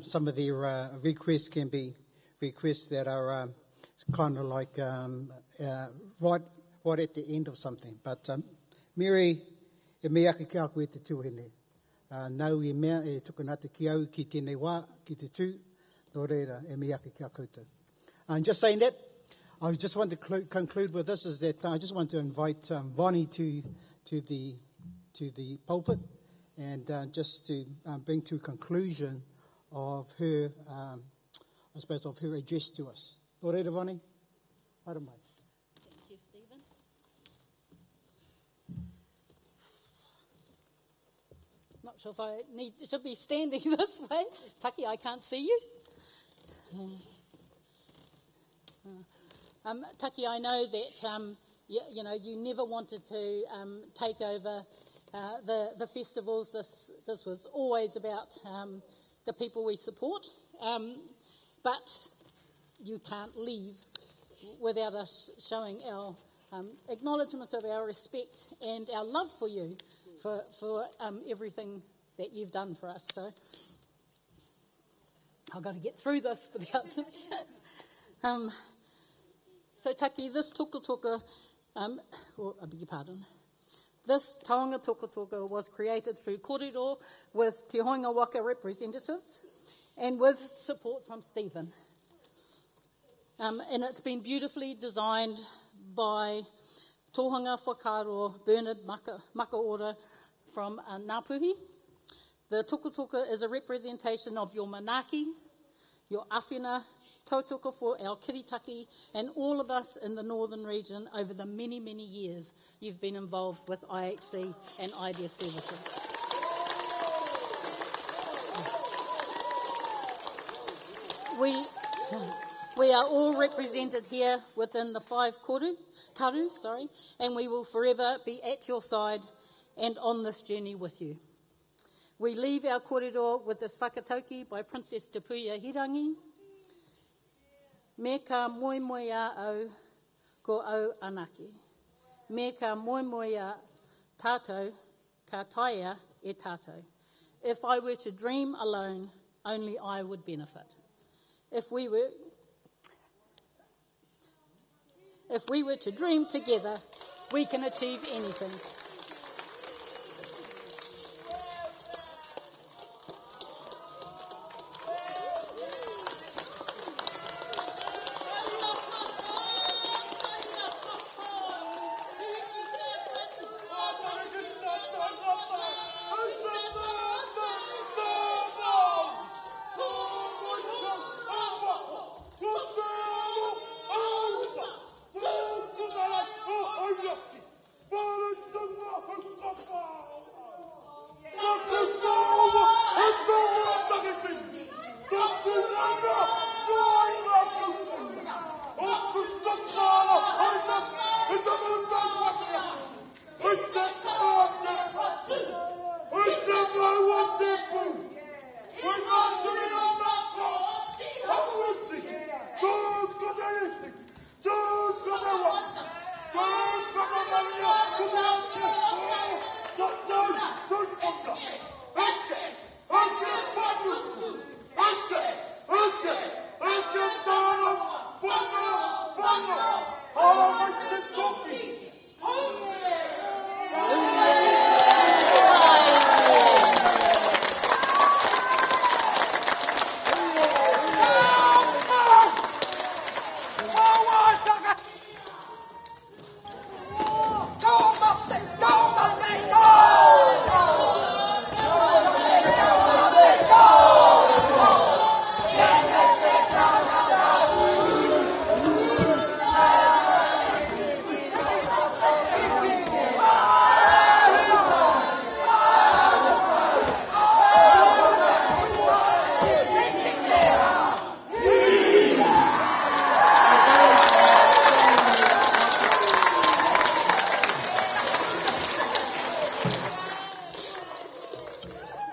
some of their requests can be requests that are kind of like right at the end of something. But Mary, e mea ake kia koe te tuahine. Nau e mea e tukanata ki au ki tēnei wā, ki te tū, no reira e mea ake kia koutou. And just saying that, I just want to conclude with this, is that I just want to invite Vonnie to the pulpit and just to bring to a conclusion of her, I suppose, of her address to us. No reira, Vonnie? Haere mai. Thank you, Stephen. Not sure if I should be standing this way. Taki, I can't see you. Taki, I know that you never wanted to take over the festivals. This was always about the people we support, but you can't leave without us showing our acknowledgement of our respect and our love for you for everything that you've done for us. So I've got to get through this without... So Taki, this toka, I beg your pardon, this Taonga toka was created through kōrero with Te Hoenga Waka representatives and with support from Stephen. And it's been beautifully designed by tōhanga whakaro Bernard Makaora from Ngāpuhi. The toka is a representation of your manaki, your awhina, tautoko for our kiritaki, and all of us in the northern region over the many, many years you've been involved with IHC and IDEA services. We are all represented here within the 5 karu, and we will forever be at your side and on this journey with you. We leave our kōrero with this whakatauki by Princess Te Puia Hirangi. Me ka moe a au, ko au anaki. Me ka moe a tātou, ka taia e tātou. If I were to dream alone, only I would benefit. If we were to dream together, we can achieve anything.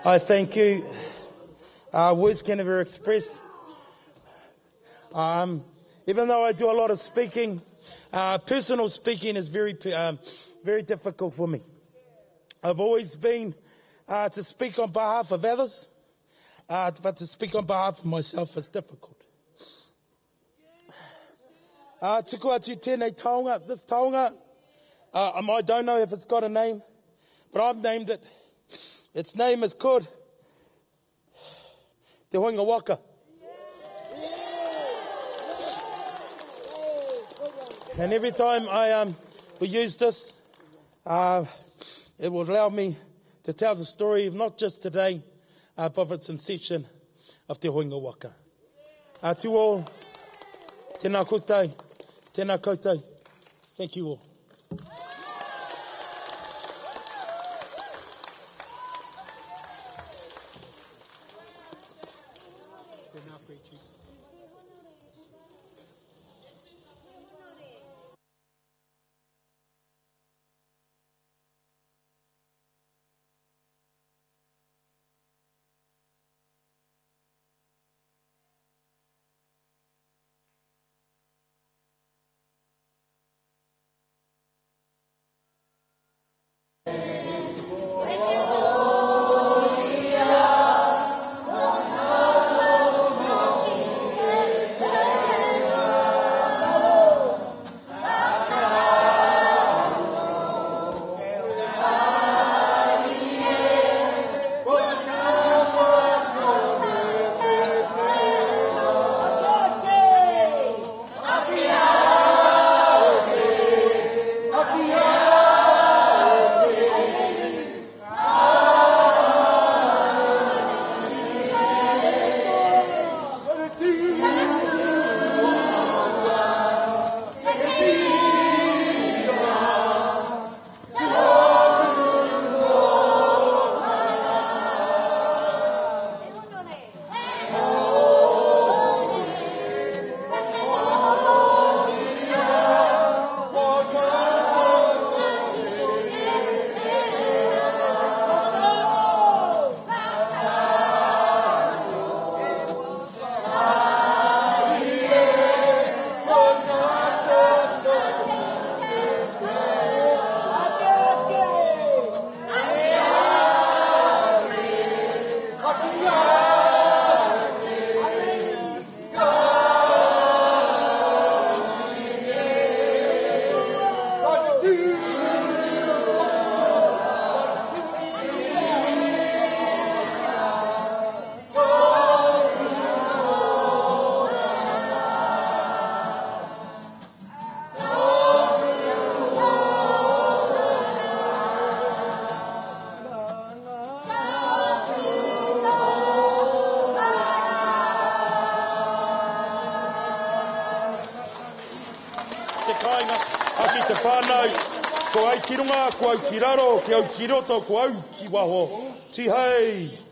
I thank you. Words can never express. Even though I do a lot of speaking, personal speaking is very difficult for me. I've always been to speak on behalf of others, but to speak on behalf of myself is difficult. Tuku atu tēnei taonga. This taonga, I don't know if it's got a name, but I've named it. Its name is called Te Hoenga Waka. And every time we use this, it will allow me to tell the story of not just today, but of its inception of Te Hoenga Waka. To all, tēnā koutou, tēnā koutou. Thank you all. Ko ai ki runga, ko au ki raro, ki au ki roto, ko au ki waho. Ti hei!